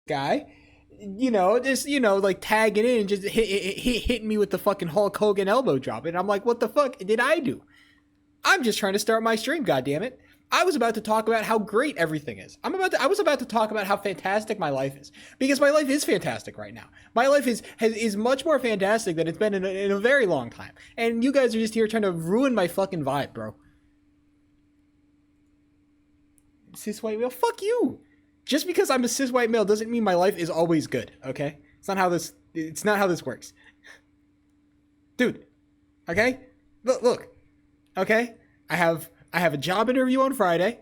guy, just like tagging in, just hitting me with the fucking Hulk Hogan elbow drop, and I'm like, what the fuck did I do? I'm just trying to start my stream, goddammit. I was about to talk about how great everything is. I was about to talk about how fantastic my life is, because my life is fantastic right now. My life is much more fantastic than it's been in a very long time. And you guys are just here trying to ruin my fucking vibe, bro. Cis white male, fuck you. Just because I'm a cis white male doesn't mean my life is always good, okay? It's not how this works. Dude, okay? Look, okay? I have a job interview on Friday.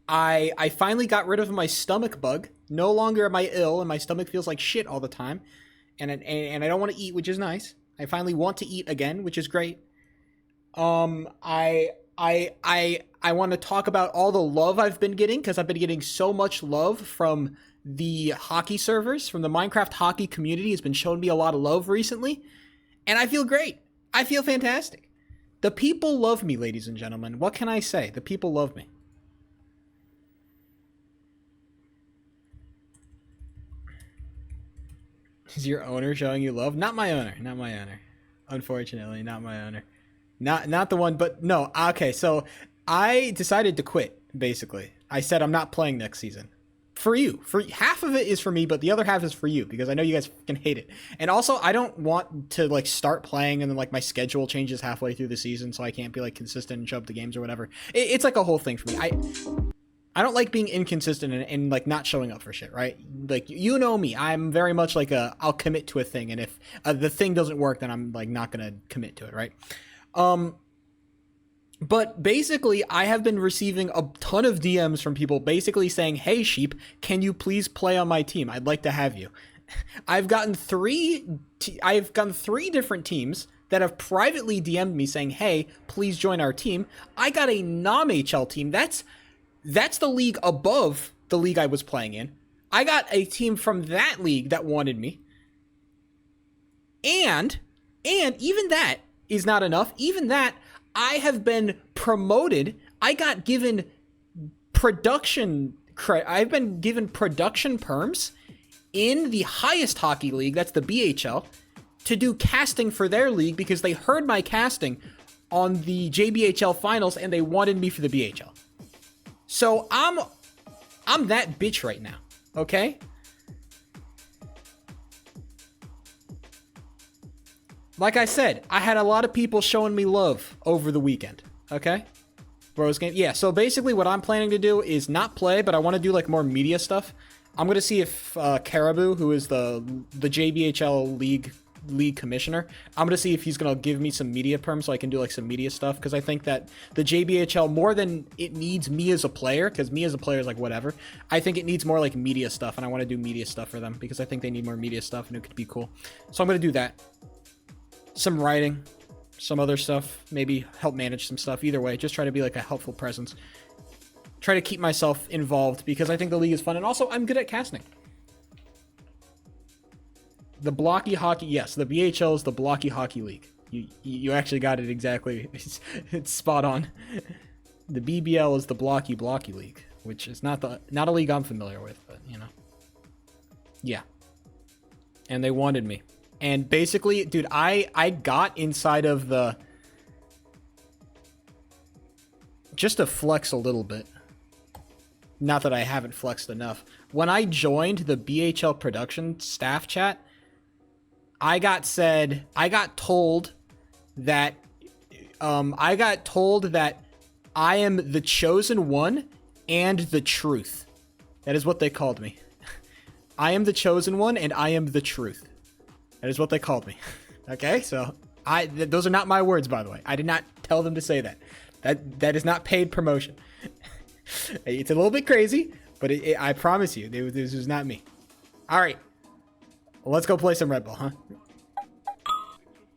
I finally got rid of my stomach bug. No longer am I ill and my stomach feels like shit all the time. And I don't want to eat, which is nice. I finally want to eat again, which is great. I want to talk about all the love I've been getting, because I've been getting so much love from the hockey servers, from the Minecraft hockey community. Has been showing me a lot of love recently, and I feel great. I feel fantastic. The people love me, ladies and gentlemen. What can I say? The people love me. Is your owner showing you love? Not my owner. Not my owner. Unfortunately, not my owner. Not the one, but no. Okay, so I decided to quit, basically. I said I'm not playing next season. For you. For half of it is for me, but the other half is for you, because I know you guys can hate it. And also, I don't want to like start playing and then like my schedule changes halfway through the season, so I can't be like consistent and show up to games or whatever. It's like a whole thing for me. I don't like being inconsistent and like not showing up for shit, right? Like, you know me, I'm very much like I'll commit to a thing, and if the thing doesn't work, then I'm like not gonna commit to it, right? But basically, I have been receiving a ton of DMs from people basically saying, "Hey, Sheep, can you please play on my team? I'd like to have you." I've gotten three different teams that have privately DM'd me saying, "Hey, please join our team." I got a non-HL team. That's the league above the league I was playing in. I got a team from that league that wanted me. And even that is not enough. Even that, I have been promoted. I got given I've been given production perms in the highest hockey league, that's the BHL, to do casting for their league, because they heard my casting on the JBHL finals and they wanted me for the BHL. So I'm that bitch right now, okay? Like I said, I had a lot of people showing me love over the weekend, okay? Bros game. Yeah, so basically what I'm planning to do is not play, but I want to do like more media stuff. I'm going to see if Caribou, who is the JBHL league commissioner, I'm going to see if he's going to give me some media perm so I can do like some media stuff, because I think that the JBHL, more than it needs me as a player, because me as a player is like whatever, I think it needs more like media stuff, and I want to do media stuff for them because I think they need more media stuff and it could be cool. So I'm going to do that. Some writing, some other stuff, maybe help manage some stuff. Either way, just try to be like a helpful presence. Try to keep myself involved because I think the league is fun, and also I'm good at casting. The blocky hockey, yes, the BHL is the blocky hockey league. You actually got it exactly. It's spot on. The BBL is the blocky league, which is not a league I'm familiar with, but you know. Yeah. And they wanted me. And basically, dude, I got inside of the... Just to flex a little bit. Not that I haven't flexed enough. When I joined the BHL production staff chat, I got told that I am the chosen one and the truth. That is what they called me. I am the chosen one and I am the truth. That is what they called me. Okay, so those are not my words, by the way. I did not tell them to say that. That is not paid promotion. It's a little bit crazy, but I promise you, this was not me. All right, well, let's go play some Red Bull, huh?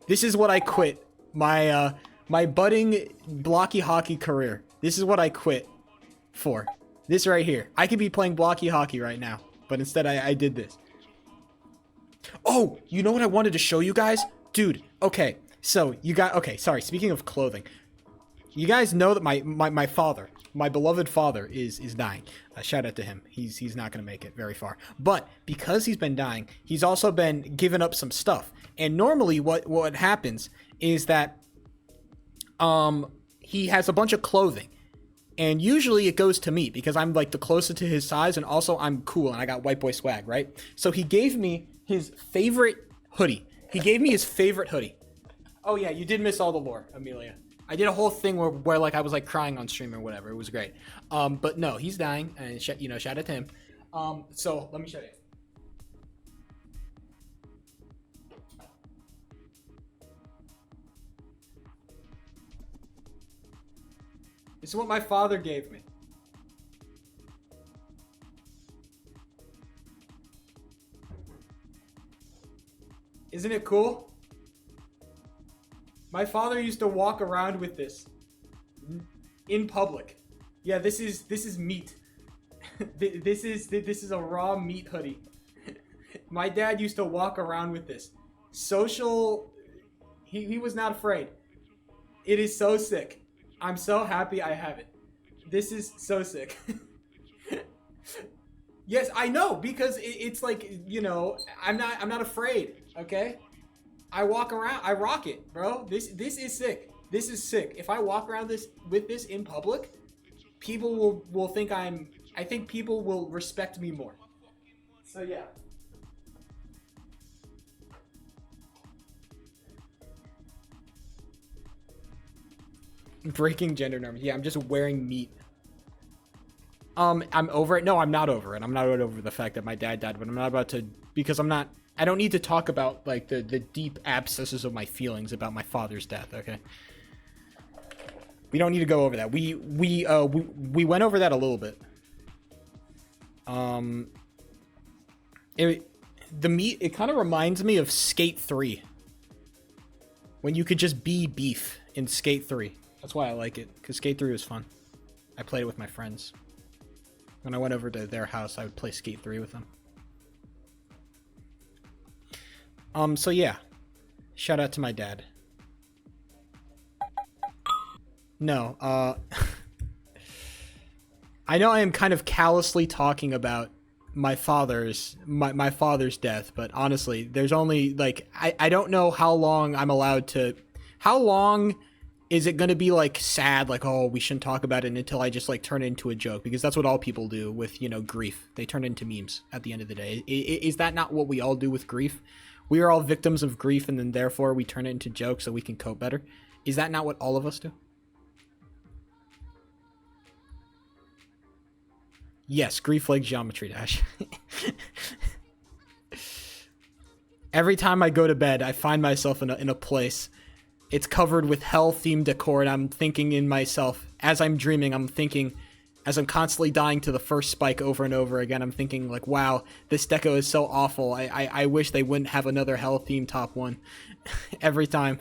This is what I quit my budding blocky hockey career. This is what I quit for. This right here. I could be playing blocky hockey right now, but instead I did this. Oh, you know what I wanted to show you guys? Dude, okay, so you got... Okay, sorry, speaking of clothing. You guys know that my father, my beloved father, is dying. Shout out to him. He's not gonna make it very far. But because he's been dying, he's also been giving up some stuff. And normally, what happens is that he has a bunch of clothing, and usually it goes to me because I'm like the closest to his size, and also I'm cool and I got white boy swag, right? So he gave me his favorite hoodie. He gave me his favorite hoodie. Oh yeah, you did miss all the lore, Amelia. I did a whole thing where like I was like crying on stream or whatever. It was great. But no, he's dying, and shout out to him. So let me show you. This is what my father gave me. Isn't it cool? My father used to walk around with this in public. Yeah, this is meat. This is a raw meat hoodie. My dad used to walk around with this. Social. He was not afraid. It is so sick. I'm so happy I have it. This is so sick. Yes, I know, because it's like, you know, I'm not afraid. Okay. I walk around, I rock it, bro. This is sick. This is sick. If I walk around with this in public, people will think I think people will respect me more. So yeah. Breaking gender norms. Yeah, I'm just wearing meat. I'm over it. No, I'm not over it. I'm not over the fact that my dad died, but I'm not about to, because I don't need to talk about like the deep abscesses of my feelings about my father's death, okay? We don't need to go over that. We went over that a little bit. The meat, it kind of reminds me of Skate 3. When you could just be beef in Skate 3. That's why I like it, because Skate 3 was fun. I played it with my friends. When I went over to their house, I would play Skate 3 with them. So yeah. Shout out to my dad. No, I know I am kind of callously talking about my father's death, but honestly, there's only like I don't know how long I'm allowed to. How long is it going to be like sad, like, oh, we shouldn't talk about it until I just like turn it into a joke? Because that's what all people do with, you know, grief. They turn it into memes at the end of the day. Is that not what we all do with grief? We are all victims of grief, and then therefore we turn it into jokes so we can cope better. Is that not what all of us do? Yes, grief like Geometry Dash. Every time I go to bed, I find myself in a place. It's covered with hell-themed decor, and I'm thinking in myself, as I'm dreaming, I'm thinking, as I'm constantly dying to the first spike over and over again, I'm thinking, like, wow, this deco is so awful. I wish they wouldn't have another hell-themed top one. Every time.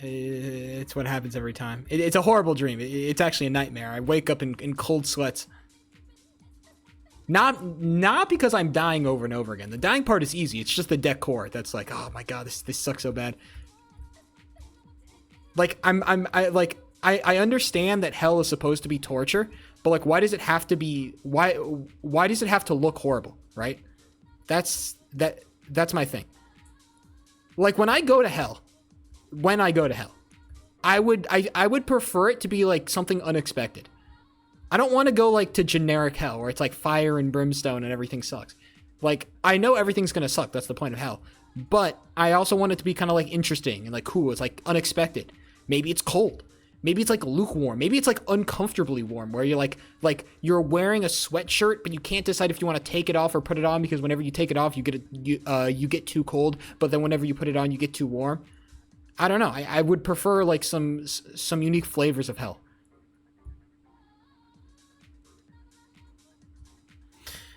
It's what happens every time. It's a horrible dream. It's actually a nightmare. I wake up in cold sweats. Not because I'm dying over and over again. The dying part is easy. It's just the decor that's like, oh my god, this sucks so bad. Like I understand that hell is supposed to be torture, but like, why does it have to be? Why does it have to look horrible? Right? That's my thing. Like when I go to hell, I would prefer it to be like something unexpected. I don't want to go like to generic hell where it's like fire and brimstone and everything sucks. Like, I know everything's gonna suck. That's the point of hell. But I also want it to be kind of like interesting and like cool. It's like unexpected. Maybe it's cold. Maybe it's like lukewarm. Maybe it's like uncomfortably warm, where you're like you're wearing a sweatshirt, but you can't decide if you want to take it off or put it on, because whenever you take it off, you get too cold. But then whenever you put it on, you get too warm. I don't know. I would prefer like some unique flavors of hell.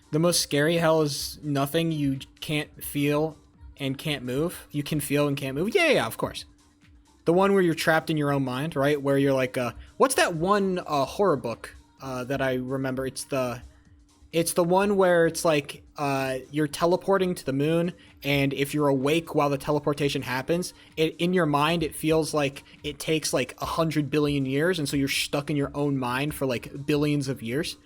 The most scary hell is nothing you can't feel and can't move. You can feel and can't move. Yeah, of course. The one where you're trapped in your own mind, right? Where you're like, what's that one horror book that I remember? It's It's the one where it's like you're teleporting to the moon, and if you're awake while the teleportation happens, in your mind it feels like it takes like 100 billion years, and so you're stuck in your own mind for like billions of years.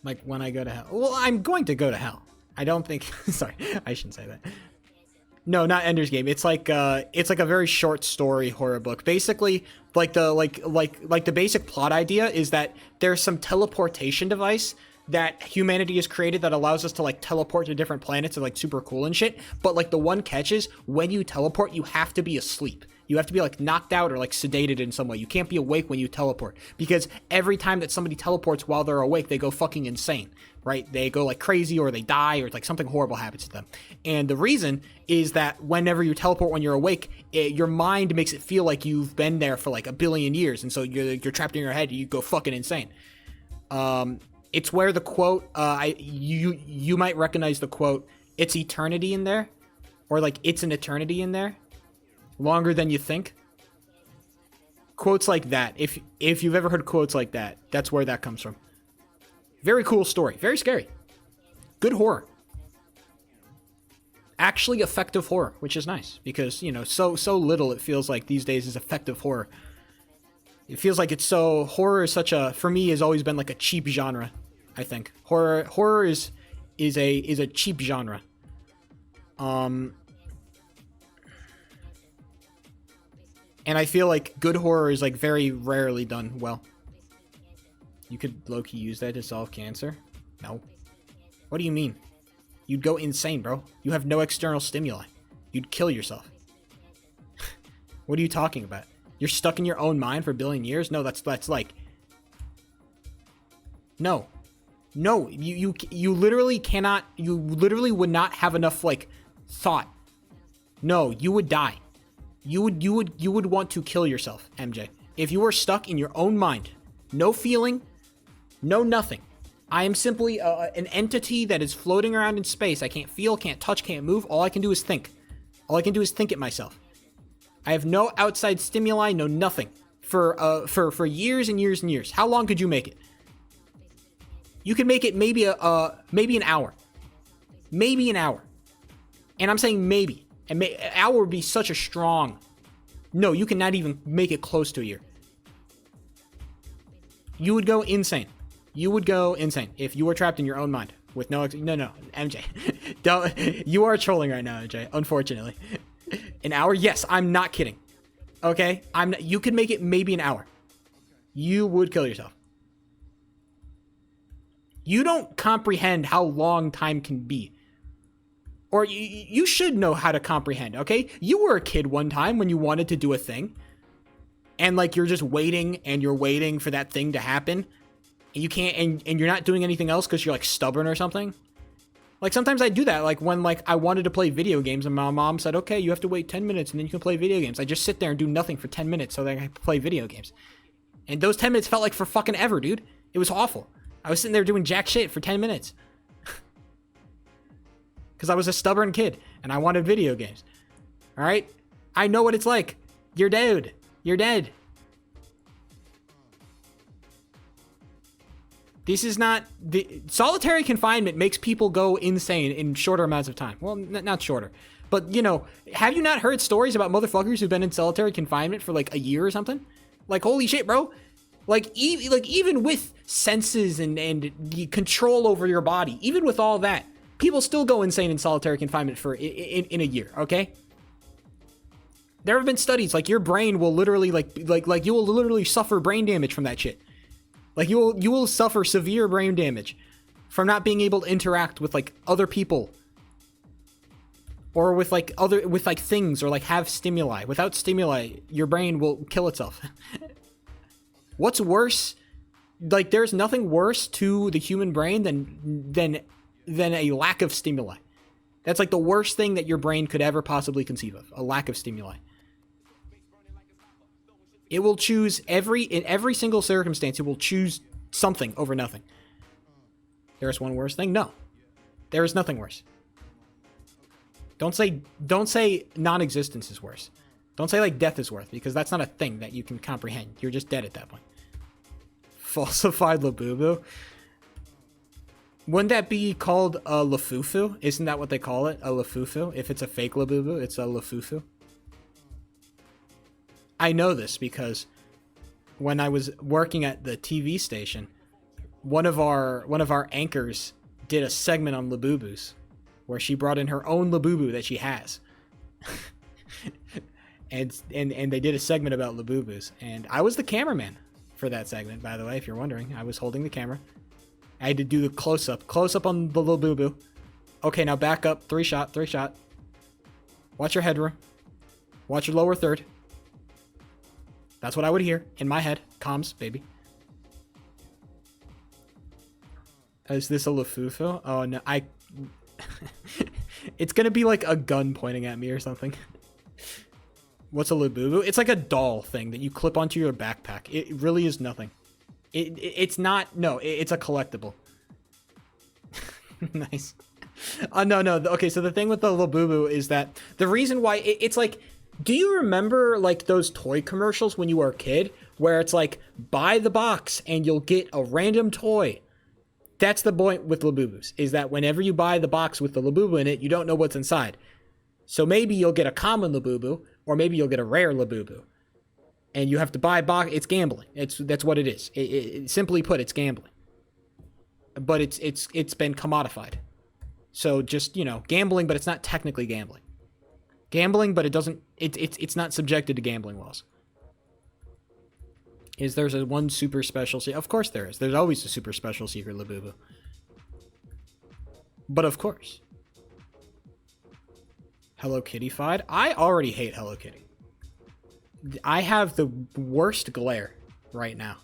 Like when I go to hell. Well, I'm going to go to hell. I don't think. Sorry, I shouldn't say that. No, not Ender's Game. It's like a very short story horror book. Basically, like the basic plot idea is that there's some teleportation device that humanity has created that allows us to like teleport to different planets and like super cool and shit. But like the one catch is when you teleport, you have to be asleep. You have to be like knocked out or like sedated in some way. You can't be awake when you teleport, because every time that somebody teleports while they're awake, they go fucking insane, right? They go like crazy, or they die, or like something horrible happens to them. And the reason is that whenever you teleport when you're awake, your mind makes it feel like you've been there for like a billion years, and so you're trapped in your head. You go fucking insane. It's where the quote, you might recognize the quote, "It's eternity in there," or like "It's an eternity in there." Longer than you think. Quotes like that. If you've ever heard quotes like that, that's where that comes from. Very cool story. Very scary. Good horror. Actually effective horror, which is nice, because, you know, so little it feels like these days is effective horror. It feels like it's so, horror is such a, for me, has always been like a cheap genre, I think. Horror is a cheap genre. And I feel like good horror is like very rarely done well. You could low-key use that to solve cancer? No. What do you mean? You'd go insane, bro. You have no external stimuli. You'd kill yourself. What are you talking about? You're stuck in your own mind for a billion years? No, that's like... No. No, you literally cannot... You literally would not have enough, like, thought. No, you would die. You would want to kill yourself, MJ. If you were stuck in your own mind, no feeling, no nothing. I am simply an entity that is floating around in space. I can't feel, can't touch, can't move. All I can do is think. All I can do is think it myself. I have no outside stimuli, no nothing. For years and years and years. How long could you make it? You could make it maybe an hour. Maybe an hour. And I'm saying maybe. And an hour would be such a strong... No, you cannot even make it close to a year. You would go insane. You would go insane if you were trapped in your own mind with no... No, MJ. Don't, you are trolling right now, MJ, unfortunately. An hour? Yes, I'm not kidding. Okay? You could make it maybe an hour. You would kill yourself. You don't comprehend how long time can be. Or you should know how to comprehend, okay? You were a kid one time when you wanted to do a thing. And like you're just waiting and you're waiting for that thing to happen. And you can't, and you're not doing anything else because you're like stubborn or something. Like sometimes I do that. Like when like I wanted to play video games and my mom said, okay, you have to wait 10 minutes and then you can play video games. I just sit there and do nothing for 10 minutes so that I can play video games. And those 10 minutes felt like for fucking ever, dude. It was awful. I was sitting there doing jack shit for 10 minutes. Because I was a stubborn kid and I wanted video games. All right? I know what it's like. You're dead. You're dead. This is not... solitary confinement makes people go insane in shorter amounts of time. Well, not shorter. But, you know, have you not heard stories about motherfuckers who've been in solitary confinement for like a year or something? Like, holy shit, bro. Like even with senses and the control over your body, even with all that, people still go insane in solitary confinement for in a year, okay? There have been studies like your brain will literally like you will literally suffer brain damage from that shit. Like you will suffer severe brain damage from not being able to interact with like other people or with like things or like have stimuli. Without stimuli, your brain will kill itself. What's worse? Like there's nothing worse to the human brain than a lack of stimuli. That's like the worst thing that your brain could ever possibly conceive of, a lack of stimuli. It will choose in every single circumstance, it will choose something over nothing. There's one worse thing? No. There is nothing worse. Don't say non-existence is worse. Don't say like death is worse, because that's not a thing that you can comprehend. You're just dead at that point. Falsified Labubu. Wouldn't that be called a Lafufu? Isn't that what they call it? A Lafufu? If it's a fake Labubu, it's a Lafufu. I know this because when I was working at the TV station, one of our anchors did a segment on Labubus, where she brought in her own Labubu that she has. and they did a segment about Labubus, and I was the cameraman for that segment, by the way, if you're wondering. I was holding the camera. I had to do the close-up on the Labubu. Okay, now back up, 3 shot. Watch your headroom. Watch your lower third. That's what I would hear in my head. Comms, baby. Is this a Lafufu? Oh, no, it's gonna be like a gun pointing at me or something. What's a Labubu? It's like a doll thing that you clip onto your backpack. It really is nothing. It's not. No, it's a collectible. Nice. No. Okay, so the thing with the Labubu is that the reason why it's like, do you remember like those toy commercials when you were a kid where it's like, buy the box and you'll get a random toy? That's the point with Labubus, is that whenever you buy the box with the Labubu in it, you don't know what's inside. So maybe you'll get a common Labubu, or maybe you'll get a rare Labubu. And you have to buy a box. It's gambling. That's what it is. Simply put, it's gambling. But it's been commodified. So just, gambling, but it's not technically gambling. Gambling, but it's not subjected to gambling laws. Is there's a one super special secret? Of course there is. There's always a super special secret Labubu. But of course. Hello Kitty-fied. I already hate Hello Kitty. I have the worst glare right now.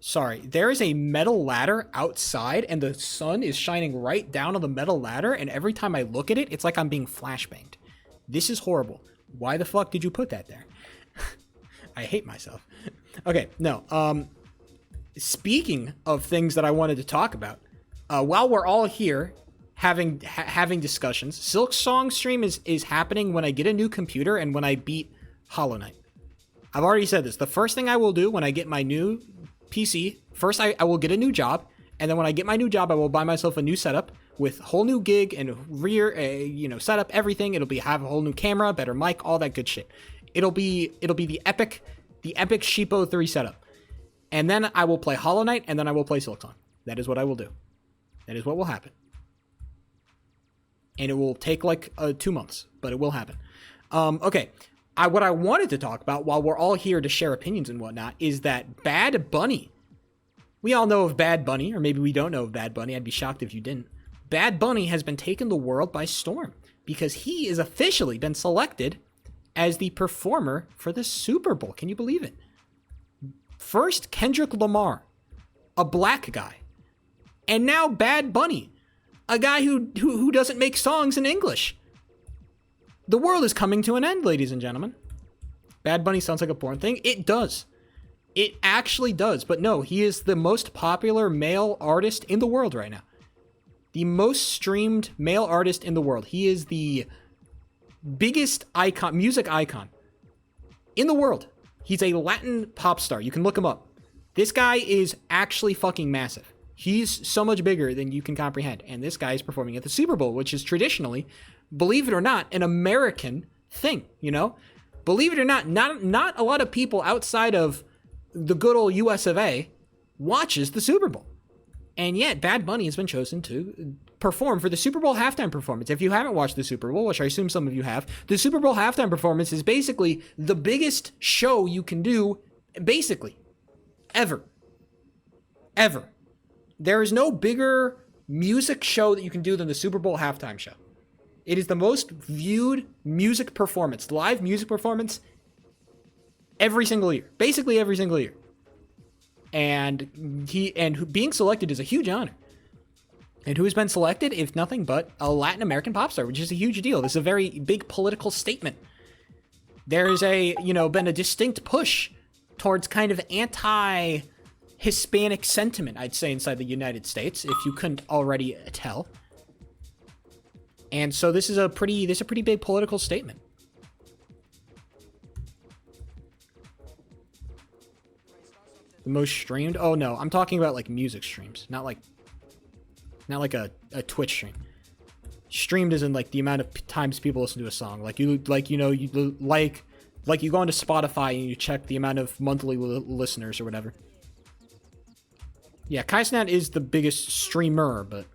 Sorry. There is a metal ladder outside and the sun is shining right down on the metal ladder, and every time I look at it, it's like I'm being flashbanged. This is horrible. Why the fuck did you put that there? I hate myself. Okay, no. Speaking of things that I wanted to talk about, while we're all here having discussions, Silk Song stream is happening when I get a new computer and when I beat Hollow Knight. I've already said this. The first thing I will do when I get my new PC, first I will get a new job, and then when I get my new job, I will buy myself a new setup with whole new gig and rear, setup, everything. It'll have a whole new camera, better mic, all that good shit. It'll be the epic Sheepo 3 setup. And then I will play Hollow Knight, and then I will play Silksong. That is what I will do. That is what will happen. And it will take like 2 months, but it will happen. Okay. What I wanted to talk about while we're all here to share opinions and whatnot is that Bad Bunny. We all know of Bad Bunny, or maybe we don't know of Bad Bunny. I'd be shocked if you didn't. Bad Bunny has been taking the world by storm because he has officially been selected as the performer for the Super Bowl. Can you believe it? First, Kendrick Lamar, a black guy. And now Bad Bunny, a guy who doesn't make songs in English. The world is coming to an end, ladies and gentlemen. Bad Bunny sounds like a porn thing. It does. It actually does. But no, he is the most popular male artist in the world right now. The most streamed male artist in the world. He is the biggest icon, music icon in the world. He's a Latin pop star. You can look him up. This guy is actually fucking massive. He's so much bigger than you can comprehend. And this guy is performing at the Super Bowl, which is traditionally, believe it or not, an American thing, Believe it or not, not a lot of people outside of the good old US of A watches the Super Bowl. And yet, Bad Bunny has been chosen to perform for the Super Bowl halftime performance. If you haven't watched the Super Bowl, which I assume some of you have, the Super Bowl halftime performance is basically the biggest show you can do, basically, ever. Ever. There is no bigger music show that you can do than the Super Bowl halftime show. It is the most viewed music performance, live music performance, every single year. Basically every single year. And being selected is a huge honor. And who has been selected? If nothing but a Latin American pop star, which is a huge deal. This is a very big political statement. There's been a distinct push towards kind of anti-Hispanic sentiment, I'd say, inside the United States, if you couldn't already tell. And so this is a pretty big political statement. The most streamed? Oh no, I'm talking about like music streams, not like a Twitch stream. Streamed isn't like the amount of times people listen to a song. Like you go into Spotify and you check the amount of monthly listeners or whatever. Yeah, Kaisnat is the biggest streamer, but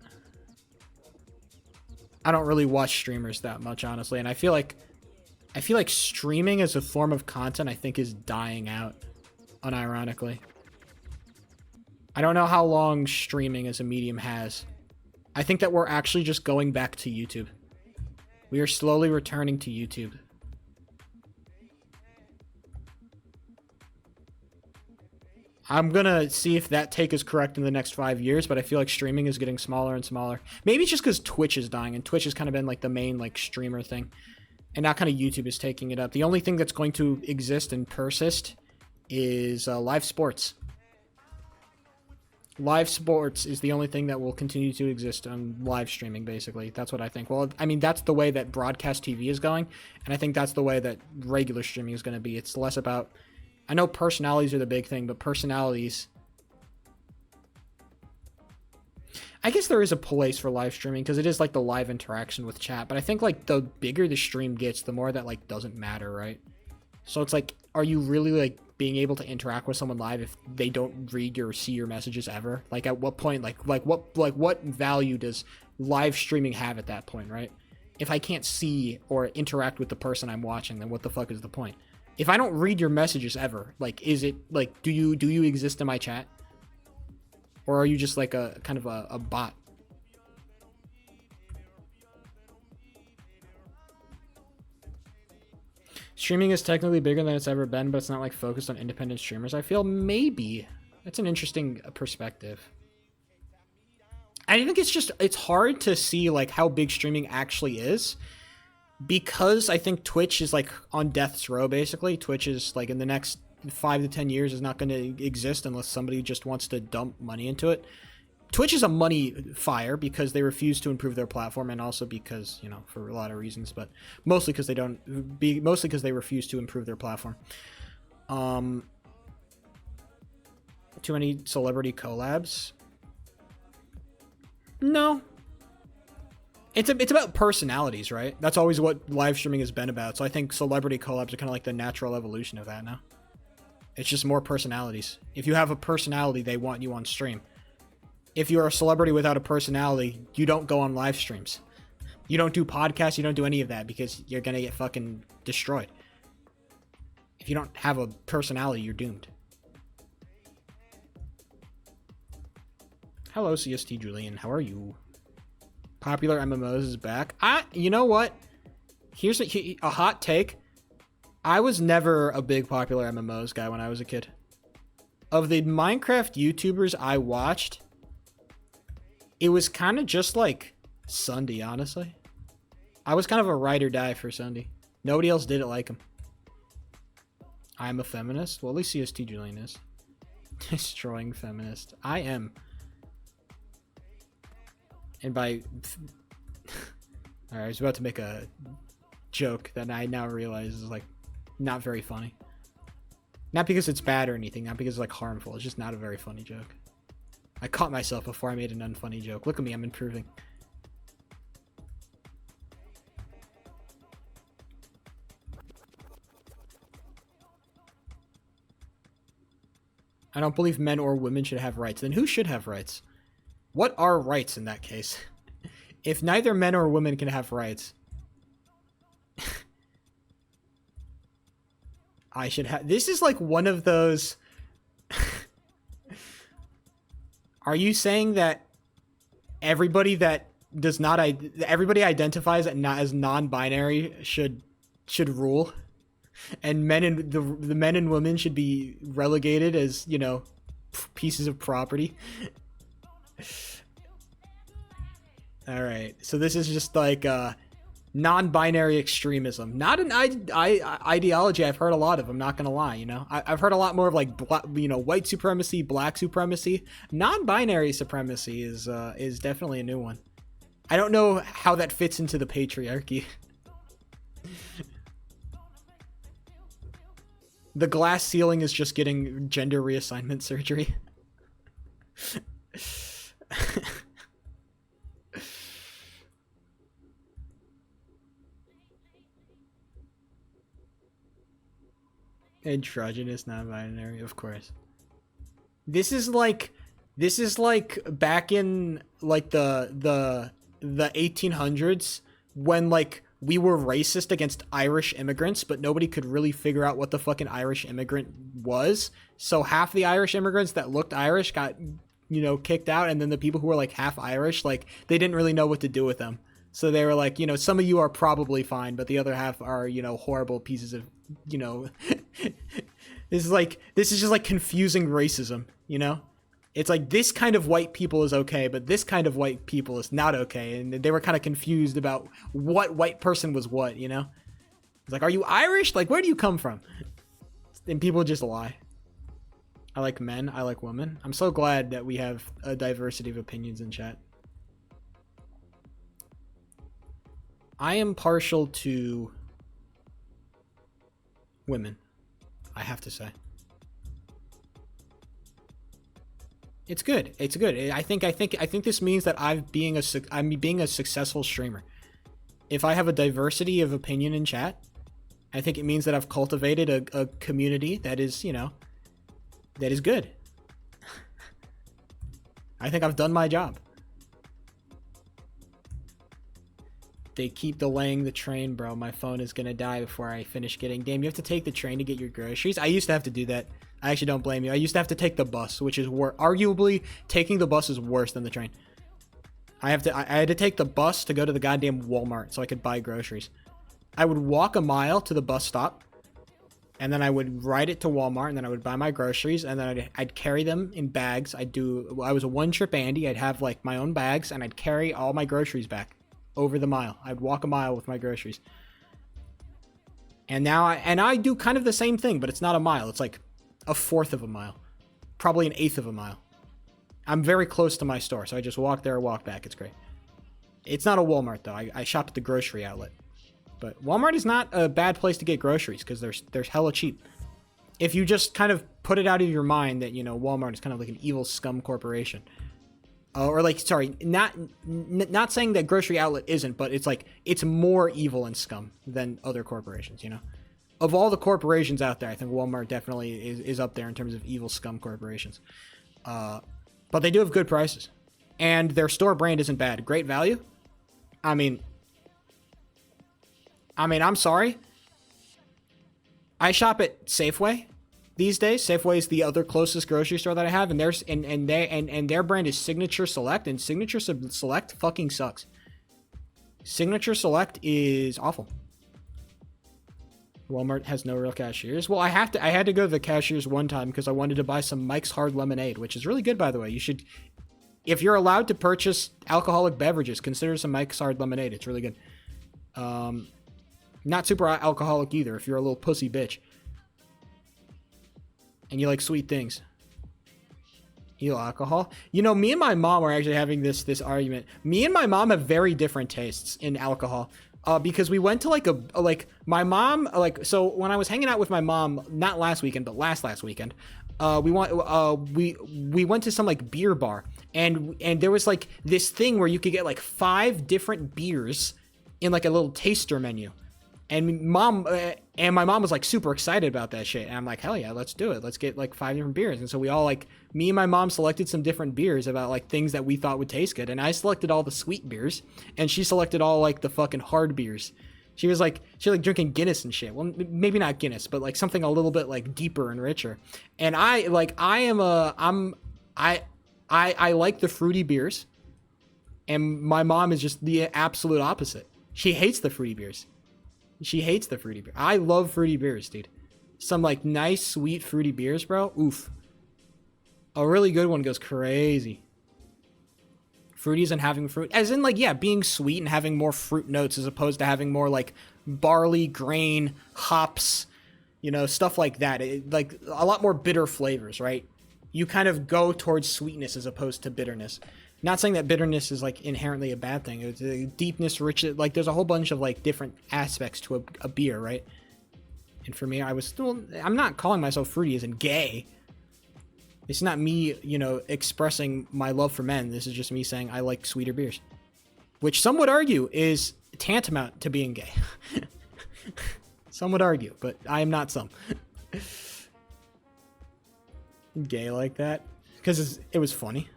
I don't really watch streamers that much, honestly. And I feel like streaming as a form of content, I think, is dying out, unironically. I don't know how long streaming as a medium has. I think that we're actually just going back to YouTube. We are slowly returning to YouTube. I'm gonna see if that take is correct in the next 5 years, but I feel like streaming is getting smaller and smaller. Maybe it's just because Twitch is dying, and Twitch has kind of been like the main like streamer thing. And now kind of YouTube is taking it up. The only thing that's going to exist and persist is live sports. Live sports is the only thing that will continue to exist on live streaming, basically. That's what I think. Well, I mean, that's the way that broadcast TV is going, and I think that's the way that regular streaming is going to be. It's less about... I know personalities are the big thing, but personalities... I guess there is a place for live streaming, because it is like the live interaction with chat, but I think like the bigger the stream gets, the more that like doesn't matter, right? So it's like, are you really like being able to interact with someone live if they don't read or see your messages ever? Like at what point, what value does live streaming have at that point, right? If I can't see or interact with the person I'm watching, then what the fuck is the point? If I don't read your messages ever, like, is it like, do you exist in my chat? Or are you just like a kind of a bot? Streaming is technically bigger than it's ever been, but it's not like focused on independent streamers. I feel maybe that's an interesting perspective. I think it's hard to see like how big streaming actually is, because I think Twitch is like on death's row, basically. Twitch is like in the next 5 to 10 years is not going to exist unless somebody just wants to dump money into it. Twitch is a money fire because they refuse to improve their platform, and also because, you know, for a lot of reasons, but mostly because they refuse to improve their platform. Too many celebrity collabs? No. It's about personalities, right? That's always what live streaming has been about. So I think celebrity collabs are kind of like the natural evolution of that now. It's just more personalities. If you have a personality, they want you on stream. If you're a celebrity without a personality, you don't go on live streams. You don't do podcasts, you don't do any of that because you're going to get fucking destroyed. If you don't have a personality, you're doomed. Hello, CST Julian. How are you? Popular MMOs is back. You know what? Here's a hot take. I was never a big popular MMOs guy when I was a kid. Of the Minecraft YouTubers I watched, it was kind of just like Sunday, honestly. I was kind of a ride or die for Sunday. Nobody else did it like him. I'm a feminist. Well, at least CST Julian is. Destroying feminist. I am. And by... Alright, I was about to make a joke that I now realize is like not very funny. Not because it's bad or anything, not because it's like harmful. It's just not a very funny joke. I caught myself before I made an unfunny joke. Look at me, I'm improving. I don't believe men or women should have rights. Then who should have rights? What are rights in that case? If neither men or women can have rights, I should have... This is like one of those... Are you saying that everybody that does not... Everybody identifies as non-binary should rule? And the men and women should be relegated as, you know, pieces of property? Alright, so this is just like non-binary extremism. Not an ideology I've heard a lot of, I'm not gonna lie, you know? I've heard a lot more of like, white supremacy, black supremacy. Non-binary supremacy is definitely a new one. I don't know how that fits into the patriarchy. The glass ceiling is just getting gender reassignment surgery. Androgynous, non-binary, of course. This is like back in like the 1800s when like we were racist against Irish immigrants, but nobody could really figure out what the fucking Irish immigrant was. So half the Irish immigrants that looked Irish got, you know, kicked out, and then the people who were like half Irish, like they didn't really know what to do with them. So they were like, you know, some of you are probably fine, but the other half are, you know, horrible pieces of, you know, this is just like confusing racism, you know? It's like this kind of white people is okay, but this kind of white people is not okay. And they were kind of confused about what white person was what, you know? It's like, are you Irish? Like, where do you come from? And people just lie. I like men. I like women. I'm so glad that we have a diversity of opinions in chat. I am partial to women, I have to say. It's good. It's good. I think this means that I'm being a successful streamer. If I have a diversity of opinion in chat, I think it means that I've cultivated a community that is, you know, that is good. I think I've done my job. They keep delaying the train, bro. My phone is gonna die before I finish getting. Damn, you have to take the train to get your groceries. I used to have to do that. I actually don't blame you. I used to have to take the bus, which is arguably taking the bus is worse than the train. I had to take the bus to go to the goddamn Walmart so I could buy groceries. I would walk a mile to the bus stop, and then I would ride it to Walmart, and then I would buy my groceries, and then I'd carry them in bags. I was a one-trip Andy. I'd have like my own bags, and I'd carry all my groceries back over the mile. I'd walk a mile with my groceries. And now I do kind of the same thing, but it's not a mile. It's like a fourth of a mile, probably an eighth of a mile. I'm very close to my store, so I just walk there or walk back. It's great. It's not a Walmart though. I shop at the grocery outlet. But Walmart is not a bad place to get groceries because there's hella cheap. If you just kind of put it out of your mind that, you know, Walmart is kind of like an evil scum corporation. Or like, sorry, not saying that grocery outlet isn't, but it's like, it's more evil and scum than other corporations, you know? Of all the corporations out there, I think Walmart definitely is up there in terms of evil scum corporations. But they do have good prices. And their store brand isn't bad. Great value. I mean, I'm sorry. I shop at Safeway these days. Safeway is the other closest grocery store that I have, and their brand is Signature Select, and Signature Select fucking sucks. Signature Select is awful. Walmart has no real cashiers. Well, I had to go to the cashiers one time because I wanted to buy some Mike's Hard Lemonade, which is really good, by the way. You should, if you're allowed to purchase alcoholic beverages, consider some Mike's Hard Lemonade. It's really good. Not super alcoholic either if you're a little pussy bitch and you like sweet things. You like alcohol? You know, me and my mom are actually having this argument. Me and my mom have very different tastes in alcohol. Because we went to like my mom, so when I was hanging out with my mom, not last weekend, but last weekend, we went to some like beer bar, and there was like this thing where you could get like 5 different beers in like a little taster menu. And my mom was like super excited about that shit. And I'm like, hell yeah, let's do it. Let's get like 5 different beers. And so we all like, me and my mom selected some different beers about like things that we thought would taste good. And I selected all the sweet beers, and she selected all like the fucking hard beers. She like drinking Guinness and shit. Well, maybe not Guinness, but like something a little bit like deeper and richer. And I like the fruity beers. And my mom is just the absolute opposite. She hates the fruity beers. She hates the fruity beer. I love fruity beers, dude. Some like nice, sweet, fruity beers, bro. Oof. A really good one goes crazy. Fruities and having fruit. As in like, yeah, being sweet and having more fruit notes as opposed to having more like barley, grain, hops, you know, stuff like that. Like a lot more bitter flavors, right? You kind of go towards sweetness as opposed to bitterness. Not saying that bitterness is like inherently a bad thing. It's a deepness, rich, like there's a whole bunch of like different aspects to a beer, right? And for me, I'm not calling myself fruity as in gay. It's not me, you know, expressing my love for men. This is just me saying I like sweeter beers, which some would argue is tantamount to being gay. Some would argue, but I am not some. Gay like that because it was funny.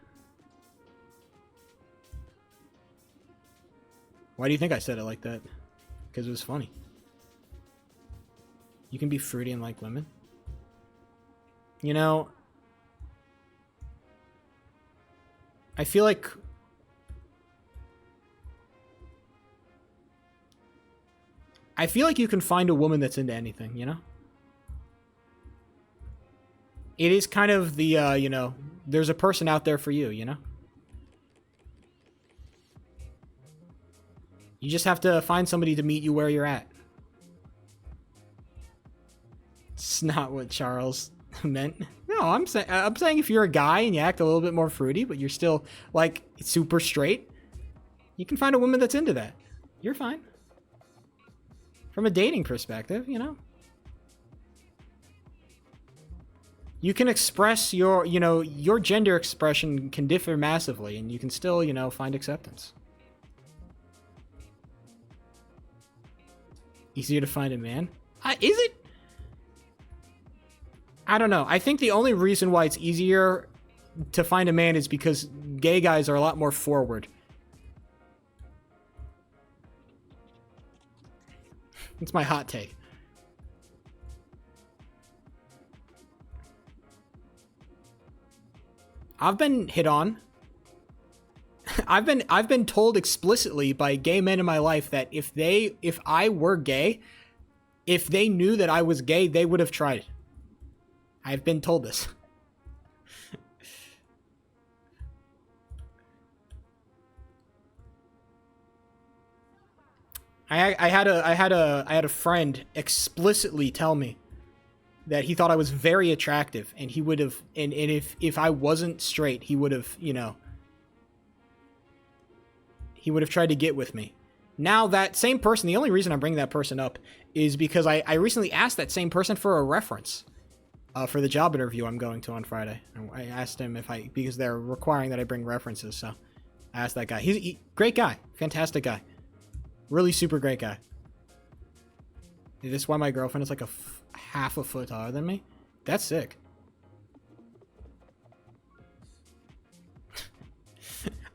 Why do you think I said it like that? Because it was funny. You can be fruity and like women. You know, I feel like you can find a woman that's into anything, you know? It is kind of the, you know, there's a person out there for you, you know? You just have to find somebody to meet you where you're at. It's not what Charles meant. No, I'm saying if you're a guy and you act a little bit more fruity, but you're still like super straight, you can find a woman that's into that. You're fine. From a dating perspective, you know. You can express your, you know, your gender expression can differ massively and you can still, you know, find acceptance. Easier to find a man? Is it? I don't know. I think the only reason why it's easier to find a man is because gay guys are a lot more forward. It's my hot take. I've been hit on. I've been told explicitly by gay men in my life that if I were gay, if they knew that I was gay, they would have tried it. I've been told this. I had a friend explicitly tell me that he thought I was very attractive and he would have and if I wasn't straight, he would have, you know, he would have tried to get with me. Now that same person, the only reason I'm bringing that person up is because I recently asked that same person for a reference for the job interview I'm going to on Friday. I asked him because they're requiring that I bring references. So I asked that guy. He's great guy, fantastic guy, really super great guy. Is this why my girlfriend is like half a foot taller than me? That's sick.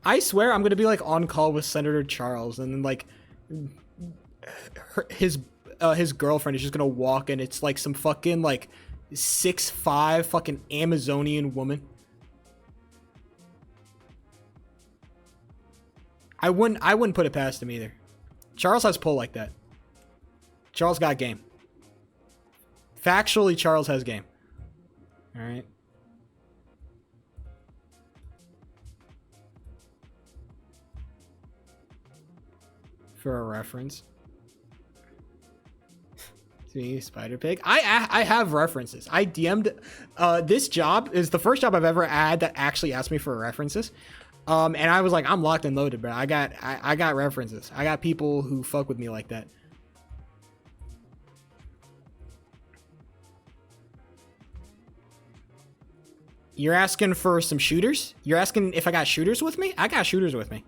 I swear I'm gonna be like on call with Senator Charles, and then like his girlfriend is just gonna walk, and it's like some fucking like 6'5" fucking Amazonian woman. I wouldn't put it past him either. Charles has pull like that. Charles got game. Factually, Charles has game. All right. For a reference. See, Spider Pig. I have references. I DM'd. This job is the first job I've ever had that actually asked me for references. And I was like, I'm locked and loaded, bro. I got references. I got people who fuck with me like that. You're asking for some shooters? You're asking if I got shooters with me? I got shooters with me.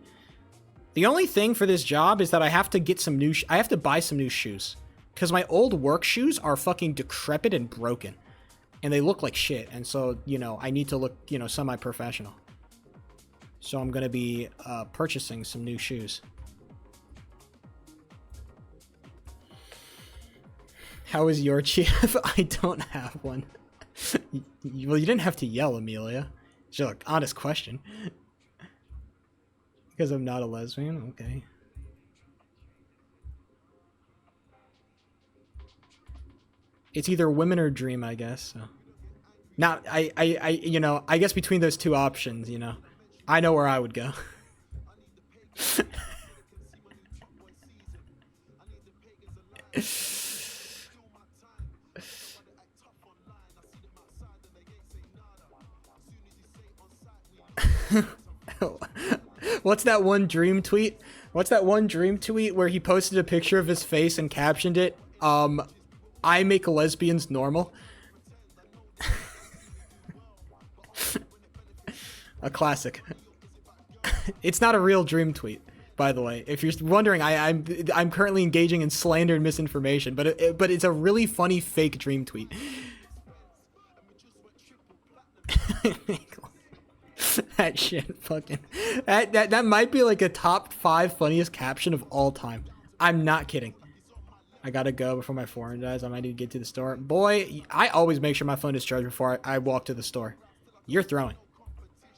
The only thing for this job is that I have to get some new I have to buy some new shoes. Because my old work shoes are fucking decrepit and broken. And they look like shit. And so, you know, I need to look, you know, semi-professional. So I'm going to be purchasing some new shoes. How is your chief? I don't have one. Well, you didn't have to yell, Amelia. It's just an honest question. Because I'm not a lesbian? Okay. It's either women or dream, I guess. So. Now, you know, I guess between those two options, you know, I know where I would go. What's that one dream tweet? What's that one dream tweet where he posted a picture of his face and captioned it, I make lesbians normal? A classic. It's not a real dream tweet, by the way. If you're wondering, I'm currently engaging in slander and misinformation, but it's a really funny fake dream tweet. That shit fucking that might be like a top 5 funniest caption of all time. I'm not kidding. I gotta go before my phone dies. I might need to get to the store. Boy, I always make sure my phone is charged before I walk to the store. You're throwing.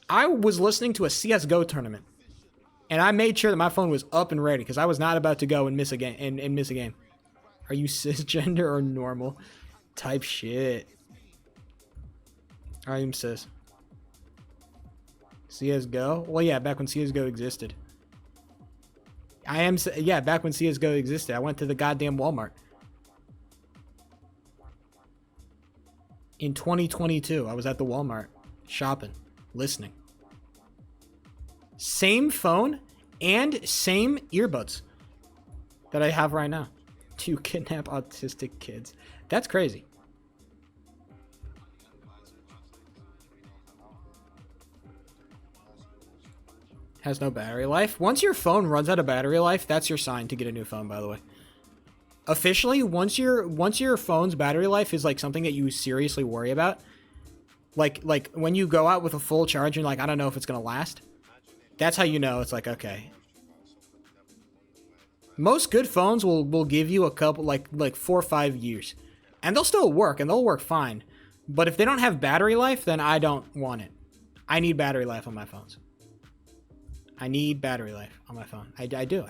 I was listening to a CSGO tournament, and I made sure that my phone was up and ready because I was not about to go and miss a game. And miss a game. Are you cisgender or normal? Type shit. I am cis. CSGO? Well, yeah, back when CSGO existed. Yeah, back when CSGO existed. I went to the goddamn Walmart. In 2022, I was at the Walmart shopping, listening. Same phone and same earbuds that I have right now. Do you kidnap autistic kids? That's crazy. Has no battery life. Once your phone runs out of battery life, that's your sign to get a new phone, by the way. Officially, once your phone's battery life is like something that you seriously worry about, like when you go out with a full charge and like, I don't know if it's gonna last, that's how you know it's like, okay. Most good phones will give you a couple like 4 or 5 years, and they'll still work and they'll work fine. But if they don't have battery life, then I don't want it. I need battery life on my phones. I need battery life on my phone. I do.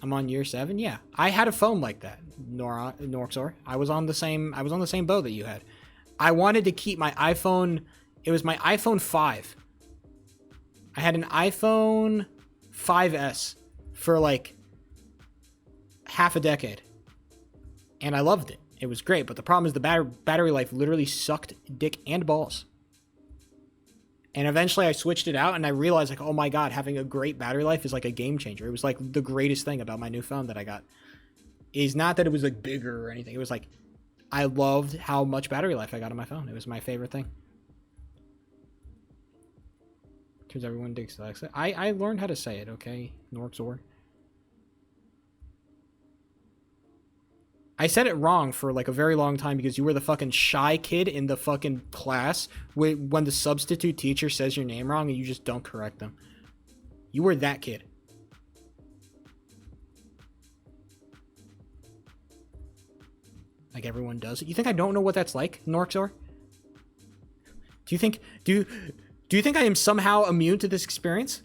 I'm on year 7. Yeah, I had a phone like that, Norxor. I was on the same boat that you had. I wanted to keep my iPhone. It was my iPhone 5. I had an iPhone 5S for like half a decade, and I loved it. It was great, but the problem is the battery life literally sucked dick and balls. And eventually I switched it out and I realized like, oh my God, having a great battery life is like a game changer. It was like the greatest thing about my new phone that I got. Is not that it was like bigger or anything. It was like, I loved how much battery life I got on my phone. It was my favorite thing. Turns everyone digs Alexa. I learned how to say it, okay? Norxor. I said it wrong for like a very long time because you were the fucking shy kid in the fucking class when the substitute teacher says your name wrong and you just don't correct them. You were that kid. Like everyone does it. You think I don't know what that's like, Norxor? Do you think I am somehow immune to this experience?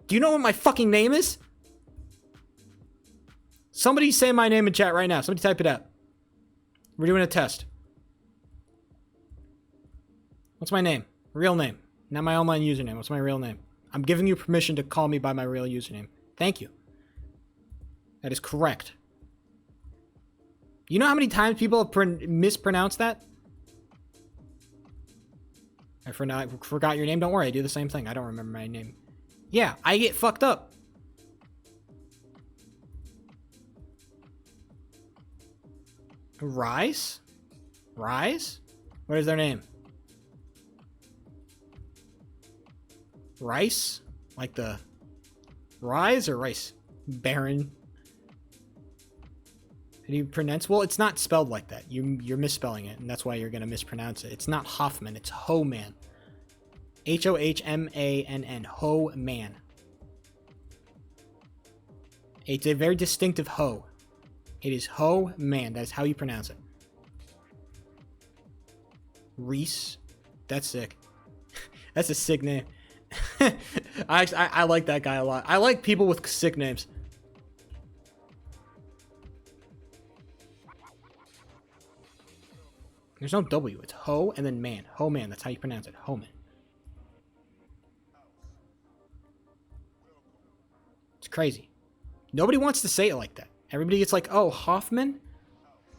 Do you know what my fucking name is? Somebody say my name in chat right now. Somebody type it out. We're doing a test. What's my name? Real name. Not my online username. What's my real name? I'm giving you permission to call me by my real username. Thank you. That is correct. You know how many times people have mispronounced that? I forgot your name. Don't worry. I do the same thing. I don't remember my name. Yeah, I get fucked up. Rise? Rise? What is their name? Rice? Like the Rise or Rice? Baron? How do you pronounce? Well, it's not spelled like that. You're misspelling it, and that's why you're going to mispronounce it. It's not Hoffman. It's Homan. Hohmann. Ho-man. It's a very distinctive ho. It is Ho-man. That is how you pronounce it. Reese. That's sick. That's a sick name. I like that guy a lot. I like people with sick names. There's no W. It's Ho and then man. Ho-man. That's how you pronounce it. Ho-man. It's crazy. Nobody wants to say it like that. Everybody gets like, oh, Hoffman?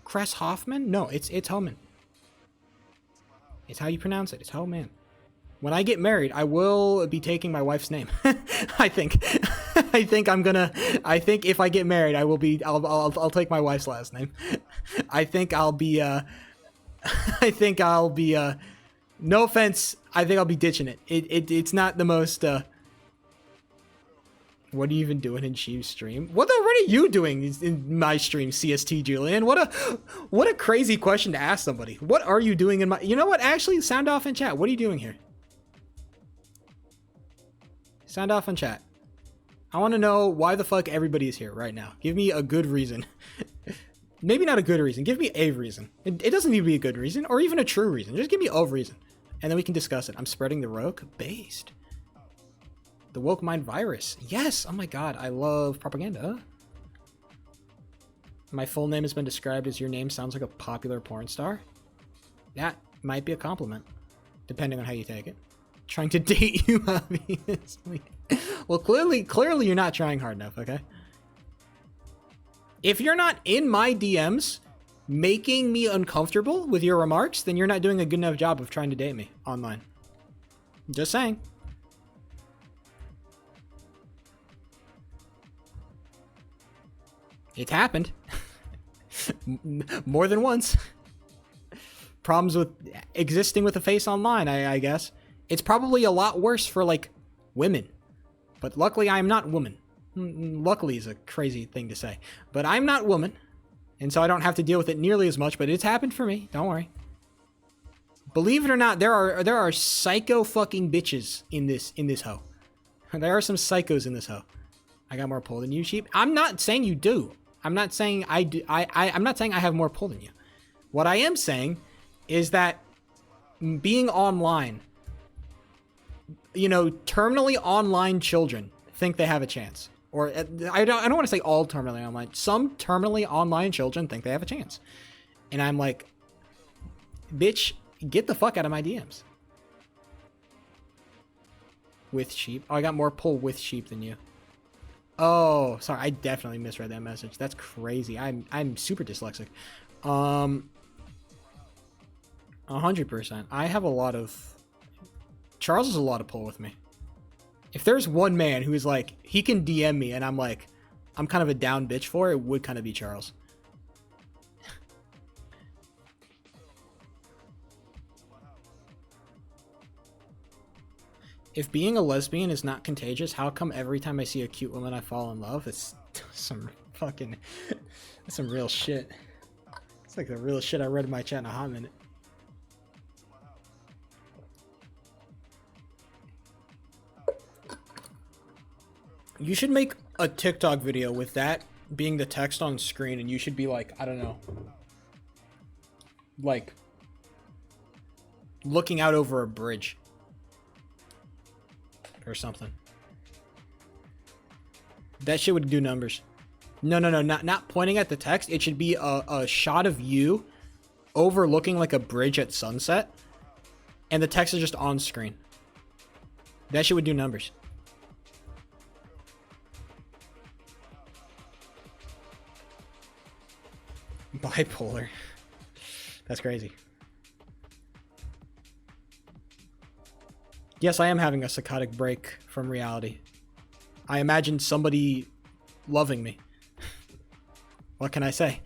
Cress Hoffman? No, it's Homan. It's how you pronounce it. It's Ho-man. When I get married, I will be taking my wife's name. I think. I think I'm gonna. I think if I get married, I will be. I'll take my wife's last name. I think I'll be. I think I'll be. No offense. I think I'll be ditching it. It's not the most. What are you even doing in Sheev's stream? What are you doing in my stream, CST Julian? What a crazy question to ask somebody. What are you doing in my? You know what? Actually, sound off in chat. What are you doing here? Sound off in chat. I want to know why the fuck everybody is here right now. Give me a good reason. Maybe not a good reason. Give me a reason. It doesn't need to be a good reason or even a true reason. Just give me a reason. And then we can discuss it. I'm spreading the rogue based. The woke mind virus. Yes. Oh my god. I love propaganda. My full name has been described as your name sounds like a popular porn star. That might be a compliment, depending on how you take it. Trying to date you, obviously. Well, clearly you're not trying hard enough, okay? If you're not in my DMs making me uncomfortable with your remarks, then you're not doing a good enough job of trying to date me online. Just saying. It's happened. More than once. Problems with existing with a face online, I guess. It's probably a lot worse for, like, women. But luckily, I'm not woman. Luckily is a crazy thing to say. But I'm not woman. And so I don't have to deal with it nearly as much, but it's happened for me. Don't worry. Believe it or not, there are psycho fucking bitches in this hoe. There are some psychos in this hoe. I got more pull than you, sheep. I'm not saying you do. I'm not saying I do. I'm not saying I have more pull than you. What I am saying is that being online, you know, terminally online children think they have a chance. Or I don't want to say all terminally online. Some terminally online children think they have a chance. And I'm like, bitch, get the fuck out of my DMs. With sheep. Oh, I got more pull with sheep than you. Oh, sorry. I definitely misread that message. That's crazy. I'm super dyslexic. 100%. I have a lot of... Charles has a lot of pull with me. If there's one man who is like, he can DM me and I'm like, I'm kind of a down bitch for, it would kind of be Charles. If being a lesbian is not contagious, how come every time I see a cute woman I fall in love? It's some fucking... That's some real shit. It's like the real shit I read in my chat in a hot minute. You should make a TikTok video with that being the text on screen, and you should be like, I don't know, like looking out over a bridge or something. That shit would do numbers. No, not pointing at the text. It should be a shot of you overlooking like a bridge at sunset, and the text is just on screen. That shit would do numbers. Bipolar. That's crazy. Yes, I am having a psychotic break from reality. I imagine somebody loving me. What can I say?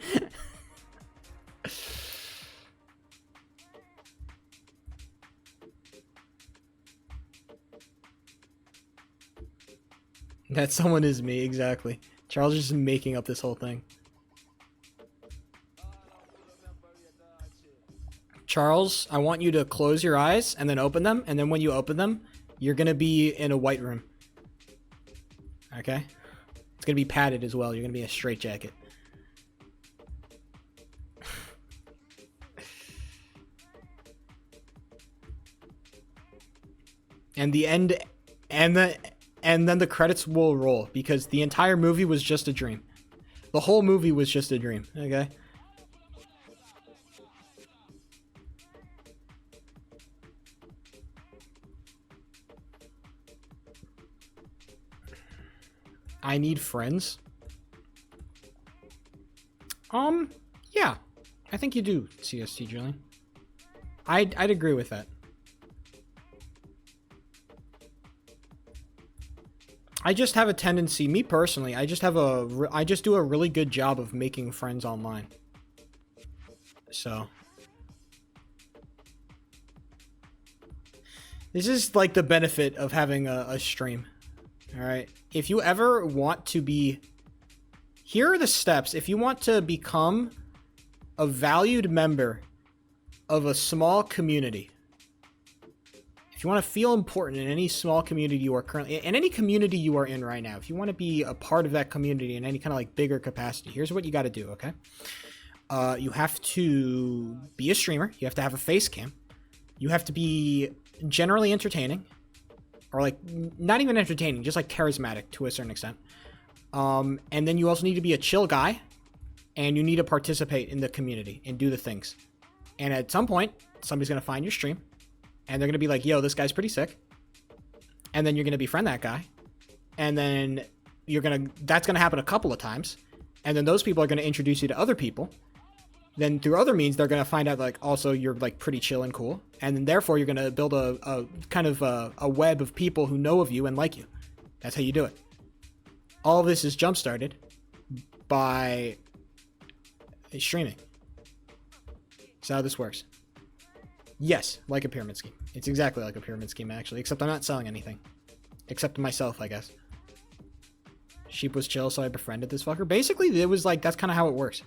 That someone is me, exactly. Charles is just making up this whole thing. Charles, I want you to close your eyes and then open them, and then when you open them, you're gonna be in a white room. Okay? It's gonna be padded as well. You're gonna be in a straitjacket. And the end, and then the credits will roll because the entire movie was just a dream. The whole movie was just a dream. Okay? I need friends. Yeah. I think you do, CST Julian. I'd agree with that. I just have a tendency, me personally, I just do a really good job of making friends online. So this is like the benefit of having a stream. All right. If you ever want to be, here are the steps. If you want to become a valued member of a small community, if you want to feel important in any small community you are currently in, any community you are in right now, if you want to be a part of that community in any kind of like bigger capacity, here's what you got to do. Okay. You have to be a streamer. You have to have a face cam. You have to be generally entertaining, or like not even entertaining, just like charismatic to a certain extent. And then you also need to be a chill guy, and you need to participate in the community and do the things. And at some point, somebody's going to find your stream, and they're going to be like, yo, this guy's pretty sick. And then you're going to befriend that guy. And then that's going to happen a couple of times. And then those people are going to introduce you to other people. Then through other means, they're going to find out like also you're like pretty chill and cool. And then therefore you're going to build a kind of a web of people who know of you and like you. That's how you do it. All of this is jump started by streaming. That's how this works. Yes, like a pyramid scheme. It's exactly like a pyramid scheme actually, except I'm not selling anything. Except myself, I guess. Sheep was chill, so I befriended this fucker. Basically, it was like, that's kind of how it works.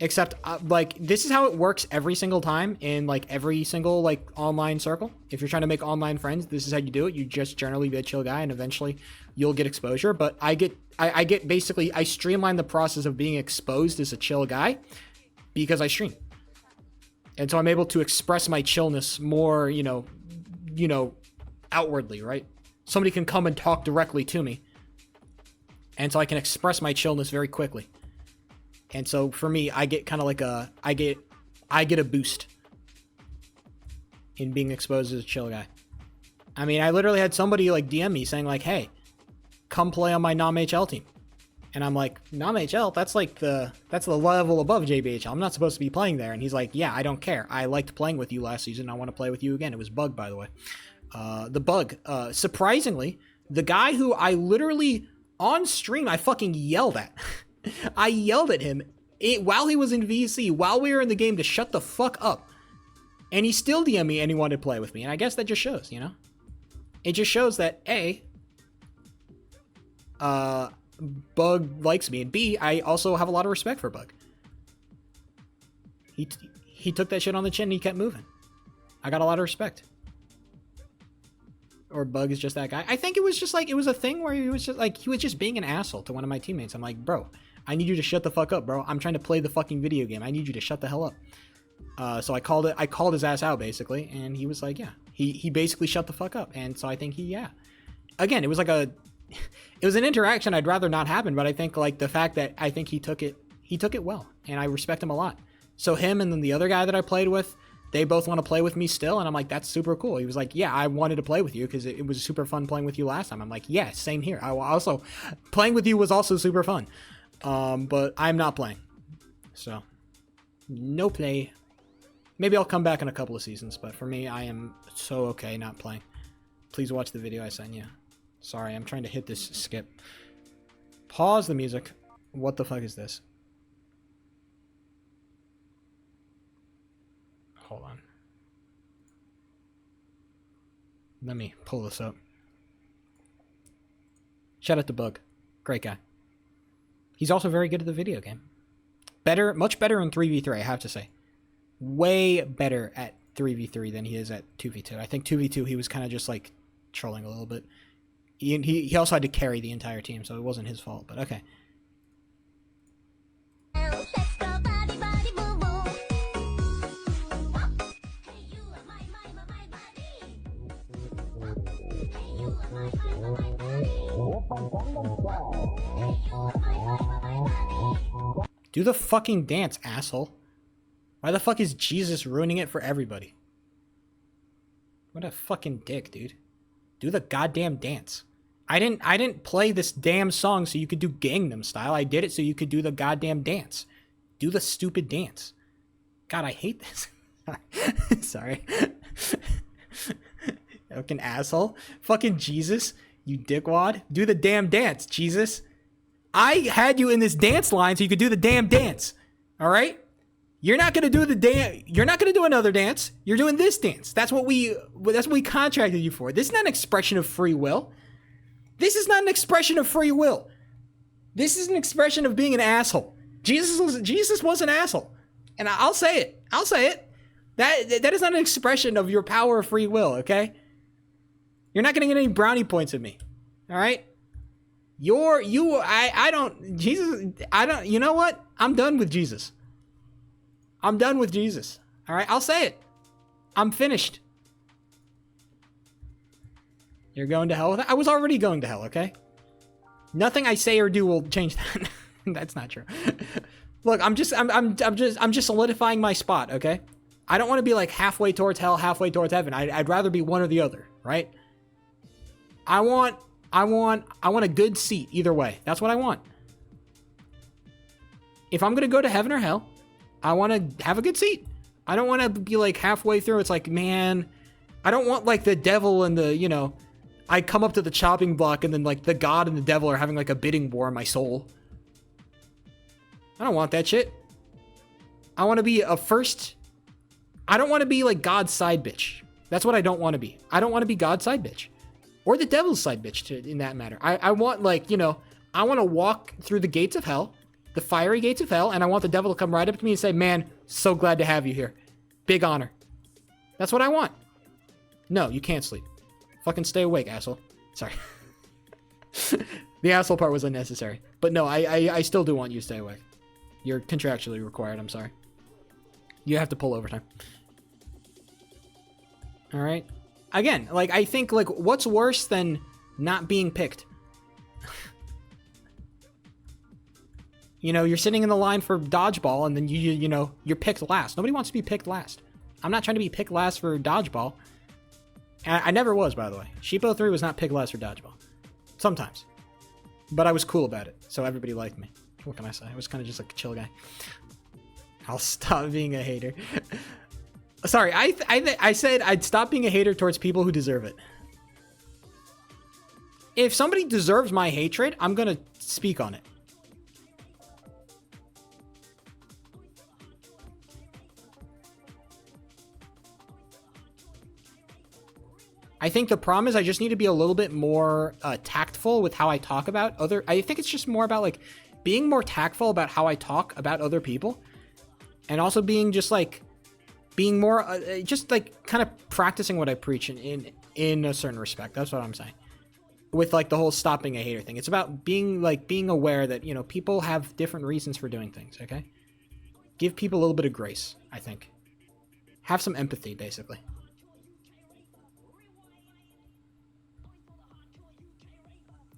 Except, like, this is how it works every single time in, like, every single, like, online circle. If you're trying to make online friends, this is how you do it. You just generally be a chill guy, and eventually you'll get exposure. But I streamline the process of being exposed as a chill guy because I stream. And so I'm able to express my chillness more, you know, outwardly, right? Somebody can come and talk directly to me. And so I can express my chillness very quickly. And so for me, I get kind of like I get a boost in being exposed as a chill guy. I mean, I literally had somebody like DM me saying like, hey, come play on my NomHL team. And I'm like, NomHL? That's the level above JBHL. I'm not supposed to be playing there. And he's like, yeah, I don't care. I liked playing with you last season. I want to play with you again. It was Bug, by the way. The Bug. Surprisingly, the guy who I literally on stream, I fucking yelled at. I yelled at him while he was in VC, while we were in the game, to shut the fuck up. And he still DM'd me and he wanted to play with me. And I guess that just shows, you know? It just shows that A, Bug likes me, and B, I also have a lot of respect for Bug. He took that shit on the chin and he kept moving. I got a lot of respect. Or Bug is just that guy. I think it was just like, it was a thing where he was just being an asshole to one of my teammates. I'm like, bro, I need you to shut the fuck up, bro. I'm trying to play the fucking video game. I need you to shut the hell up. So I called his ass out basically, and he was like, yeah. He basically shut the fuck up. And so I think again, it was like it was an interaction I'd rather not happen, but I think like the fact that I think he took it well, and I respect him a lot. So him and then the other guy that I played with, they both want to play with me still, and I'm like, that's super cool. He was like, yeah, I wanted to play with you because it was super fun playing with you last time. I'm like, yeah, same here. Playing with you was also super fun. But I'm not playing. So, no play. Maybe I'll come back in a couple of seasons, but for me, I am so okay not playing. Please watch the video I sent you. Sorry, I'm trying to hit this skip. Pause the music. What the fuck is this? Hold on. Let me pull this up. Shout out to Bug. Great guy. He's also very good at the video game. Much better in 3v3, I have to say. Way better at 3v3 than he is at 2v2. I think 2v2 he was kind of just like trolling a little bit. He also had to carry the entire team, so it wasn't his fault, but okay. Do the fucking dance, asshole. Why the fuck is Jesus ruining it for everybody? What a fucking dick, dude. Do the goddamn dance. I didn't play this damn song so you could do Gangnam Style. I did it so you could do the goddamn dance. Do the stupid dance. God, I hate this. Sorry. Fucking asshole. Fucking Jesus. You dickwad. Do the damn dance, Jesus. I had you in this dance line so you could do the damn dance. All right? You're not going to do the dance. You're not going to do another dance. You're doing this dance. That's what we contracted you for. This is not an expression of free will. This is not an expression of free will. This is an expression of being an asshole. Jesus was an asshole. And I'll say it. I'll say it. That is not an expression of your power of free will, okay? You're not going to get any brownie points with me. All right? You know what? I'm done with Jesus. I'm done with Jesus. All right? I'll say it. I'm finished. You're going to hell with it? I was already going to hell, okay? Nothing I say or do will change that. That's not true. Look, I'm just solidifying my spot, okay? I don't want to be like halfway towards hell, halfway towards heaven. I'd rather be one or the other, right? I want a good seat either way. That's what I want. If I'm going to go to heaven or hell, I want to have a good seat. I don't want to be like halfway through. It's like, man, I don't want like the devil and the, I come up to the chopping block and then like the God and the devil are having like a bidding war in my soul. I don't want that shit. I want to be I don't want to be like God's side bitch. That's what I don't want to be. I don't want to be God's side bitch. Or the devil's side bitch in that matter. I want like, I want to walk through the gates of hell, the fiery gates of hell, and I want the devil to come right up to me and say, man, so glad to have you here. Big honor. That's what I want. No, you can't sleep. Fucking stay awake, asshole. Sorry. The asshole part was unnecessary. But no, I still do want you to stay awake. You're contractually required, I'm sorry. You have to pull overtime. All right. Again, like, I think, like, what's worse than not being picked? You're sitting in the line for dodgeball, and then you're picked last. Nobody wants to be picked last. I'm not trying to be picked last for dodgeball. And I never was, by the way. Sheepo 3 was not picked last for dodgeball. Sometimes. But I was cool about it, so everybody liked me. What can I say? I was kind of just like a chill guy. I'll stop being a hater. Sorry, I said I'd stop being a hater towards people who deserve it. If somebody deserves my hatred, I'm gonna speak on it. I think the problem is I just need to be a little bit more tactful with how I talk about I think it's just more about like being more tactful about how I talk about other people, and also being just like being more just like kind of practicing what I preach in a certain respect. That's what I'm saying. With like the whole stop being a hater thing. It's about being aware that, people have different reasons for doing things, okay? Give people a little bit of grace, I think. Have some empathy, basically.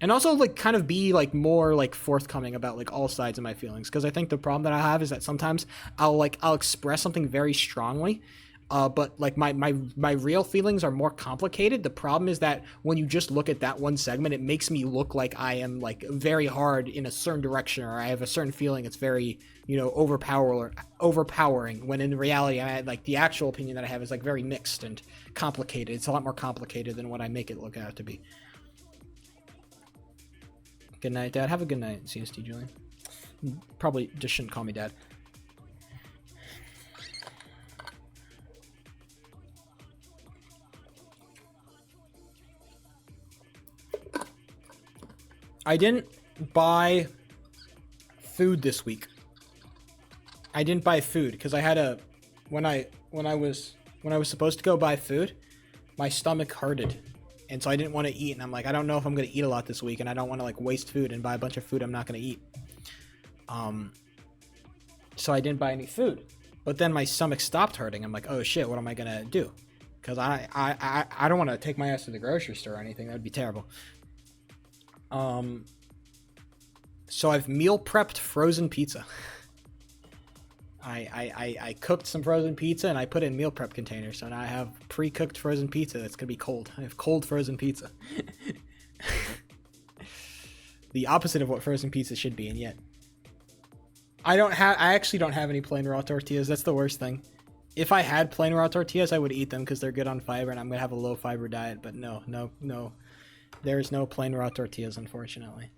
And also, like, kind of be, like, more, like, forthcoming about, like, all sides of my feelings. Because I think the problem that I have is that sometimes I'll express something very strongly, but, like, my real feelings are more complicated. The problem is that when you just look at that one segment, it makes me look like I am, like, very hard in a certain direction, or I have a certain feeling it's very, overpowering, when in reality, the actual opinion that I have is, like, very mixed and complicated. It's a lot more complicated than what I make it look out to be. Good night, Dad. Have a good night, CST Julian. Probably just shouldn't call me Dad. I didn't buy food this week. I didn't buy food because I had when I was supposed to go buy food, my stomach hurted. And so I didn't want to eat, and I'm like, I don't know if I'm going to eat a lot this week, and I don't want to, like, waste food and buy a bunch of food I'm not going to eat. So I didn't buy any food. But then my stomach stopped hurting. I'm like, oh shit, what am I going to do? Because I don't want to take my ass to the grocery store or anything. That would be terrible. So I've meal prepped frozen pizza. I cooked some frozen pizza and I put it in meal prep containers. So now I have pre-cooked frozen pizza that's going to be cold. I have cold frozen pizza. The opposite of what frozen pizza should be, and yet. I actually don't have any plain raw tortillas. That's the worst thing. If I had plain raw tortillas, I would eat them because they're good on fiber and I'm going to have a low fiber diet. But no. There is no plain raw tortillas, unfortunately.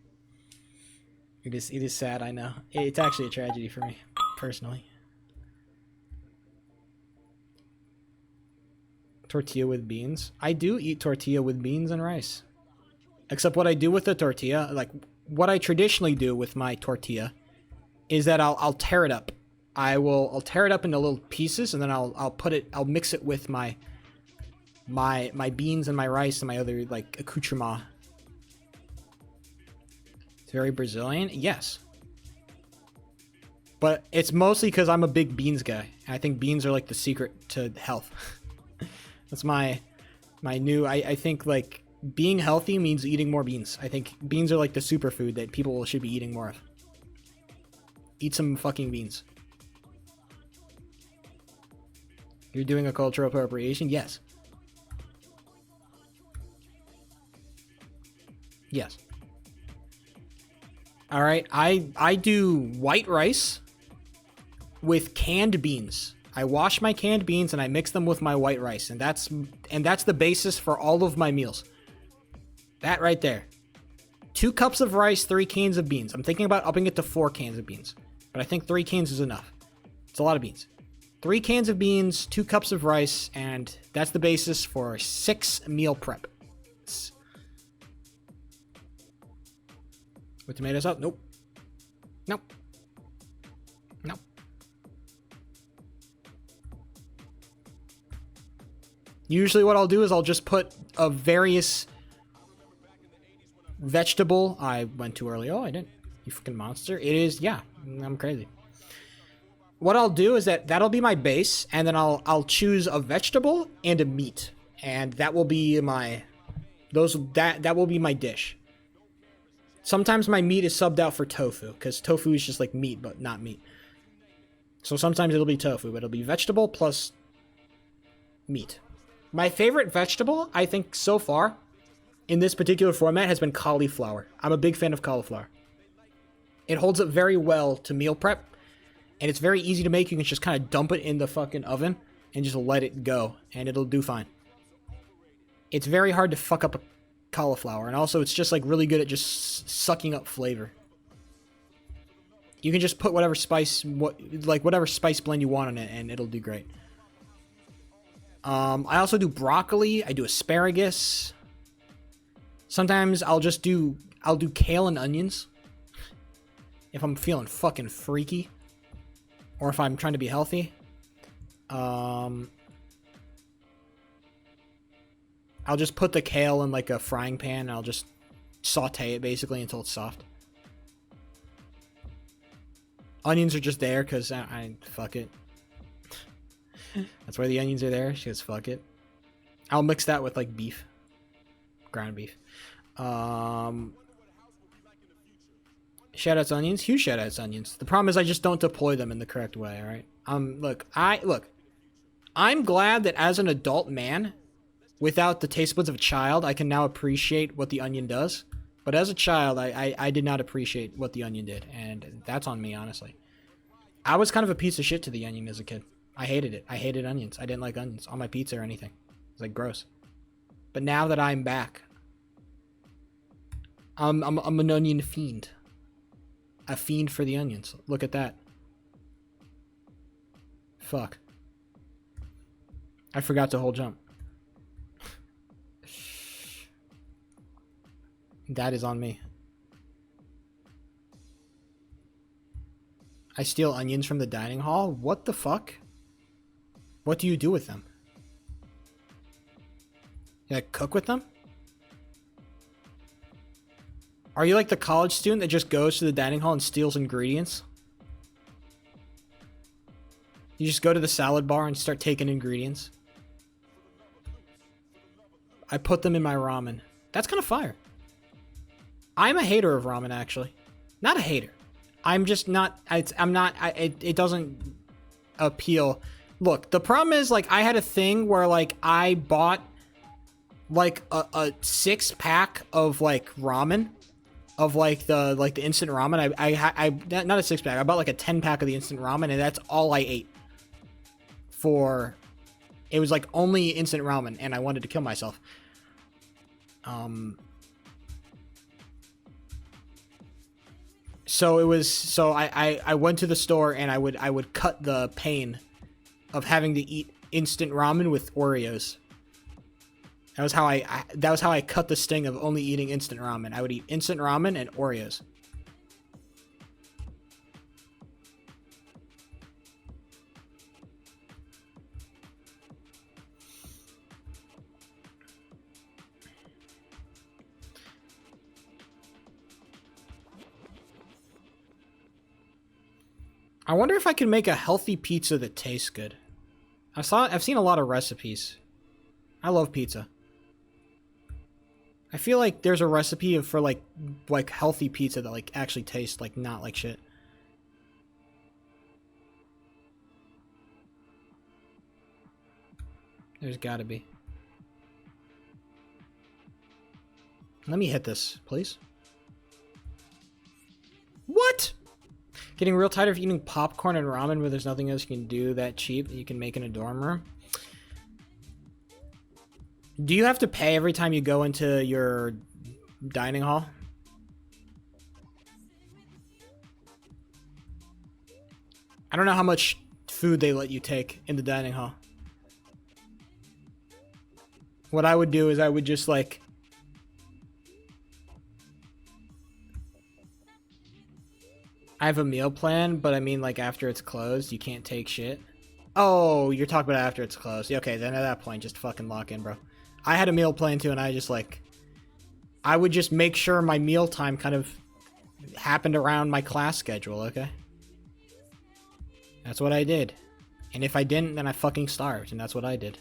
It is sad, I know. It's actually a tragedy for me, personally. Tortilla with beans. I do eat tortilla with beans and rice. Except what I do with the tortilla, like what I traditionally do with my tortilla, is that I'll tear it up. I'll tear it up into little pieces, and then I'll mix it with my beans and my rice and my other like accoutrement. It's very Brazilian, yes. But it's mostly because I'm a big beans guy. I think beans are like the secret to health. That's my new. I think like being healthy means eating more beans. I think beans are like the superfood that people should be eating more of. Eat some fucking beans. You're doing a cultural appropriation? Yes. Yes. All right. I do white rice with canned beans. I wash my canned beans and I mix them with my white rice, and that's the basis for all of my meals. That right there. 2 cups of rice, 3 cans of beans. I'm thinking about upping it to 4 cans of beans, but I think 3 cans is enough. It's a lot of beans. 3 cans of beans, 2 cups of rice, and that's the basis for 6 meal prep. With tomatoes up? Nope. Nope. Nope. Usually what I'll do is I'll just put a various vegetable. I went too early. Oh, I didn't. You freaking monster. It is, yeah, I'm crazy. What I'll do is that'll be my base, and then I'll choose a vegetable and a meat, and that will be my that will be my dish. Sometimes my meat is subbed out for tofu, because tofu is just like meat, but not meat. So sometimes it'll be tofu, but it'll be vegetable plus meat. My favorite vegetable, I think, so far, in this particular format, has been cauliflower. I'm a big fan of cauliflower. It holds up very well to meal prep, and it's very easy to make. You can just kind of dump it in the fucking oven and just let it go, and it'll do fine. It's very hard to fuck up a cauliflower, and also it's just like really good at just sucking up flavor. You can just put whatever spice blend you want on it, and it'll do great. I also do broccoli. I do asparagus. Sometimes I'll do kale and onions if I'm feeling fucking freaky, or if I'm trying to be healthy. I'll just put the kale in like a frying pan, and I'll just saute it basically until it's soft. Onions are just there because I fuck it. That's why the onions are there. She goes, fuck it. I'll mix that with like beef. Ground beef. Shoutouts onions. Huge shoutouts onions. The problem is I just don't deploy them in the correct way, alright? I'm glad that as an adult man, without the taste buds of a child, I can now appreciate what the onion does. But as a child, I did not appreciate what the onion did, and that's on me, honestly. I was kind of a piece of shit to the onion as a kid. I hated it. I hated onions. I didn't like onions on my pizza or anything. It was like gross. But now that I'm back, I'm an onion fiend. A fiend for the onions. Look at that. Fuck. I forgot to hold jump. That is on me. I steal onions from the dining hall? What the fuck? What do you do with them? You like cook with them? Are you like the college student that just goes to the dining hall and steals ingredients? You just go to the salad bar and start taking ingredients? I put them in my ramen. That's kind of fire. I'm a hater of ramen, actually. Not a hater. I'm just not... It doesn't appeal. Look, the problem is, like, I had a thing where, like, I bought, like, a 6-pack of, like, ramen. Of, like, the instant ramen. I not a 6-pack. I bought, like, a 10-pack of the instant ramen, and that's all I ate. It was, like, only instant ramen, and I wanted to kill myself. So it was, so I went to the store and I would cut the pain of having to eat instant ramen with Oreos. That was how I cut the sting of only eating instant ramen. I would eat instant ramen and Oreos. I wonder if I can make a healthy pizza that tastes good. I've seen a lot of recipes. I love pizza. I feel like there's a recipe for like healthy pizza that like actually tastes like not like shit. There's gotta be. Let me hit this, please. What? Getting real tired of eating popcorn and ramen where there's nothing else you can do that cheap that you can make in a dorm room. Do you have to pay every time you go into your dining hall? I don't know how much food they let you take in the dining hall. What I would do is I would just like... I have a meal plan, but I mean like after it's closed, you can't take shit. Oh, you're talking about after it's closed. Okay, then at that point, just fucking lock in, bro. I had a meal plan too, and I just like... I would just make sure my meal time kind of happened around my class schedule, okay? That's what I did. And if I didn't, then I fucking starved, and that's what I did.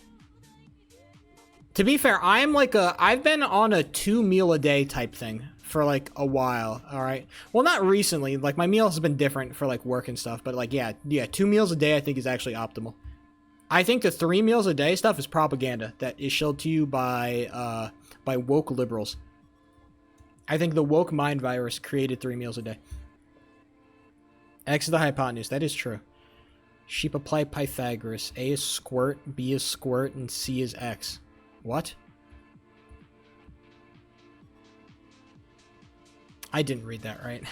To be fair, I'm like I've been on a 2 meal a day type thing for like a while, alright? Well, not recently, like my meals has been different for like work and stuff, but like, yeah, 2 meals a day I think is actually optimal. I think the 3 meals a day stuff is propaganda that is shilled to you by woke liberals. I think the woke mind virus created 3 meals a day. X is the hypotenuse, that is true. Sheep apply Pythagoras. A is squirt, B is squirt, and C is X. What? I didn't read that right.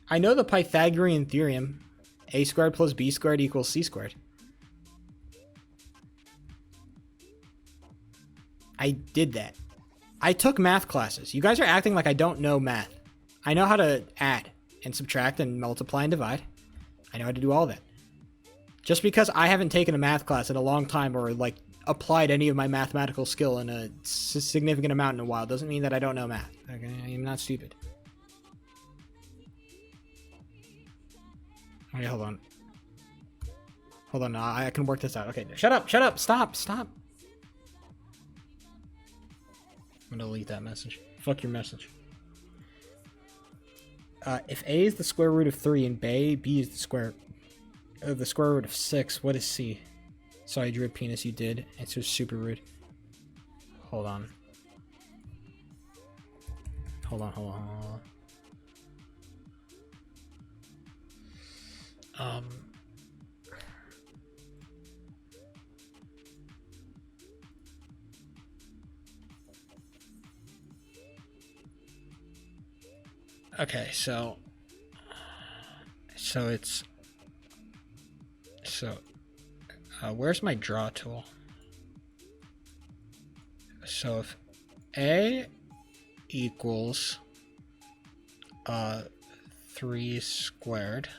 I know the Pythagorean theorem. A squared plus B squared equals C squared. I did that. I took math classes. You guys are acting like I don't know math. I know how to add and subtract and multiply and divide. I know how to do all that. Just because I haven't taken a math class in a long time or like applied any of my mathematical skill in a significant amount in a while doesn't mean that I don't know math. Okay? I am not stupid. Okay, hold on. Hold on, I can work this out. Okay, shut up, stop. I'm gonna delete that message. Fuck your message. If A is the square root of 3 and B is the square root of 6, what is C? Sorry, I drew a penis, you did. It's just super rude. Hold on. Okay, so where's my draw tool? So if A equals 3 squared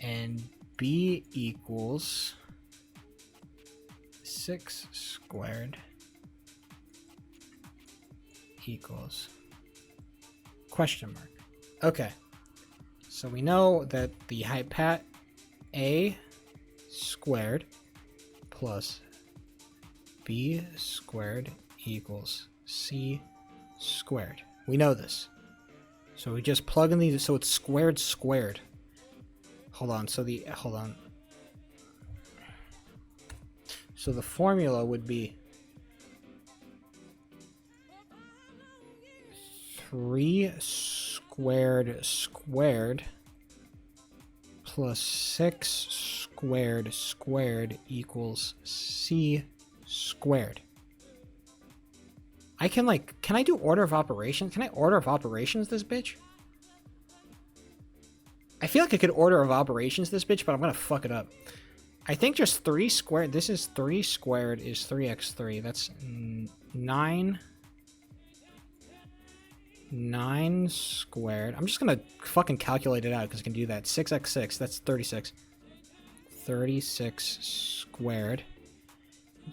and B equals 6 squared equals question mark. Okay, so we know that the hypat A squared plus B squared equals C squared. We know this. So we just plug in these, so it's squared. Hold on, so the formula would be 3 squared plus 6 squared equals C squared. I can like, can I do order of operations? Can I order of operations this bitch? I feel like I could order of operations this bitch, but I'm gonna fuck it up. I think just 3 squared, this is 3 squared is 3x3. That's 9 squared. I'm just gonna fucking calculate it out because I can do that. 6x6, that's 36. 36 squared.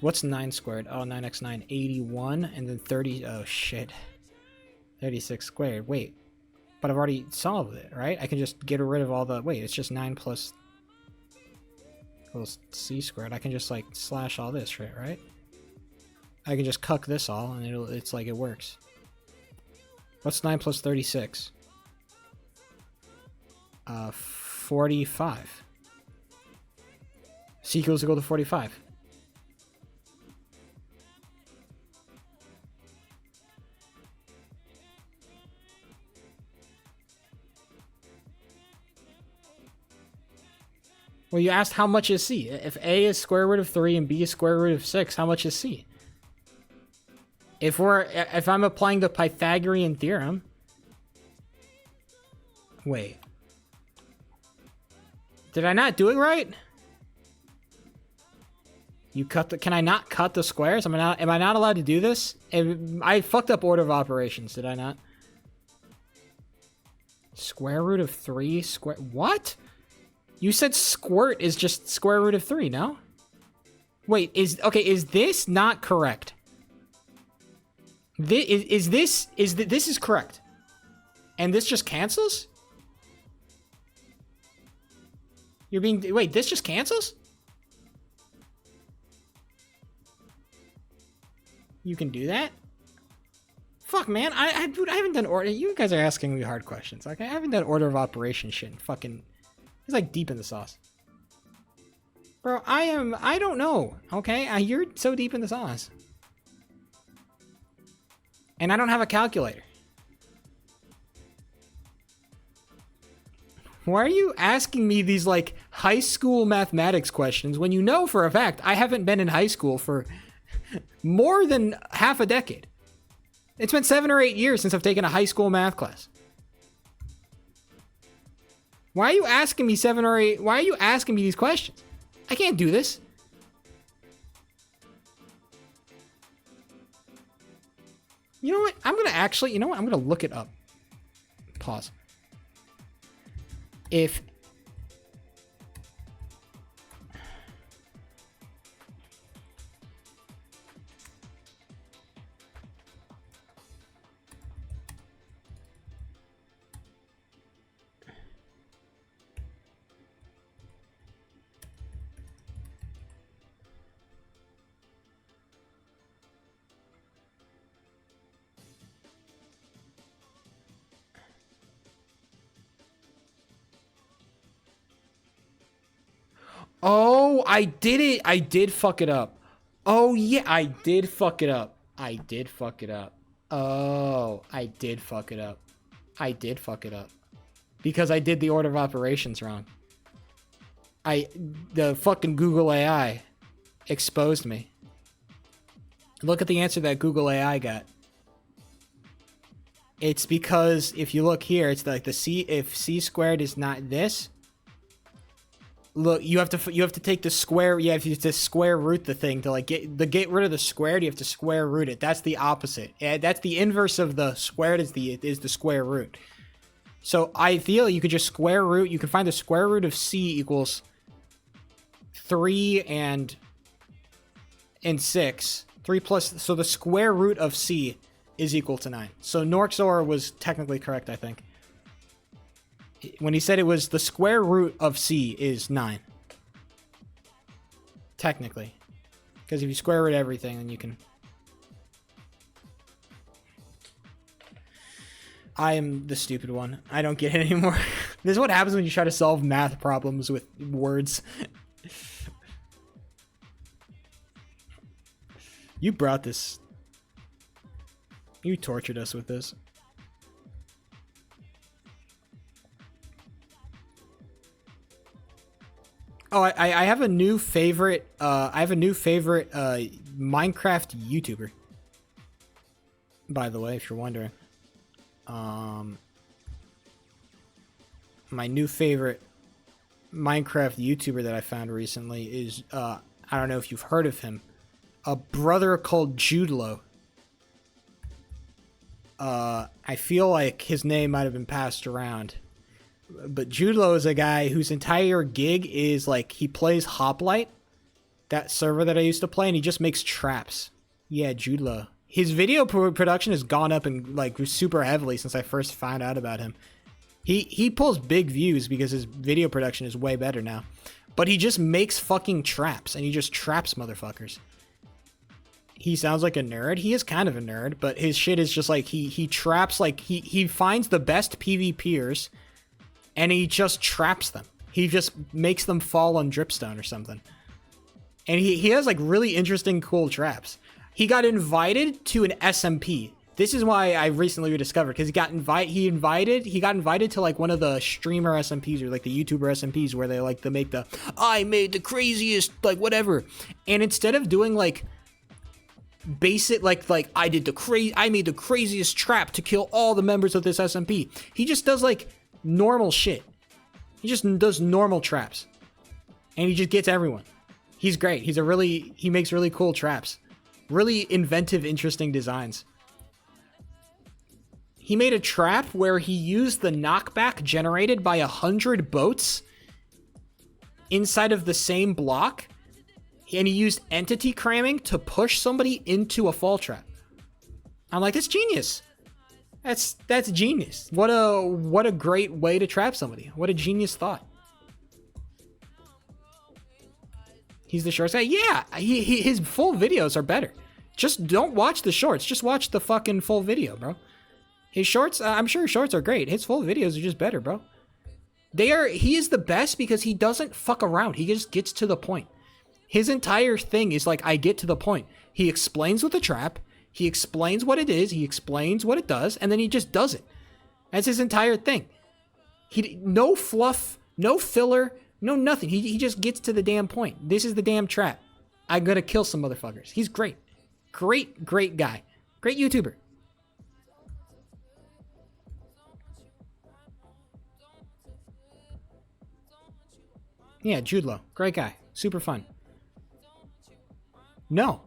What's 9 squared? Oh, 9x9, 81, and then 30, oh shit. 36 squared, wait. But I've already solved it, right? I can just get rid of all the, wait, it's just 9 plus equals c squared. I can just like slash all this shit, right? I can just cuck this all and it's like it works. What's 9 plus 36? 45. C equals equal to 45. Well, you asked how much is C. If A is square root of 3 and B is square root of 6, how much is C? If I'm applying the Pythagorean theorem. Wait. Did I not do it right? You cut the, can I not cut the squares? Am I not allowed to do this? I fucked up order of operations, did I not? Square root of 3 square, what? You said squirt is just square root of 3, no? Wait, is this not correct? This is correct. And this just cancels? You're being, wait, this just cancels? You can do that? Fuck, man, dude, I haven't done order, you guys are asking me hard questions, okay? I haven't done order of operation shit in fucking, it's like deep in the sauce. Bro, I don't know, okay? You're so deep in the sauce. And I don't have a calculator. Why are you asking me these, like, high school mathematics questions when you know for a fact I haven't been in high school for more than half a decade? It's been 7 or 8 years since I've taken a high school math class. Why are you asking me 7 or 8? Why are you asking me these questions? I can't do this. You know what? I'm going to actually, you know what? I'm going to look it up. Pause. If oh, I did it. I did fuck it up. Oh, yeah, I did fuck it up. I did fuck it up. Oh, I did fuck it up. I did fuck it up. Because I did the order of operations wrong. The fucking Google AI exposed me. Look at the answer that Google AI got. It's because if you look here, it's like the C, if C squared is not this, look, you have to take the square. You have to square root the thing to like get rid of the squared. You have to square root it. That's the opposite. That's the inverse of the squared is the square root. So I feel you could just square root. You can find the square root of C equals 3 and 6. 3 plus, so the square root of C is equal to 9. So Norxor was technically correct, I think. When he said it was the square root of C is 9. Technically. Because if you square root everything, then you can... I am the stupid one. I don't get it anymore. This is what happens when you try to solve math problems with words. You brought this. You tortured us with this. Oh, I have a new favorite. I have a new favorite Minecraft YouTuber. by the way, if you're wondering. My new favorite Minecraft YouTuber that I found recently is, I don't know if you've heard of him, a brother called Judelo. I feel like his name might have been passed around. But Judelo is a guy whose entire gig is, like, he plays Hoplite, that server that I used to play, and he just makes traps. Yeah, Judelo. His video production has gone up and, like, super heavily since I first found out about him. He pulls big views because his video production is way better now. But he just makes fucking traps, and he just traps motherfuckers. He sounds like a nerd. He is kind of a nerd, but his shit is just like, he traps, like, he finds the best PvPers, and he just traps them. He just makes them fall on dripstone or something. And he has, like, really interesting, cool traps. He got invited to an SMP. This is why I recently rediscovered, because he got invited to, like, one of the streamer SMPs or, like, the YouTuber SMPs where they like to make the, I made the craziest, like, whatever. And instead of doing, like, basic, like I made the craziest trap to kill all the members of this SMP, he just does, like, normal shit. He just does normal traps. And he just gets everyone. He's great. He makes really cool traps. Really inventive, interesting designs. He made a trap where he used the knockback generated by 100 boats inside of the same block, and he used entity cramming to push somebody into a fall trap. I'm like, that's genius. That's genius. What a great way to trap somebody. What a genius thought. He's the shorts guy. Yeah, his full videos are better. Just don't watch the shorts. Just watch the fucking full video, bro. His shorts, I'm sure his shorts are great. His full videos are just better, bro. He is the best because he doesn't fuck around. He just gets to the point. His entire thing is like, I get to the point. He explains with the trap. He explains what it is. He explains what it does. And then he just does it. That's his entire thing. No fluff, no filler, no nothing. He just gets to the damn point. This is the damn trap. I'm gonna kill some motherfuckers. He's great. Great guy. Great YouTuber. Yeah, Judelo. Great guy. Super fun. No.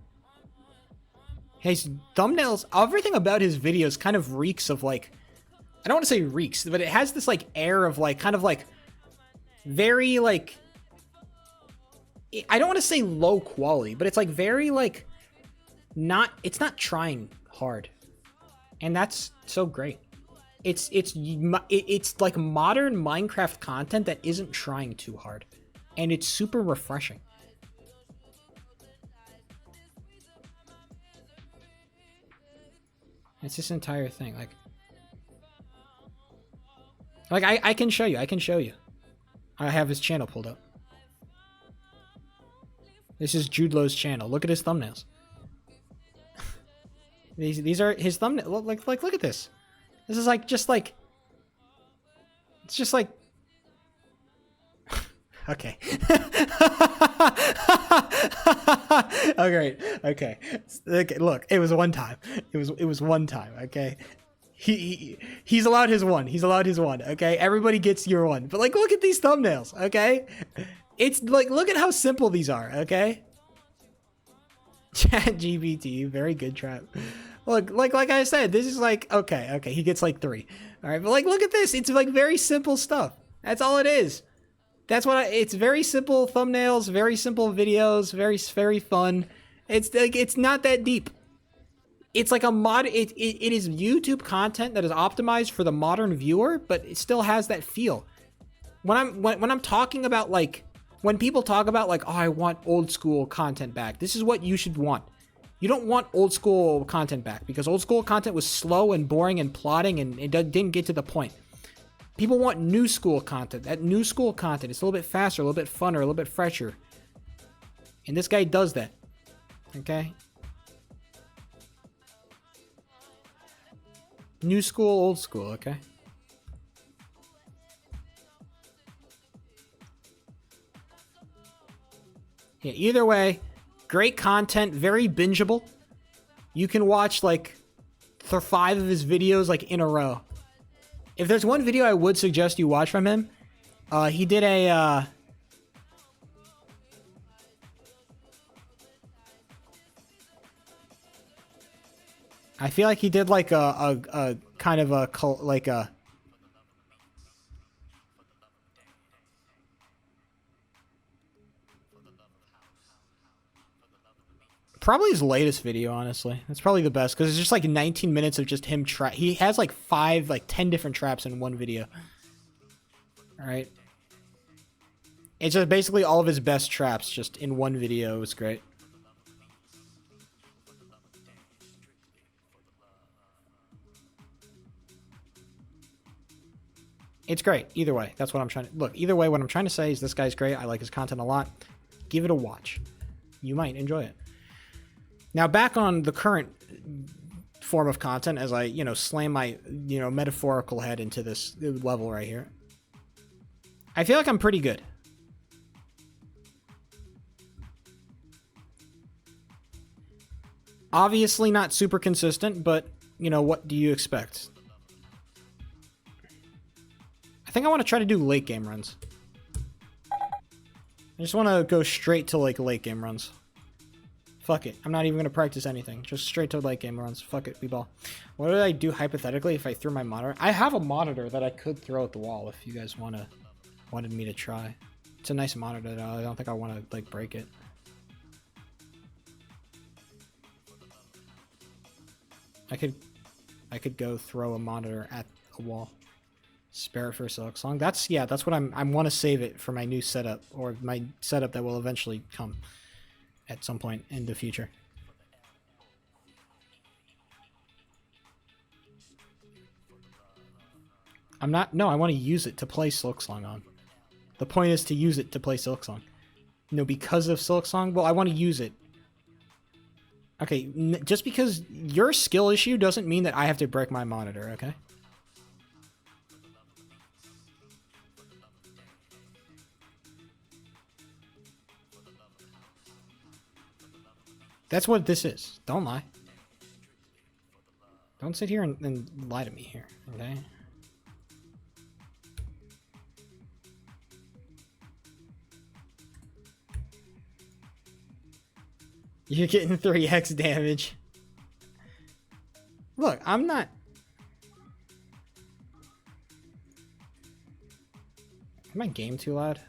His thumbnails, everything about his videos kind of reeks of, like, I don't want to say reeks, but it has this, like, air of, like, kind of, like, very, like, I don't want to say low quality, but it's, like, very, like, it's not trying hard. And that's so great. It's like modern Minecraft content that isn't trying too hard. And it's super refreshing. It's this entire thing. Like I can show you. I have his channel pulled up. This is Judelo's channel. Look at his thumbnails. These are his thumbnails. Like look at this. This is like it's just like okay. Okay. Look, it was one time. It was one time, okay? He's allowed his one. Okay? Everybody gets your one. But like look at these thumbnails, okay? It's like look at how simple these are, okay? ChatGPT, very good trap. Look, like I said, this is like okay, he gets like 3. All right, but like look at this. It's like very simple stuff. That's all it is. That's what it's very simple thumbnails, very simple videos, very fun. It's like it's not that deep. It's like it is YouTube content that is optimized for the modern viewer, but it still has that feel. When I'm talking about like when people talk about like, oh, I want old school content back. This is what you should want. You don't want old school content back because old school content was slow and boring and plotting and it didn't get to the point. People want new school content. That new school content is a little bit faster, a little bit funner, a little bit fresher. And this guy does that. Okay? New school, old school, okay? Yeah, either way, great content, very bingeable. You can watch like 5 of his videos like in a row. If there's one video I would suggest you watch from him, he did a I feel like he did like a kind of a cult, like a probably his latest video, honestly. That's probably the best because it's just like 19 minutes of just him he has like 10 different traps in one video. All right. It's just basically all of his best traps just in one video. It was great. It's great. Either way, that's what I'm trying to... Look, either way, what I'm trying to say is this guy's great. I like his content a lot. Give it a watch. You might enjoy it. Now, back on the current form of content as I, slam my, metaphorical head into this level right here. I feel like I'm pretty good. Obviously not super consistent, but, what do you expect? I think I want to try to do late game runs. I just want to go straight to like late game runs. Fuck it. I'm not even going to practice anything. Just straight to late game runs. Fuck it. We ball. What would I do hypothetically if I threw my monitor? I have a monitor that I could throw at the wall if you guys wanted me to try. It's a nice monitor though. I don't think I want to like break it. I could go throw a monitor at a wall. Spare it for a Silksong. That's what I want to save it for my new setup, or my setup that will eventually come at some point in the future. I want to use it to play Silksong on. The point is to use it to play Silksong. Because of Silksong? Well, I want to use it. Okay, just because your skill issue doesn't mean that I have to break my monitor, okay? That's what this is. Don't lie. Don't sit here and lie to me here, okay? You're getting 3x damage. Look, I'm not... Is my game too loud?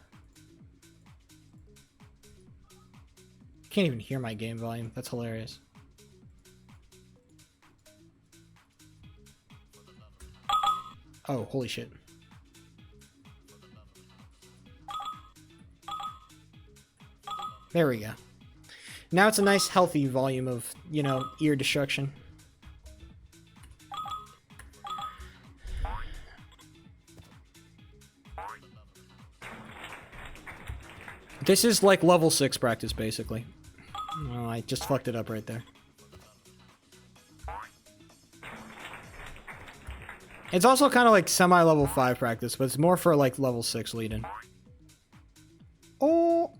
Can't even hear my game volume. That's hilarious. Oh, holy shit. There we go. Now it's a nice healthy volume of, ear destruction. This is like level 6 practice, basically. Oh, I just fucked it up right there. It's also kind of like semi-level 5 practice, but it's more for like level 6 lead-in. Oh!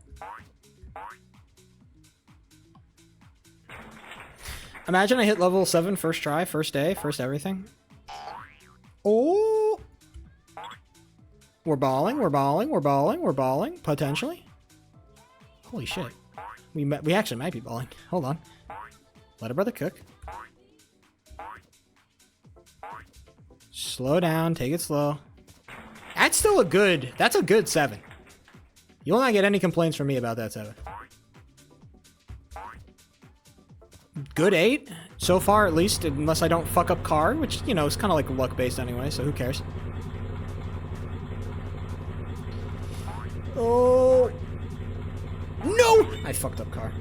Imagine I hit level 7 first try, first day, first everything. Oh! We're balling, we're balling, we're balling, we're balling, potentially. Holy shit. We actually might be balling. Hold on. Let a brother cook. Slow down, take it slow. That's still that's a good 7. You'll not get any complaints from me about that 7. Good 8 so far, at least, unless I don't fuck up car, which, is kind of like luck based anyway, so who cares? Oh no! I fucked up car.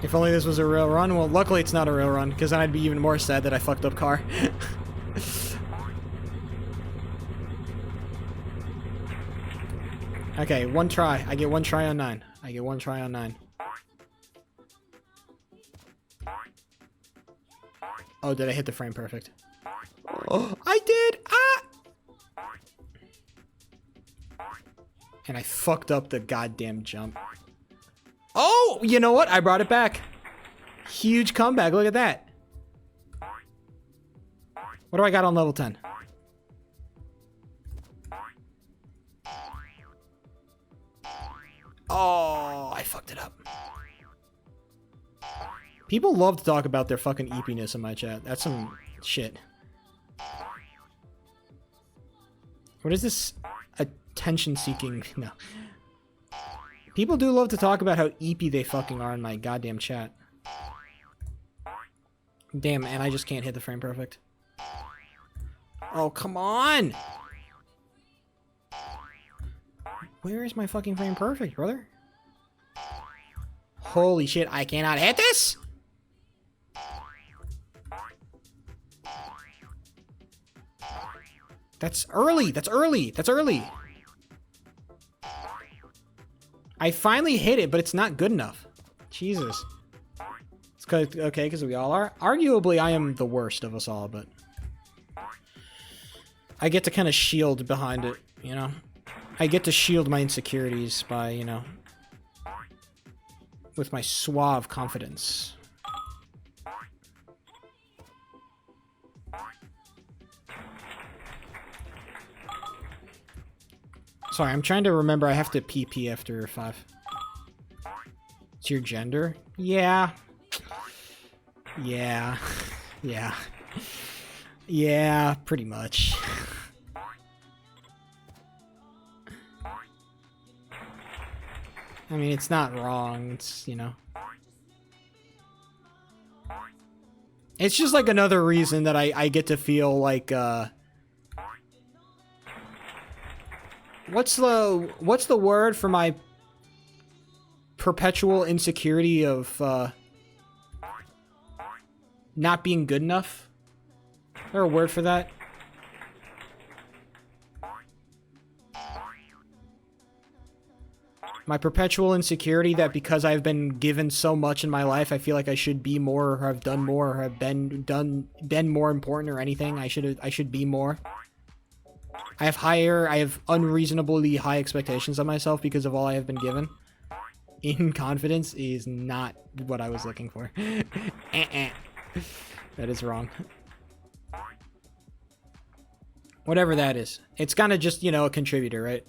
If only this was a real run. Well, luckily it's not a real run, because then I'd be even more sad that I fucked up car. Okay, one try. I get one try on 9. I get one try on 9. Oh, did I hit the frame perfect? Oh, I did! Ah! And I fucked up the goddamn jump. Oh, you know what? I brought it back. Huge comeback. Look at that. What do I got on level 10? Oh, I fucked it up. People love to talk about their fucking eepiness in my chat. That's some shit. What is this? Attention-seeking? No. People do love to talk about how eepy they fucking are in my goddamn chat. Damn, and I just can't hit the frame perfect. Oh, come on! Where is my fucking frame perfect, brother? Holy shit, I cannot hit this?! That's early! That's early! That's early! I finally hit it, but it's not good enough. Jesus. It's cause, okay, because we all are. Arguably, I am the worst of us all, but... I get to kind of shield behind it, you know? I get to shield my insecurities by, you know... with my suave confidence. Sorry, I'm trying to remember I have to PP after 5. It's your gender? Yeah. Yeah. Yeah. Yeah, pretty much. I mean, it's not wrong. It's, you know. It's just like another reason that I get to feel like, what's the word for my perpetual insecurity of, not being good enough? Is there a word for that? My perpetual insecurity that because I've been given so much in my life, I feel like I should be more, or have done more, or have been more important or anything. I should be more. I have unreasonably high expectations of myself because of all I have been given. Inconfidence is not what I was looking for. That is wrong. Whatever that is. It's kind of just, you know, a contributor, right?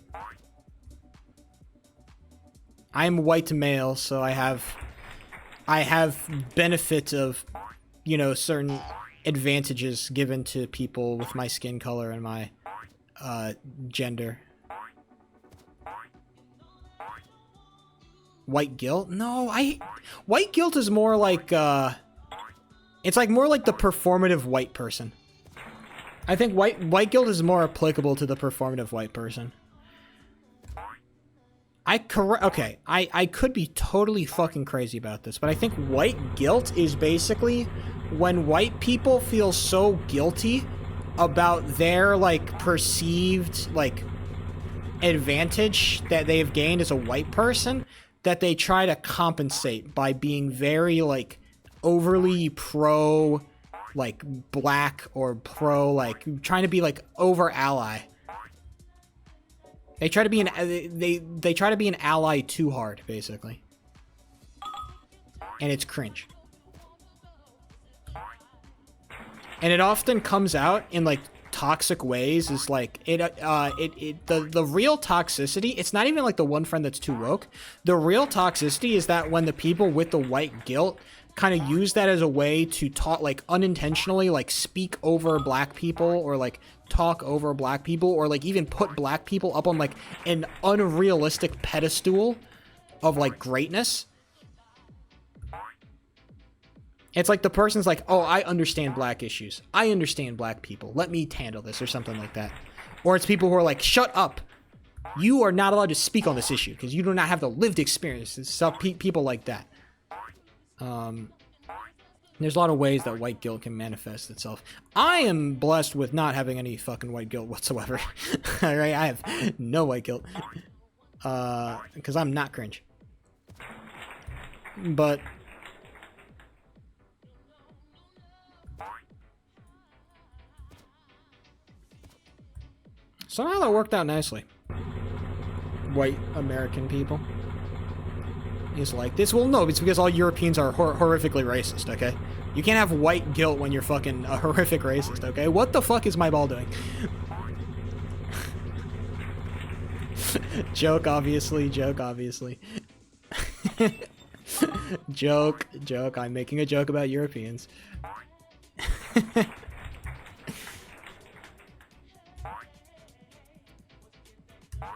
I'm white male, so I have benefit of, you know, certain advantages given to people with my skin color and my gender. White guilt? No, white guilt is more like it's like more like the performative white person. I think white guilt is more applicable to the performative white person. Okay, I could be totally fucking crazy about this, but I think white guilt is basically when white people feel so guilty about their, like, perceived, like, advantage that they've gained as a white person that they try to compensate by being very, like, overly pro, like, black or pro, like, trying to be, like, over ally. They try to be they try to be an ally too hard, basically. And it's cringe. And it often comes out in, like, toxic ways. Is like the real toxicity, it's not even like the one friend that's too woke. The real toxicity is that when the people with the white guilt kind of use that as a way to talk, like, unintentionally, like, speak over black people, or, like, talk over black people, or, like, even put black people up on, like, an unrealistic pedestal of, like, greatness. It's like the person's like, oh, I understand black issues. I understand black people. Let me handle this, or something like that. Or it's people who are like, shut up. You are not allowed to speak on this issue because you do not have the lived experience. It's stuff, people like that. There's a lot of ways that white guilt can manifest itself. I am blessed with not having any fucking white guilt whatsoever. Alright, I have no white guilt. Because I'm not cringe. But somehow that worked out nicely. White American people. is like this. Well, no, it's because all Europeans are horrifically racist, okay? You can't have white guilt when you're fucking a horrific racist, okay? What the fuck is my ball doing? Joke, obviously. Joke, obviously. Joke. I'm making a joke about Europeans.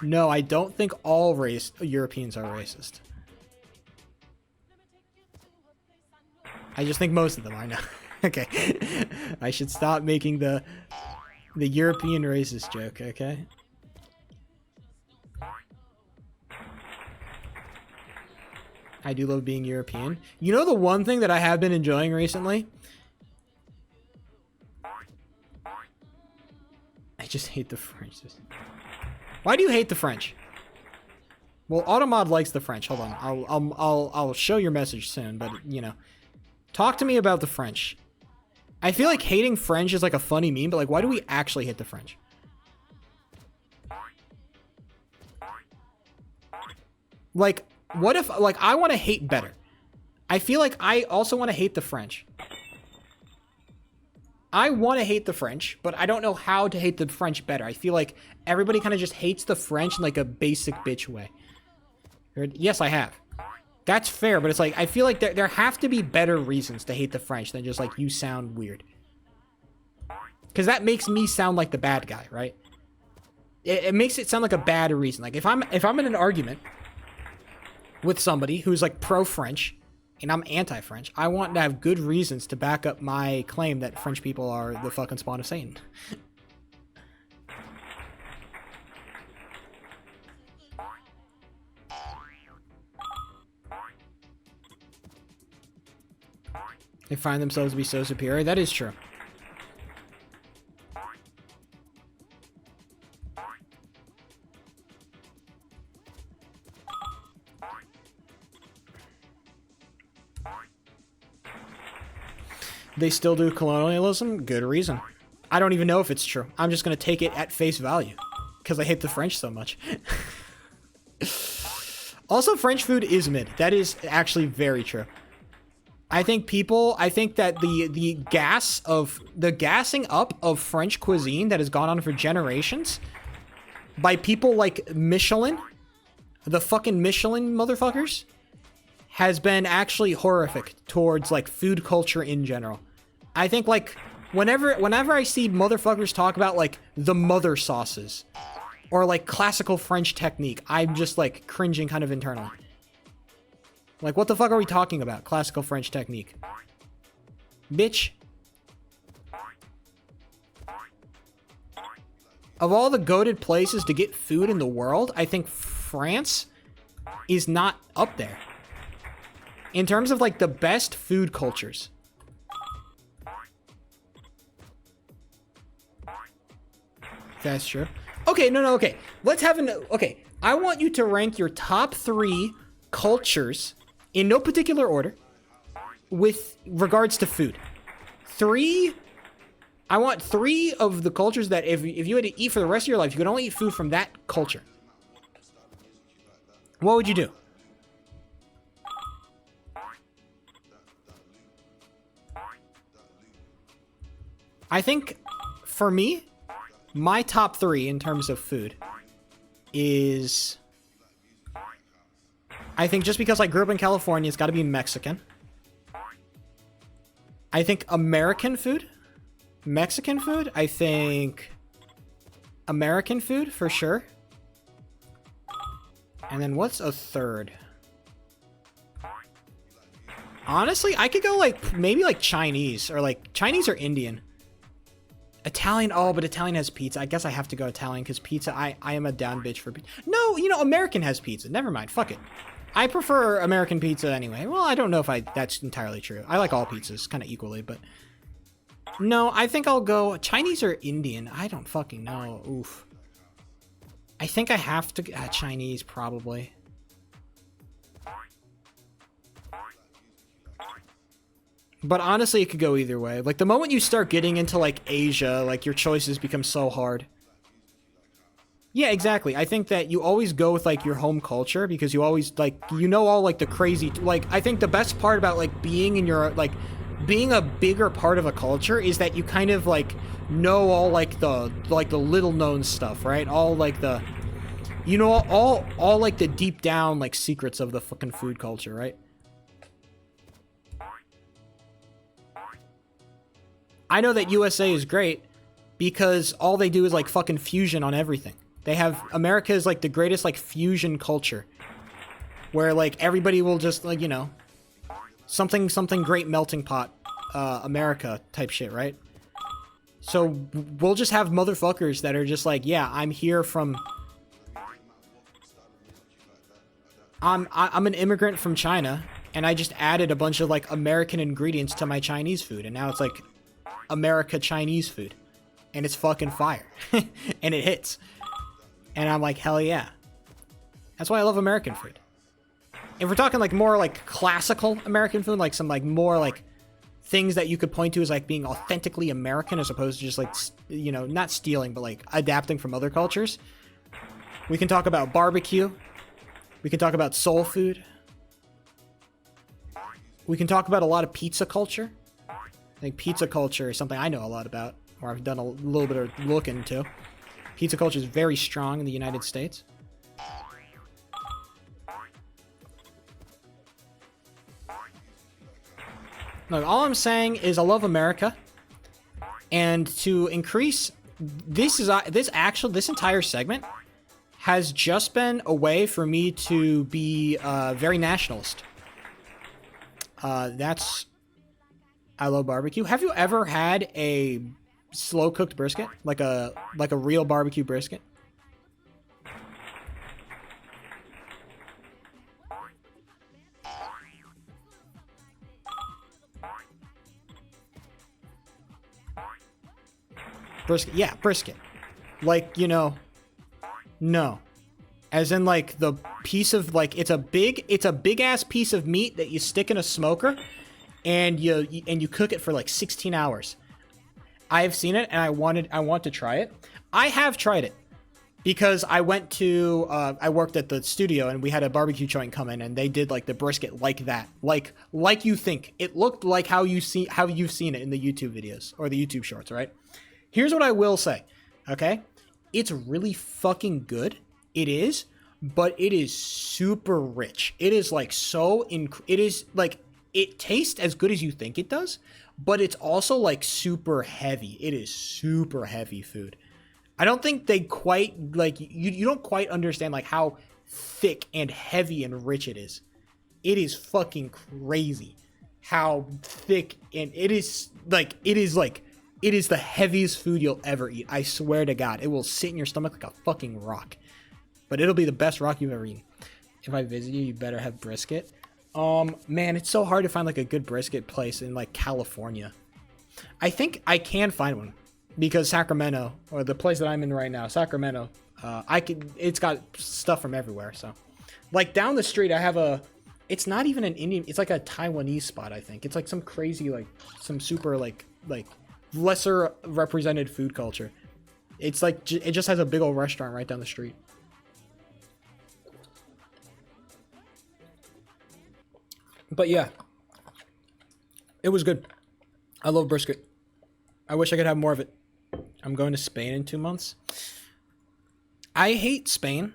No, I don't think all Europeans are racist. I just think most of them are now. Okay. I should stop making the European racist joke, okay? I do love being European. You know the one thing that I have been enjoying recently? I just hate the French. Why do you hate the French? Well, Automod likes the French. Hold on. I'll show your message soon, but you know. Talk to me about the French. I feel like hating French is like a funny meme, but like why do we actually hate the French? Like, what if, like, I want to hate better? I feel like I also want to hate the French. I want to hate the French, but I don't know how to hate the French better. I feel like everybody kind of just hates the French in like a basic bitch way. Yes, I have. That's fair, but it's like, I feel like there have to be better reasons to hate the French than just like, you sound weird. Because that makes me sound like the bad guy, right? It makes it sound like a bad reason. Like, if I'm in an argument with somebody who's like pro-French, and I'm anti-French, I want to have good reasons to back up my claim that French people are the fucking spawn of Satan. They find themselves to be so superior. That is true. They still do colonialism? Good reason. I don't even know if it's true. I'm just going to take it at face value. Because I hate the French so much. Also, French food is mid. That is actually very true. I think that the gassing up of French cuisine that has gone on for generations by people like Michelin, the fucking Michelin motherfuckers, has been actually horrific towards like food culture in general. I think like whenever I see motherfuckers talk about like the mother sauces or like classical French technique, I'm just like cringing kind of internally. Like, what the fuck are we talking about? Classical French technique. Bitch. Of all the goated places to get food in the world, I think France is not up there. In terms of, like, the best food cultures. That's true. Okay, no, okay. Let's have okay, I want you to rank your top 3 cultures in no particular order with regards to food. I want 3 of the cultures that if you had to eat for the rest of your life, you could only eat food from that culture. What would you do? I think, for me, my top 3 in terms of food is... I think just because I grew up in California, it's got to be Mexican. I think American food. Mexican food. I think American food for sure. And then what's a third? Honestly, I could go like maybe like Chinese or like Chinese or Indian. Italian, oh, but Italian has pizza. I guess I have to go Italian because pizza, I am a down bitch for pizza. No, you know, American has pizza. Never mind. Fuck it. I prefer American pizza anyway. Well, I don't know if that's entirely true. I like all pizzas kind of equally, but... No, I think I'll go Chinese or Indian. I don't fucking know. Oof. I think I have to... Chinese, probably. But honestly, it could go either way. Like, the moment you start getting into, like, Asia, like, your choices become so hard. Yeah, exactly. I think that you always go with like your home culture because you always like you know all like the crazy like I think the best part about like being in your like being a bigger part of a culture is that you kind of like know all like the little known stuff, right? All like the you know all like the deep down like secrets of the fucking food culture, right? I know that USA is great because all they do is like fucking fusion on everything. They have America is like the greatest like fusion culture where like everybody will just like, you know, something great melting pot America type shit, right? So we'll just have motherfuckers that are just like, yeah, I'm here from I'm an immigrant from China and I just added a bunch of like American ingredients to my Chinese food and now it's like America Chinese food and it's fucking fire and it hits. And I'm like, hell yeah. That's why I love American food. If we're talking like more like classical American food, like some like more like things that you could point to as like being authentically American as opposed to just like, you know, not stealing, but like adapting from other cultures. We can talk about barbecue. We can talk about soul food. We can talk about a lot of pizza culture. I think pizza culture is something I know a lot about, or I've done a little bit of looking into. Pizza culture is very strong in the United States. Look, all I'm saying is I love America, and to increase this entire segment has just been a way for me to be very nationalist. That's I love barbecue. Have you ever had a slow cooked brisket, like a real barbecue brisket? Brisket, yeah, brisket. Like, you know, no. As in like the piece of like it's a big ass piece of meat that you stick in a smoker and you cook it for like 16 hours. I have seen it and I want to try it. I have tried it because I went to I worked at the studio and we had a barbecue joint come in and they did like the brisket like that. Like you think. It looked like how you've seen it in the YouTube videos or the YouTube shorts, right? Here's what I will say. Okay? It's really fucking good. It is, but it is super rich. It is like it is like it tastes as good as you think it does, but it's also like super heavy. It is super heavy food. I don't think they quite like you don't quite understand like how thick and heavy and rich it is. It is fucking crazy how thick and it is the heaviest food you'll ever eat. I swear to God, it will sit in your stomach like a fucking rock. But it'll be the best rock you've ever eaten. If I visit you, you better have brisket. Man, it's so hard to find like a good brisket place in like California. I think I can find one because Sacramento, or the place that I'm in right now, Sacramento, it's got stuff from everywhere. So like down the street, I have it's not even an Indian, it's like a Taiwanese spot. I think it's like some crazy, like some super like lesser represented food culture. It's like, it just has a big old restaurant right down the street. But yeah, it was good. I love brisket. I wish I could have more of it. I'm going to Spain in 2 months. I hate Spain,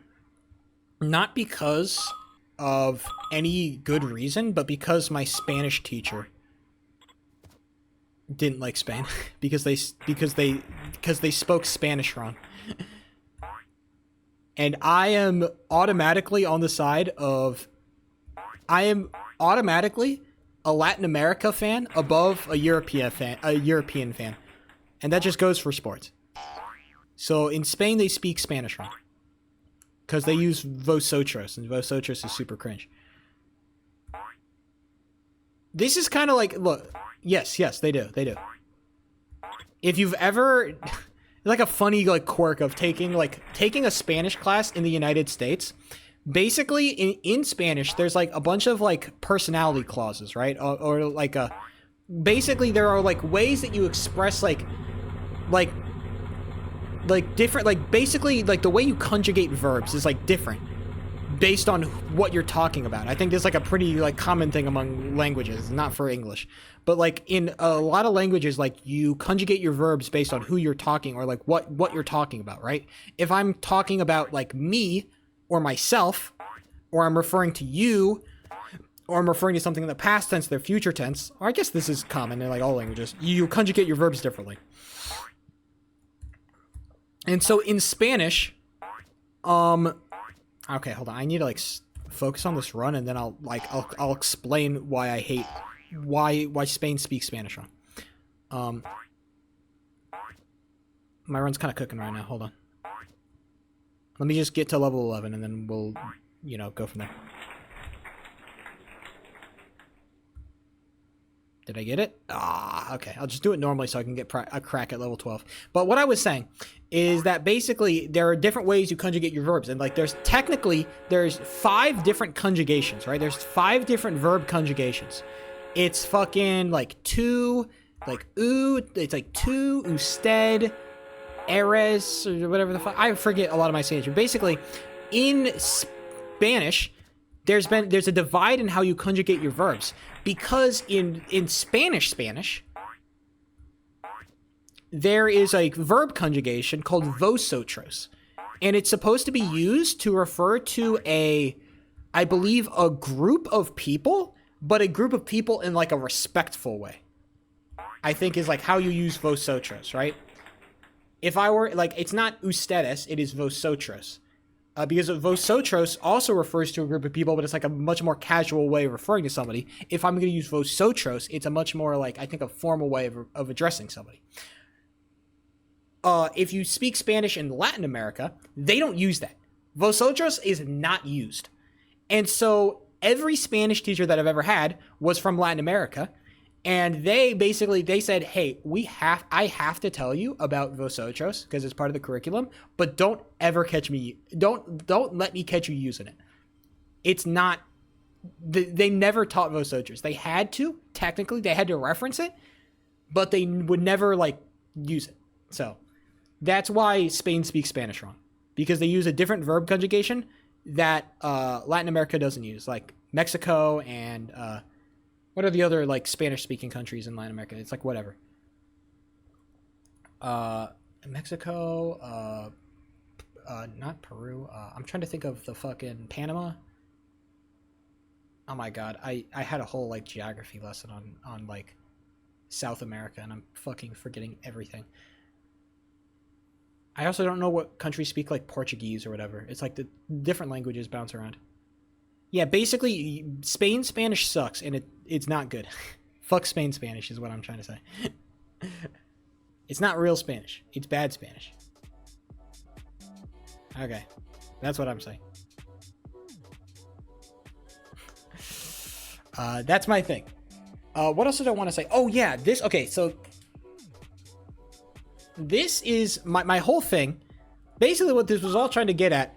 not because of any good reason, but because my Spanish teacher didn't like Spain because they spoke Spanish wrong. And I am automatically on the side of I am automatically a Latin America fan above a European fan. And that just goes for sports. So in Spain they speak Spanish wrong. Because they use vosotros, and vosotros is super cringe. This is kind of like, look, yes, they do. If you've ever, like a funny like quirk of taking a Spanish class in the United States, basically in Spanish, there's like a bunch of like personality clauses, right? Or like basically there are like ways that you express like like different, like basically like the way you conjugate verbs is like different based on what you're talking about. I think there's like a pretty like common thing among languages, not for English, but like in a lot of languages, like you conjugate your verbs based on who you're talking or like what you're talking about, right? If I'm talking about like me or myself, or I'm referring to you, or I'm referring to something in the past tense, their future tense, or I guess this is common in like all languages, you conjugate your verbs differently. And so in Spanish, okay, hold on. I need to like focus on this run, and then I'll explain why I hate why Spain speaks Spanish wrong. My run's kind of cooking right now. Hold on. Let me just get to level 11, and then we'll, you know, go from there. Did I get it? Okay. I'll just do it normally so I can get a crack at level 12. But what I was saying is that basically there are different ways you conjugate your verbs. And like there's 5 different conjugations, right? There's 5 different verb conjugations. It's fucking like to, like it's like to, usted, eres, or whatever the fuck. I forget a lot of my Spanish. But basically, in Spanish, there's a divide in how you conjugate your verbs. Because in Spanish, there is a verb conjugation called vosotros. And it's supposed to be used to refer to I believe, a group of people, but a group of people in like a respectful way. I think is like how you use vosotros, right? If I were, like, it's not ustedes, it is vosotros. Because vosotros also refers to a group of people, but it's like a much more casual way of referring to somebody. If I'm going to use vosotros, it's a much more, like, I think a formal way of addressing somebody. If you speak Spanish in Latin America, they don't use that. Vosotros is not used. And so every Spanish teacher that I've ever had was from Latin America. And they said, hey, I have to tell you about vosotros because it's part of the curriculum, but don't ever don't let me catch you using it. It's not, they never taught vosotros. They had to, technically, they had to reference it, but they would never like use it. So that's why Spain speaks Spanish wrong, because they use a different verb conjugation that Latin America doesn't use, like Mexico and, what are the other, like, Spanish-speaking countries in Latin America? It's like, whatever. Mexico, not Peru. I'm trying to think of the fucking Panama. Oh my god, I had a whole, like, geography lesson on, like, South America, and I'm fucking forgetting everything. I also don't know what countries speak, like, Portuguese or whatever. It's like the different languages bounce around. Yeah, basically, Spain Spanish sucks, and it's not good. Fuck Spain Spanish is what I'm trying to say. It's not real Spanish. It's bad Spanish. Okay, that's what I'm saying. That's my thing. What else did I want to say? Oh, yeah, so this is my whole thing. Basically, what this was all trying to get at,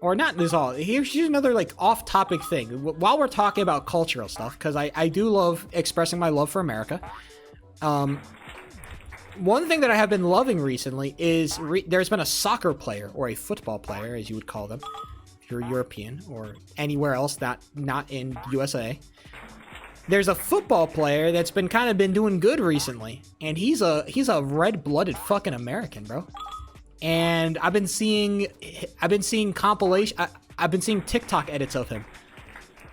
or not this all. Here's another like off-topic thing. While we're talking about cultural stuff, because I do love expressing my love for America. One thing that I have been loving recently is there's been a soccer player, or a football player, as you would call them, if you're European or anywhere else not in USA. There's a football player that's been doing good recently, and he's a red-blooded fucking American, bro. And I've been seeing compilation. I've been seeing TikTok edits of him.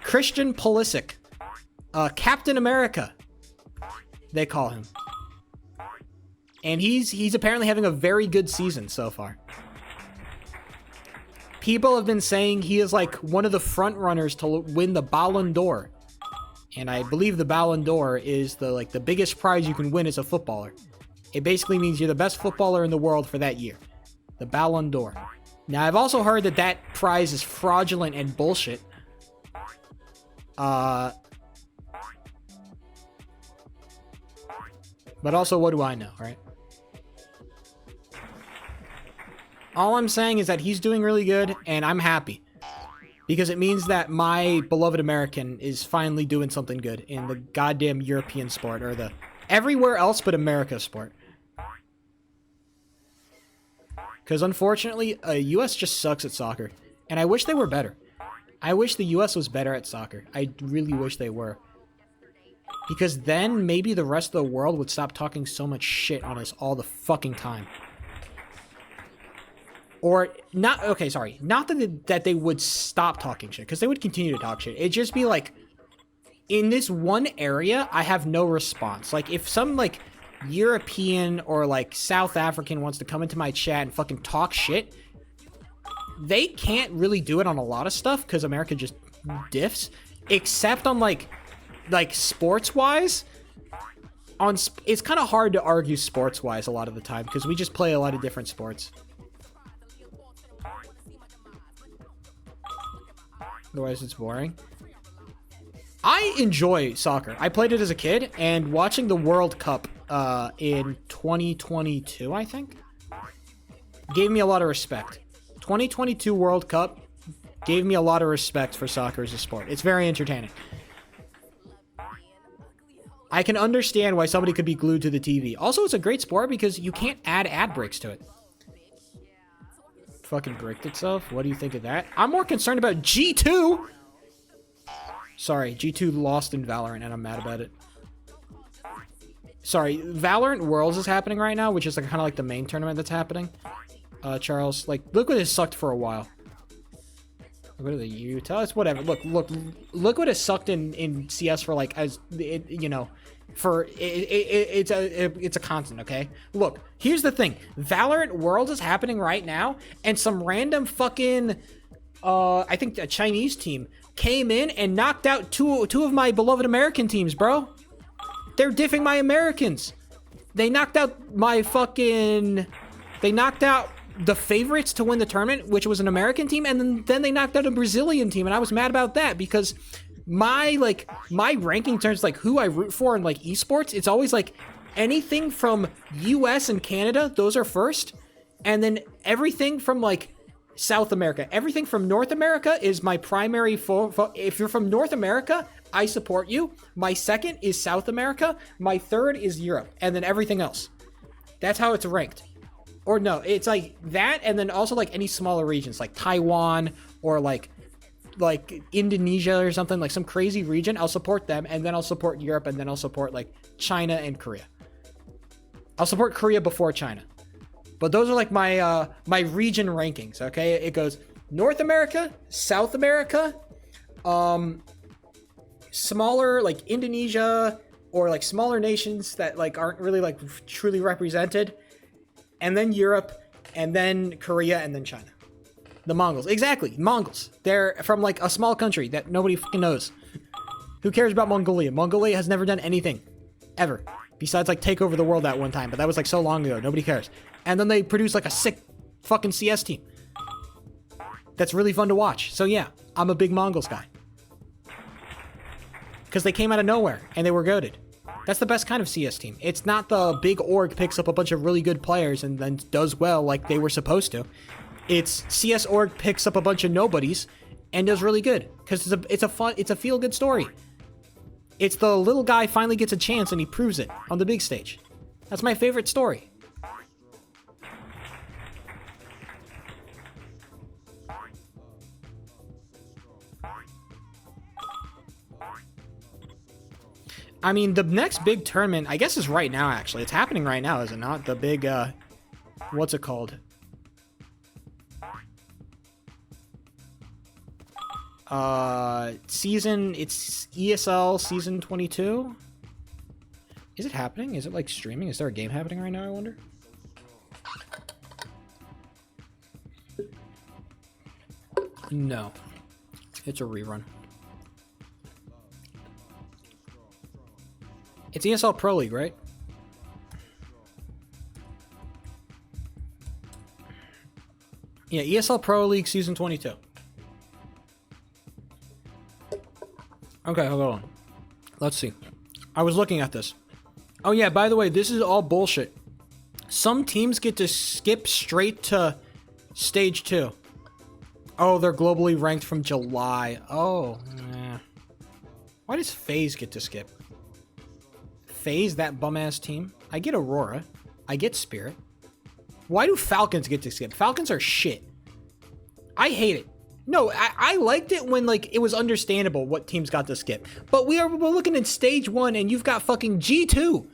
Christian Pulisic, Captain America, they call him, and he's apparently having a very good season so far. People have been saying he is like one of the front runners to win the Ballon d'Or, and I believe the Ballon d'Or is the biggest prize you can win as a footballer. It basically means you're the best footballer in the world for that year. The Ballon d'Or. Now, I've also heard that prize is fraudulent and bullshit. But also, what do I know, right? All I'm saying is that he's doing really good, and I'm happy. Because it means that my beloved American is finally doing something good in the goddamn European sport, or the everywhere else but America sport. Because unfortunately, US just sucks at soccer. And I wish they were better. I wish the US was better at soccer. I really wish they were. Because then maybe the rest of the world would stop talking so much shit on us all the fucking time. Or, not, okay, sorry. Not that they would stop talking shit, because they would continue to talk shit. It'd just be like, in this one area, I have no response. Like, if some, like, European or, like, South African wants to come into my chat and fucking talk shit, they can't really do it on a lot of stuff, because America just diffs. Except on, like sports-wise, it's kind of hard to argue sports-wise a lot of the time, because we just play a lot of different sports. Otherwise, it's boring. I enjoy soccer. I played it as a kid, and watching the World Cup in 2022, I think, gave me a lot of respect. 2022 World Cup gave me a lot of respect for soccer as a sport. It's very entertaining. I can understand why somebody could be glued to the TV. Also, it's a great sport because you can't add ad breaks to it. Fucking bricked itself. What do you think of that? I'm more concerned about G2. Sorry, G2 lost in Valorant and I'm mad about it. Sorry, Valorant Worlds is happening right now, which is like kind of like the main tournament that's happening. Charles, like, look what has sucked for a while. What are the Utah? It's whatever. Look what has sucked in CS for like you know, for it's a constant. Okay, look. Here's the thing: Valorant Worlds is happening right now, and some random fucking I think a Chinese team came in and knocked out two of my beloved American teams, bro. They're diffing my Americans. They knocked out my fucking. They knocked out the favorites to win the tournament, which was an American team, and then they knocked out a Brazilian team, and I was mad about that because my ranking terms, like who I root for in like esports, it's always like anything from US and Canada, those are first, and then everything from like South America, everything from North America is my primary. If you're from North America, I support you. My second is South America. My third is Europe, and then everything else. That's how it's ranked. Or no, it's like that, and then also like any smaller regions, like Taiwan or like Indonesia or something, like some crazy region. I'll support them, and then I'll support Europe, and then I'll support like China and Korea. I'll support Korea before China. But those are like my my region rankings. Okay, it goes North America, South America, smaller like Indonesia or like smaller nations that like aren't really like truly represented. And then Europe, and then Korea, and then China. The Mongols. Exactly, Mongols. They're from, like, a small country that nobody fucking knows. Who cares about Mongolia? Mongolia has never done anything. Ever. Besides, like, take over the world that one time. But that was, like, so long ago. Nobody cares. And then they produce, like, a sick fucking CS team. That's really fun to watch. So, yeah, I'm a big Mongols guy. Because they came out of nowhere, and they were goated. That's the best kind of CS team. It's not the big org picks up a bunch of really good players and then does well like they were supposed to. It's CS org picks up a bunch of nobodies and does really good because it's a feel good story. It's the little guy finally gets a chance and he proves it on the big stage. That's my favorite story. I mean, the next big tournament, I guess, is right now, actually. It's happening right now, is it not? The big, what's it called? It's ESL Season 22? Is it happening? Is it, like, streaming? Is there a game happening right now, I wonder? No. It's a rerun. It's ESL Pro League, right? Yeah, ESL Pro League Season 22. Okay, hold on. Let's see. I was looking at this. Oh yeah, by the way, this is all bullshit. Some teams get to skip straight to Stage 2. Oh, they're globally ranked from July. Oh, yeah. Why does FaZe get to skip? FaZe, that bum-ass team. I get Aurora. I get Spirit. Why do Falcons get to skip? Falcons are shit. I hate it. No, I liked it when, like, it was understandable what teams got to skip. But we're looking at stage 1 and you've got fucking G2.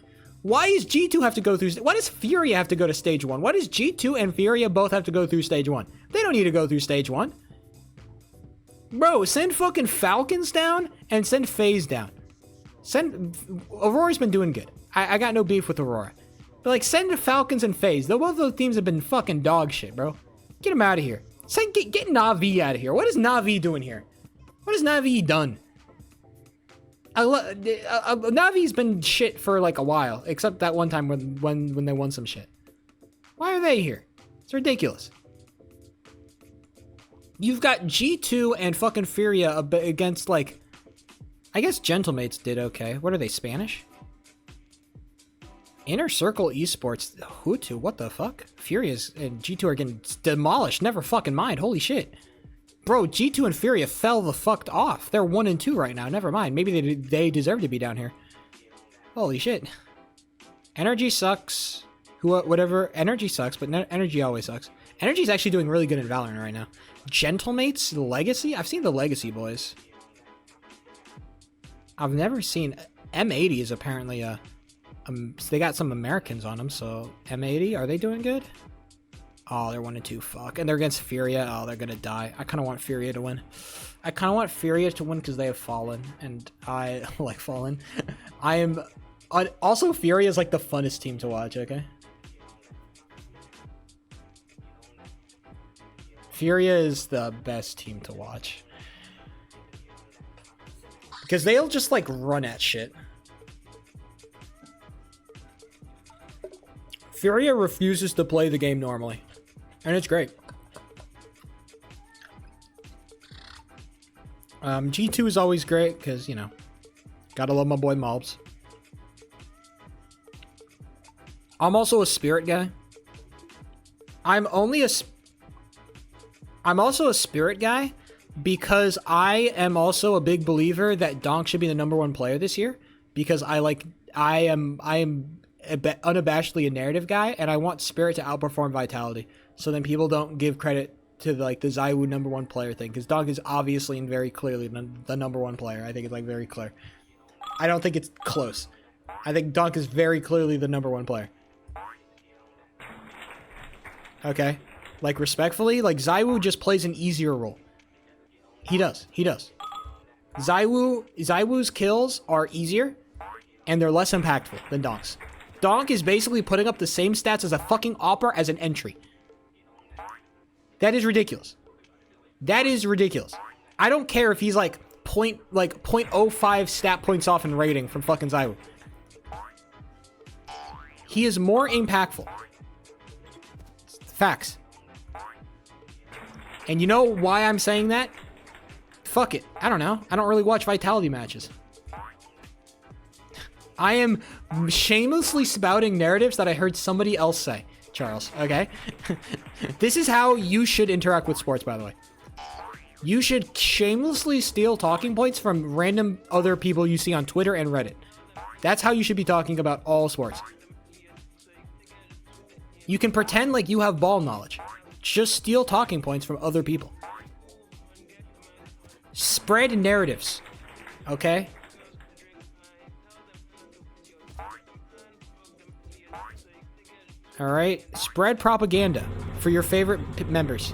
Why does G2 have to go through... Why does Furia have to go to stage 1? Why does G2 and Furia both have to go through stage 1? They don't need to go through stage 1. Bro, send fucking Falcons down and send FaZe down. Aurora's been doing good. I got no beef with Aurora. But, like, send the Falcons and FaZe. Though both of those teams have been fucking dog shit, bro. Get them out of here. Get Na'Vi out of here. What is Na'Vi doing here? What has Na'Vi done? Navi's been shit for like a while, except that one time when they won some shit. Why are they here? It's ridiculous. You've got G2 and fucking Furia against, like, I guess Gentlemates did okay. What are they, Spanish? Inner Circle Esports, Hutu, what the fuck? Furia's and G2 are getting demolished, never fucking mind, holy shit. Bro, G2 and Furia fell the fuck off. They're 1 and 2 right now. Never mind. Maybe they deserve to be down here. Holy shit. Energy sucks. Whatever. Energy sucks, but Energy always sucks. Energy's actually doing really good in Valorant right now. Gentlemates Legacy? I've seen the Legacy boys. I've never seen... M80 is apparently a... they got some Americans on them, so... M80, are they doing good? Oh, they're 1 and 2. Fuck. And they're against Furia. Oh, they're gonna die. I kind of want Furia to win. I kind of want Furia to win because they have Fallen. And I like Fallen. I am... Also, Furia is like the funnest team to watch, okay? Furia is the best team to watch. Because they'll just, like, run at shit. Furia refuses to play the game normally. And it's great. G2 is always great because, you know, gotta love my boy Mobs. I'm also a Spirit guy. I'm also a Spirit guy because I am also a big believer that Donk should be the #1 player this year because I am unabashedly a narrative guy and I want Spirit to outperform Vitality. So then people don't give credit to like the ZywOo #1 player thing because Donk is obviously and very clearly the #1 player. I think it's like very clear. I don't think it's close. I think Donk is very clearly the #1 player. Okay, like respectfully, like ZywOo just plays an easier role. He does. ZywOo's kills are easier and they're less impactful than Donk's. Donk is basically putting up the same stats as a fucking Opera as an entry. That is ridiculous. That is ridiculous. I don't care if he's like 0.05 stat points off in rating from fucking ZywOo. He is more impactful. Facts. And you know why I'm saying that? Fuck it. I don't know. I don't really watch Vitality matches. I am shamelessly spouting narratives that I heard somebody else say, Charles, okay? This is how you should interact with sports, by the way. You should shamelessly steal talking points from random other people you see on Twitter and Reddit. That's how you should be talking about all sports. You can pretend like you have ball knowledge. Just steal talking points from other people. Spread narratives, okay? All right, spread propaganda for your favorite members.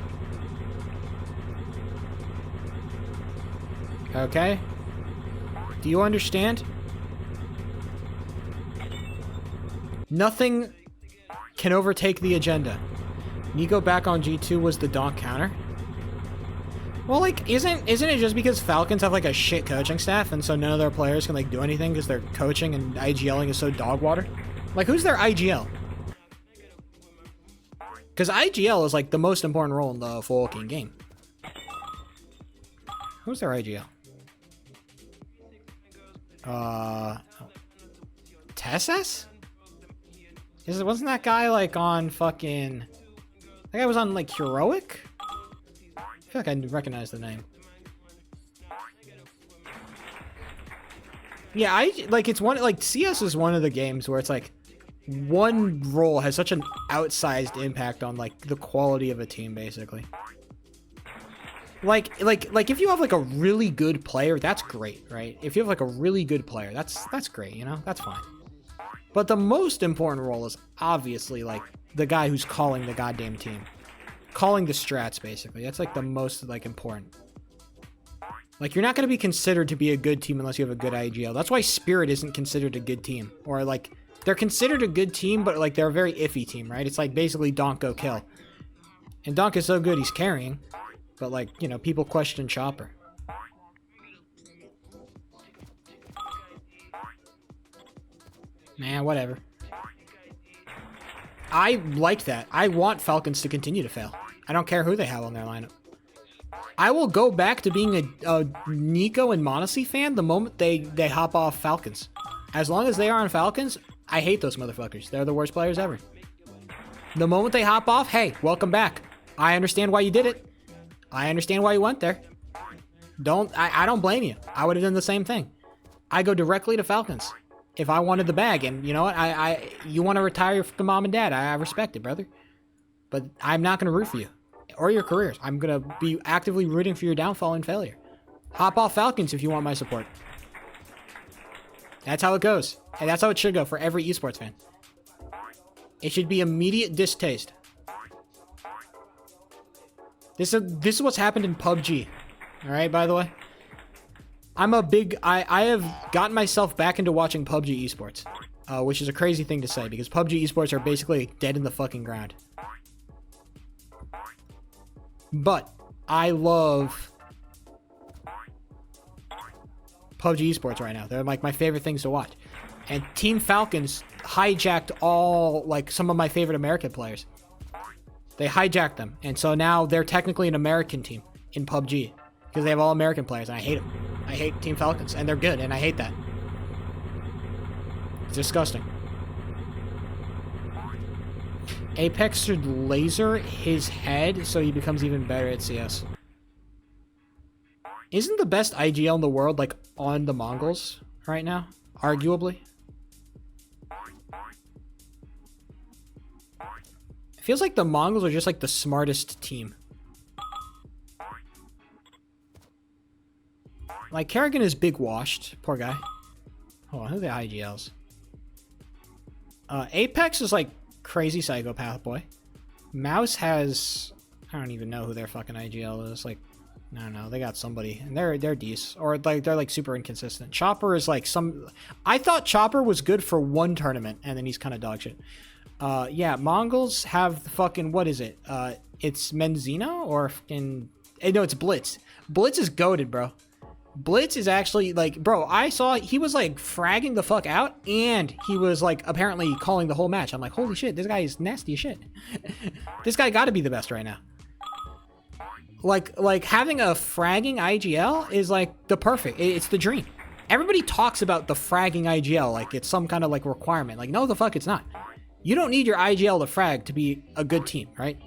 Okay? Do you understand? Nothing can overtake the agenda. Nico back on G2 was the Donk counter. Well, like, isn't it just because Falcons have like a shit coaching staff and so none of their players can like do anything because their coaching and IGLing is so dog water? Like, who's their IGL? Because IGL is like the most important role in the fucking game. Who's their IGL? Tessus? Wasn't that guy like on fucking... That guy was on like Heroic? I feel like I recognize the name. Yeah, like it's one, like CS is one of the games where it's like one role has such an outsized impact on like the quality of a team, basically. Like if you have like a really good player, that's great, right? If you have like a really good player, that's great, you know, that's fine. But the most important role is obviously like the guy who's calling the goddamn team, calling the strats, basically. That's like the most like important. Like, you're not going to be considered to be a good team unless you have a good IGL. That's why Spirit isn't considered a good team. Or, like, they're considered a good team, but, like, they're a very iffy team, right? It's like basically Donk go kill. And Donk is so good, he's carrying. But, like, you know, people question Chopper. Man, whatever. I like that. I want Falcons to continue to fail. I don't care who they have on their lineup. I will go back to being a Nico and Monacy fan the moment they hop off Falcons. As long as they are on Falcons, I hate those motherfuckers. They're the worst players ever. The moment they hop off, hey, welcome back. I understand why you did it. I understand why you went there. I don't blame you. I would have done the same thing. I go directly to Falcons if I wanted the bag. And you know what? You want to retire from mom and dad. I respect it, brother. But I'm not going to root for you. Or your careers. I'm going to be actively rooting for your downfall and failure. Hop off Falcons if you want my support. That's how it goes. And that's how it should go for every esports fan. It should be immediate distaste. This is what's happened in PUBG. Alright, by the way. I have gotten myself back into watching PUBG esports. Which is a crazy thing to say because PUBG esports are basically dead in the fucking ground. But I love PUBG esports right now. They're like my favorite things to watch. And Team Falcons hijacked some of my favorite American players. They hijacked them. And so now they're technically an American team in PUBG. Because they have all American players and I hate them. I hate Team Falcons and they're good and I hate that. It's disgusting. Apex should laser his head so he becomes even better at CS. Isn't the best IGL in the world like on the Mongols right now? Arguably. It feels like the Mongols are just like the smartest team. Like Kerrigan is big washed. Poor guy. Hold on, who are the IGLs? Apex is like crazy psychopath boy. Mouse has, I don't even know who their fucking IGL is. Like, I don't know. They got somebody, and they're decent, or like they're like super inconsistent. Chopper is like some. I thought Chopper was good for one tournament, and then he's kind of dog shit. Yeah, Mongols have the fucking what is it? It's Menzino or fucking no, it's Blitz. Blitz is goated, bro. Blitz is actually like, bro, I saw he was like fragging the fuck out and he was like apparently calling the whole match. I'm like, holy shit, this guy is nasty as shit. This guy gotta be the best right now. Like having a fragging IGL is like the perfect, it's the dream. Everybody talks about the fragging IGL like it's some kind of like requirement. Like, no, the fuck it's not. You don't need your IGL to frag to be a good team, right?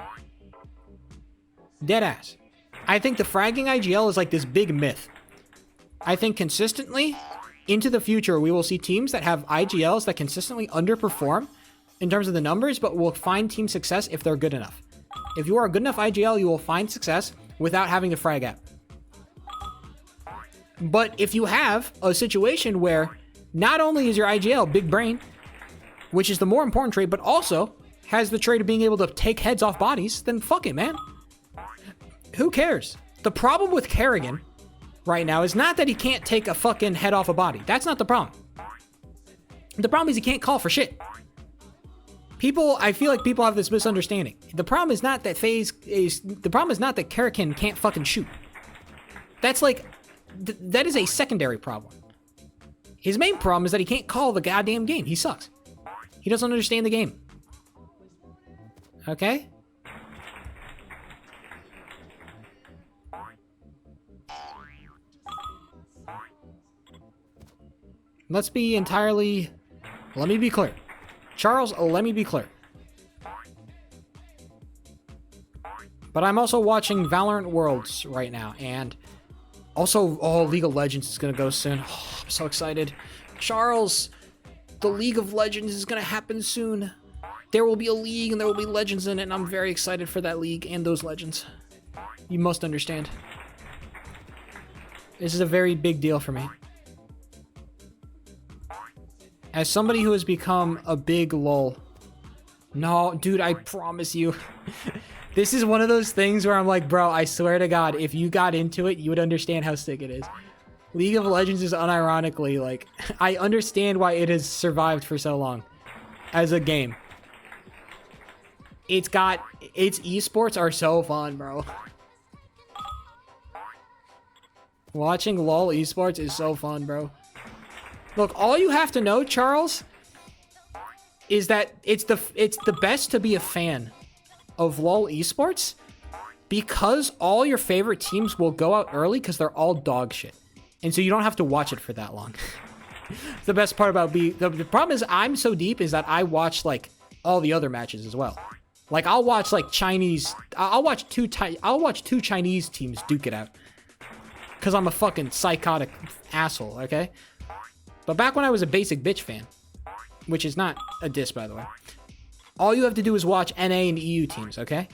Dead ass. I think the fragging IGL is like this big myth. I think consistently into the future, we will see teams that have IGLs that consistently underperform in terms of the numbers, but will find team success if they're good enough. If you are a good enough IGL, you will find success without having to frag out. But if you have a situation where not only is your IGL big brain, which is the more important trait, but also has the trait of being able to take heads off bodies, then fuck it, man. Who cares? The problem with Kerrigan right now is not that he can't take a fucking head off a body. That's not the problem. The problem is he can't call for shit. I feel like people have this misunderstanding. The problem is not that the problem is not that Kerrigan can't fucking shoot. That's like, that is a secondary problem. His main problem is that he can't call the goddamn game. He sucks. He doesn't understand the game. Okay? Let me be clear. Charles, let me be clear. But I'm also watching Valorant Worlds right now, and also, League of Legends is gonna go soon. Oh, I'm so excited. Charles, the League of Legends is gonna happen soon. There will be a league and there will be legends in it, and I'm very excited for that league and those legends. You must understand. This is a very big deal for me. As somebody who has become a big LOL. No, dude, I promise you. This is one of those things where I'm like, bro, I swear to God, if you got into it, you would understand how sick it is. League of Legends is unironically, like, I understand why it has survived for so long as a game. Its esports are so fun, bro. Watching LOL esports is so fun, bro. Look, all you have to know, Charles, is that it's the best to be a fan of LOL esports because all your favorite teams will go out early because they're all dog shit. And so you don't have to watch it for that long. The best part about the problem is I'm so deep is that I watch like all the other matches as well. Like I'll watch like I'll watch two Chinese teams duke it out. Cause I'm a fucking psychotic asshole, okay? But back when I was a basic bitch fan, which is not a diss by the way, all you have to do is watch NA and EU teams, okay?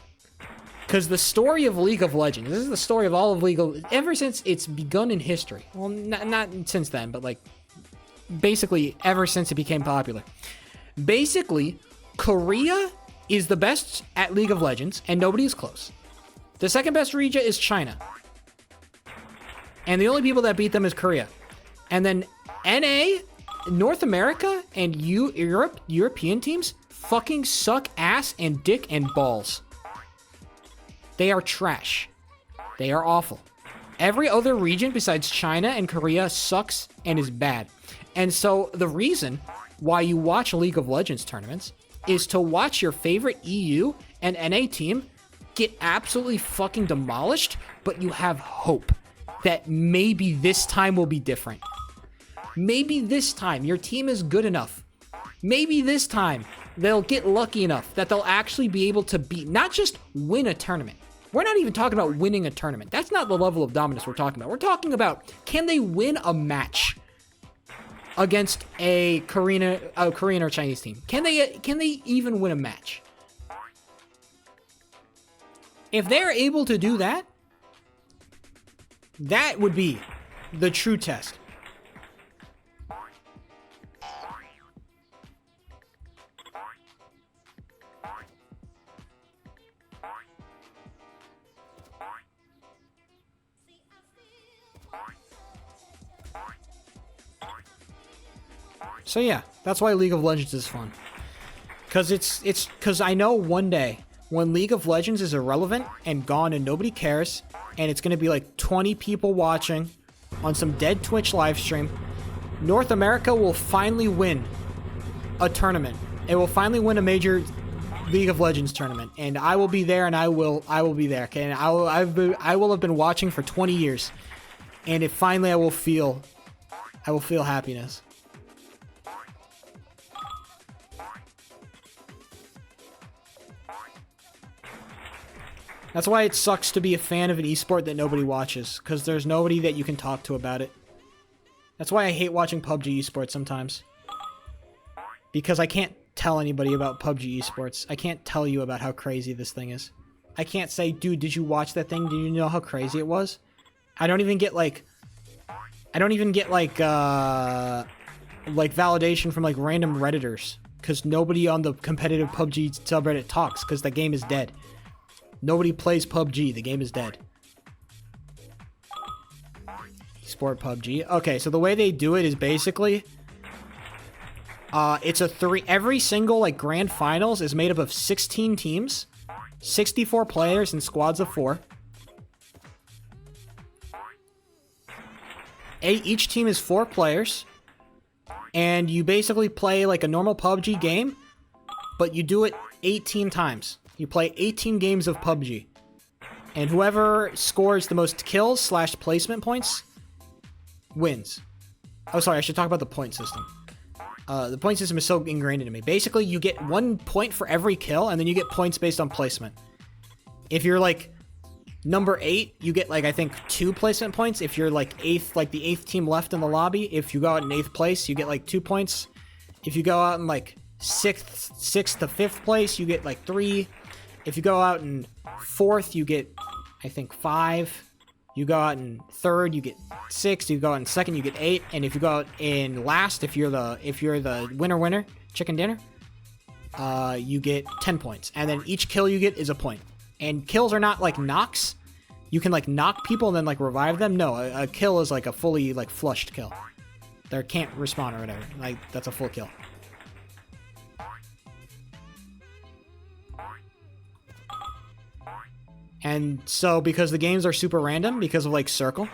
Because the story of League of Legends, this is the story of all of League of, ever since it's begun in history. Well, not since then, but like, basically ever since it became popular. Basically, Korea is the best at League of Legends, and nobody is close. The second best region is China. And the only people that beat them is Korea. And then NA, North America, and European teams fucking suck ass and dick and balls. They are trash. They are awful. Every other region besides China and Korea sucks and is bad. And so the reason why you watch League of Legends tournaments is to watch your favorite EU and NA team get absolutely fucking demolished, but you have hope that maybe this time will be different. Maybe this time your team is good enough. Maybe this time they'll get lucky enough that they'll actually be able to beat, not just win a tournament. We're not even talking about winning a tournament. That's not the level of dominance we're talking about. We're talking about, can they win a match against a Korean or Chinese team? Can they even win a match? If they're able to do that, that would be the true test. So yeah, that's why League of Legends is fun. Cause I know one day when League of Legends is irrelevant and gone and nobody cares, and it's gonna be like 20 people watching on some dead Twitch live stream, North America will finally win a tournament. It will finally win a major League of Legends tournament, and I will be there, and I will be there. Okay, and I will have been watching for 20 years, and finally I will feel happiness. That's why it sucks to be a fan of an esport that nobody watches, because there's nobody that you can talk to about it. That's why I hate watching PUBG esports sometimes. Because I can't tell anybody about PUBG esports. I can't tell you about how crazy this thing is. I can't say, dude, did you watch that thing? Did you know how crazy it was? I don't even get like validation from like random Redditors, because nobody on the competitive PUBG subreddit talks, because the game is dead. Nobody plays PUBG. The game is dead. Esport PUBG. Okay, so the way they do it is basically, it's every single like grand finals is made up of 16 teams, 64 players in squads of 4. Each team is 4 players, and you basically play like a normal PUBG game, but you do it 18 times. You play 18 games of PUBG, and whoever scores the most kills / placement points wins. Oh, sorry, I should talk about the point system. The point system is so ingrained into me. Basically, you get 1 point for every kill, and then you get points based on placement. If you're like number 8, you get like, I think 2 placement points. If you're like 8th, like the 8th team left in the lobby, if you go out in 8th place, you get like 2 points. If you go out in like sixth to fifth place, you get like 3. If you go out in fourth, you get, I think, 5. You go out in third, you get 6. You go out in second, you get 8. And if you go out in last, if you're the winner, chicken dinner, you get 10 points. And then each kill you get is a point. And kills are not like knocks. You can like knock people and then like revive them. No, a kill is like a fully like flushed kill. They can't respawn or whatever. Like that's a full kill. And so because the games are super random because of like Circle,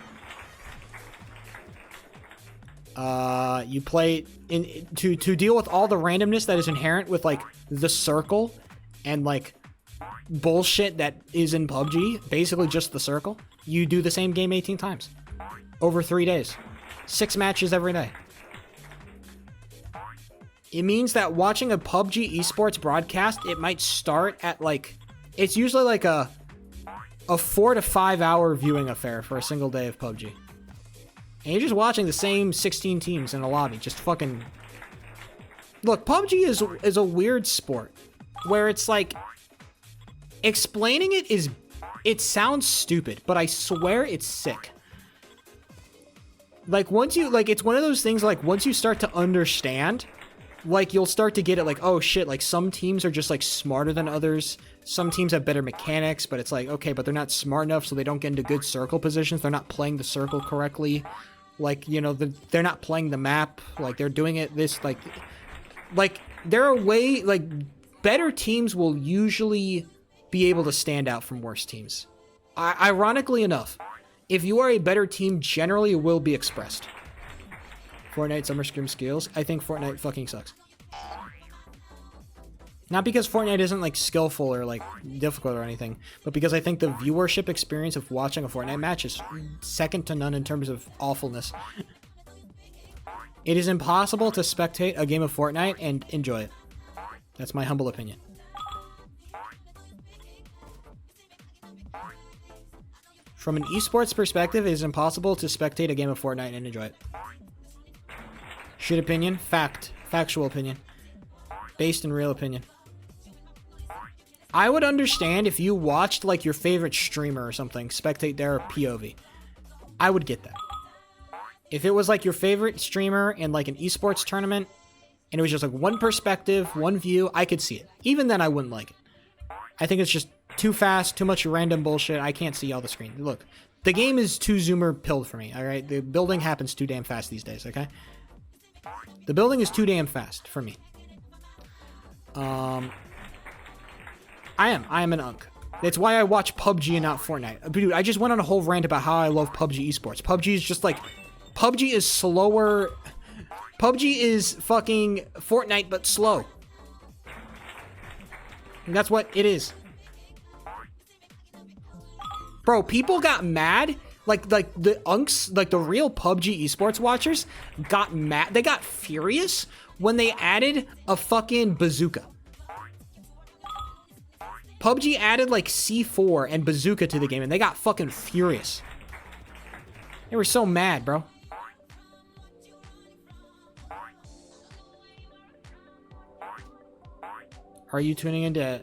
you play in to deal with all the randomness that is inherent with like the Circle and like bullshit that is in PUBG, basically just the Circle. You do the same game 18 times over 3 days, 6 matches every day. It means that watching a PUBG esports broadcast, it might start at like, it's usually like a 4 to 5 hour viewing affair for a single day of PUBG. And you're just watching the same 16 teams in a lobby, just fucking... Look, PUBG is a weird sport, where it's like, explaining it sounds stupid, but I swear it's sick. Like, once you, like, it's one of those things, like, once you start to understand, like, you'll start to get it, like, oh shit, like, some teams are just, like, smarter than others. Some teams have better mechanics, but it's like, okay, but they're not smart enough, so they don't get into good circle positions. They're not playing the circle correctly. Like, you know, they're not playing the map. Like, they're doing it this, like, there are way, like, better teams will usually be able to stand out from worse teams. Ironically enough, if you are a better team, generally it will be expressed. Fortnite Summer Scrim skills. I think Fortnite fucking sucks. Not because Fortnite isn't like skillful or like difficult or anything, but because I think the viewership experience of watching a Fortnite match is second to none in terms of awfulness. It is impossible to spectate a game of Fortnite and enjoy it. That's my humble opinion. From an esports perspective, it is impossible to spectate a game of Fortnite and enjoy it. Shit opinion, factual opinion, based in real opinion. I would understand if you watched like your favorite streamer or something, spectate their POV. I would get that. If it was like your favorite streamer in like an esports tournament, and it was just like one perspective, one view, I could see it. Even then, I wouldn't like it. I think it's just too fast, too much random bullshit. I can't see all the screen. Look, the game is too zoomer pilled for me, alright? The building happens too damn fast these days, okay? The building is too damn fast for me. I am an unk. That's why I watch PUBG and not Fortnite. Dude, I just went on a whole rant about how I love PUBG esports. PUBG is just like... PUBG is slower... PUBG is fucking Fortnite, but slow. And that's what it is. Bro, people got mad. Like the unks, like the real PUBG esports watchers got mad. They got furious when they added a fucking bazooka. PUBG added like C4 and bazooka to the game and they got fucking furious. They were so mad, bro. Are you tuning into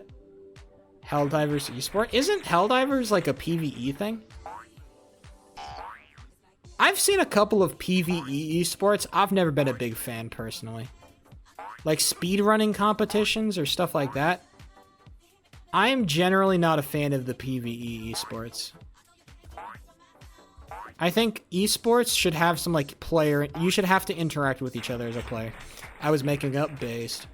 Helldivers Esport? Isn't Helldivers like a PvE thing? I've seen a couple of PvE esports. I've never been a big fan personally. Like speedrunning competitions or stuff like that. I am generally not a fan of the PvE esports. I think esports should have some like player... You should have to interact with each other as a player. I was making up based.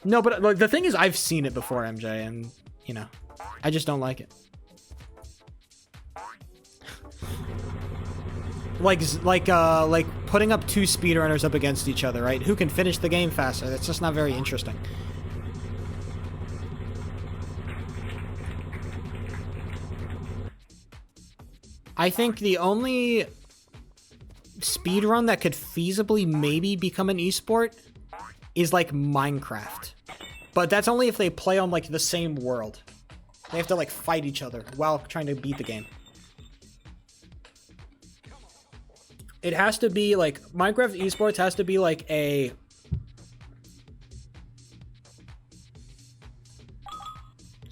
No, but like the thing is I've seen it before, MJ, and you know, I just don't like it. Like putting up 2 speedrunners up against each other, right? Who can finish the game faster? That's just not very interesting. I think the only speedrun that could feasibly maybe become an esport is like Minecraft. But that's only if they play on like the same world. They have to like fight each other while trying to beat the game. It has to be like Minecraft esports has to be like a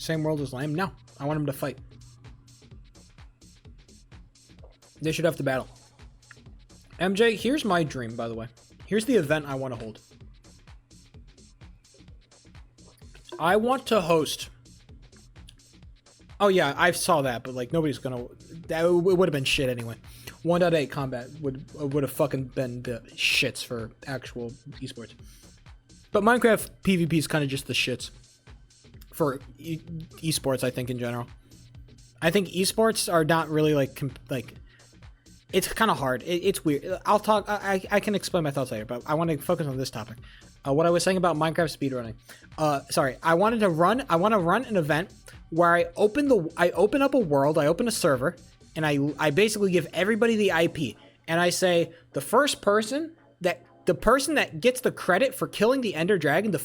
Same world as lame? No. I want them to fight. They should have to battle. MJ, here's my dream, by the way. Here's the event I want to hold. I want to host... Oh yeah, I saw that, but like nobody's gonna... It would have been shit anyway. 1.8 combat would have fucking been the shits for actual esports. But Minecraft PvP is kind of just the shits for esports, I think, in general. I think esports are not really like it's kind of hard. It's weird. I'll talk. I can explain my thoughts later, but I want to focus on this topic. What I was saying about Minecraft speedrunning. Sorry, I want to run an event where I open up a world, I open a server, and I basically give everybody the IP, and I say the person that gets the credit for killing the Ender Dragon, gets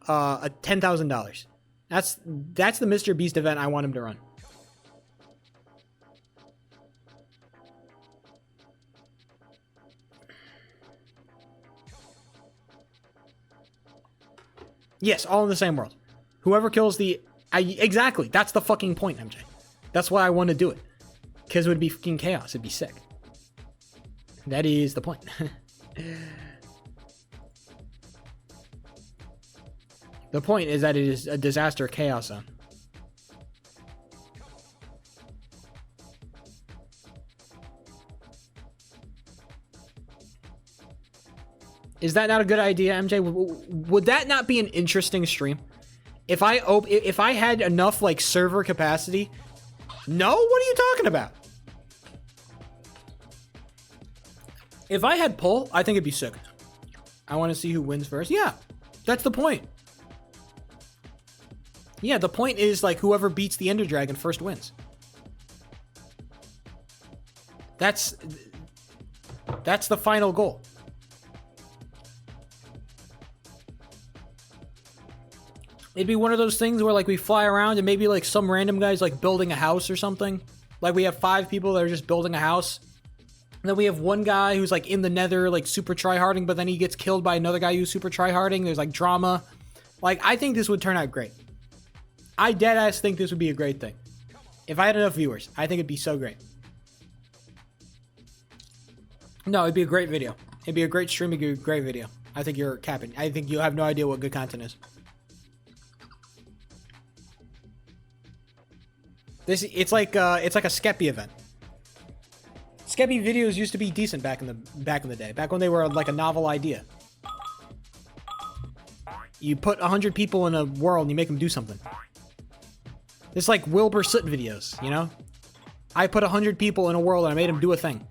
a $10,000. That's the Mr. Beast event I want him to run. Yes, all in the same world. Whoever kills exactly. That's the fucking point, MJ. That's why I want to do it. Because it would be fucking chaos. It'd be sick. That is the point. The point is that it is a disaster chaos zone. Is that not a good idea, MJ? Would that not be an interesting stream? If I had enough like server capacity? No? What are you talking about? If I had pull, I think it'd be sick. I want to see who wins first. Yeah, that's the point. Yeah, the point is like whoever beats the Ender Dragon first wins. That's the final goal. It'd be one of those things where like we fly around and maybe like some random guy's like building a house or something. Like we have 5 people that are just building a house. And then we have one guy who's like in the nether, like super tryharding, but then he gets killed by another guy who's super tryharding. There's like drama. Like I think this would turn out great. I deadass think this would be a great thing. If I had enough viewers, I think it'd be so great. No, it'd be a great video. It'd be a great stream, it'd be a great video. I think you're capping. I think you have no idea what good content is. It's like a Skeppy event. Skeppy videos used to be decent back in the day, back when they were like a novel idea. You put 100 people in a world and you make them do something. It's like Wilbur Soot videos, you know? I put 100 people in a world and I made them do a thing.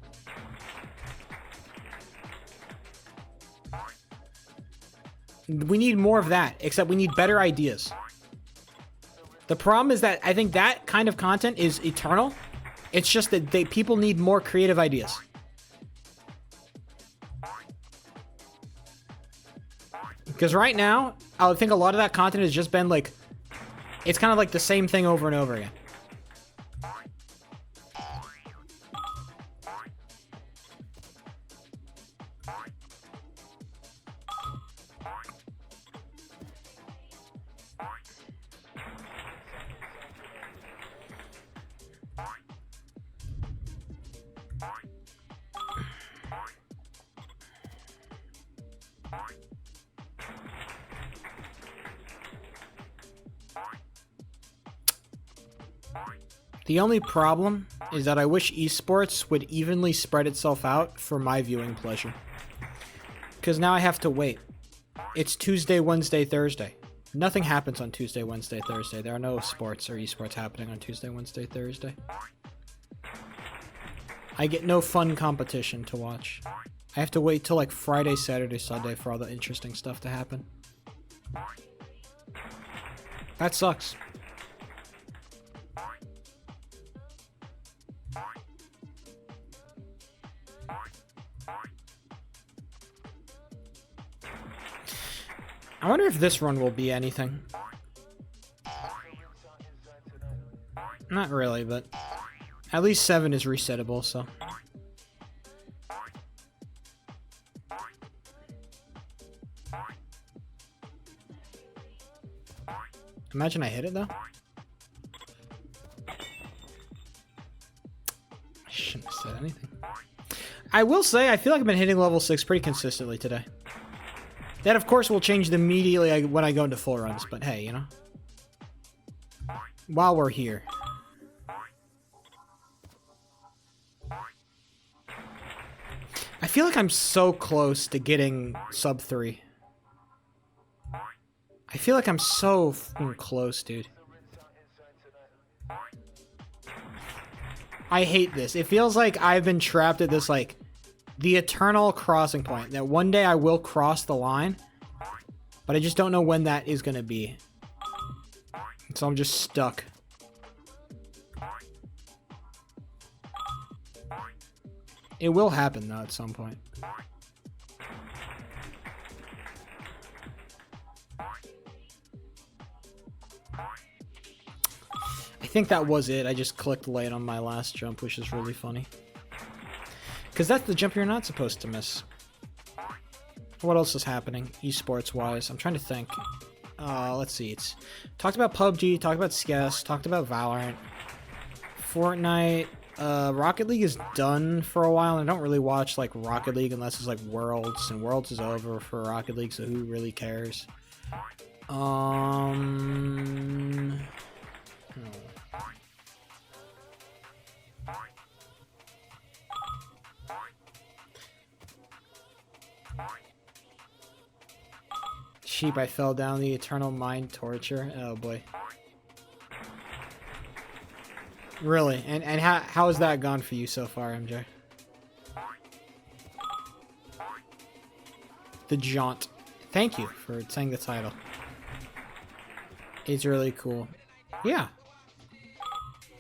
We need more of that, except we need better ideas. The problem is that I think that kind of content is eternal. It's just that people need more creative ideas. Because right now, I think a lot of that content has just been like, it's kind of like the same thing over and over again. The only problem is that I wish esports would evenly spread itself out for my viewing pleasure. Because now I have to wait. It's Tuesday, Wednesday, Thursday. Nothing happens on Tuesday, Wednesday, Thursday. There are no sports or esports happening on Tuesday, Wednesday, Thursday. I get no fun competition to watch. I have to wait till like Friday, Saturday, Sunday for all the interesting stuff to happen. That sucks. I wonder if this run will be anything. Not really, but at least 7 is resettable, so. Imagine I hit it, though. I shouldn't have said anything. I will say, I feel like I've been hitting level 6 pretty consistently today. That, of course, will change immediately when I go into full runs, but hey, you know. While we're here. I feel like I'm so close to getting sub 3. I feel like I'm so fucking close, dude. I hate this. It feels like I've been trapped at this, like, the eternal crossing point. That one day I will cross the line, but I just don't know when that is going to be. So I'm just stuck. It will happen, though, at some point. I think that was it. I just clicked late on my last jump, which is really funny. Because that's the jump you're not supposed to miss. What else is happening, esports-wise? I'm trying to think. Let's see. It's talked about PUBG, talked about CS, talked about Valorant, Fortnite. Rocket League is done for a while, and I don't really watch like Rocket League unless it's like Worlds, and Worlds is over for Rocket League, so who really cares? Oh. Sheep, I fell down the eternal mind torture. Oh boy. Really? And how has that gone for you so far, MJ? The Jaunt. Thank you for saying the title. It's really cool. Yeah.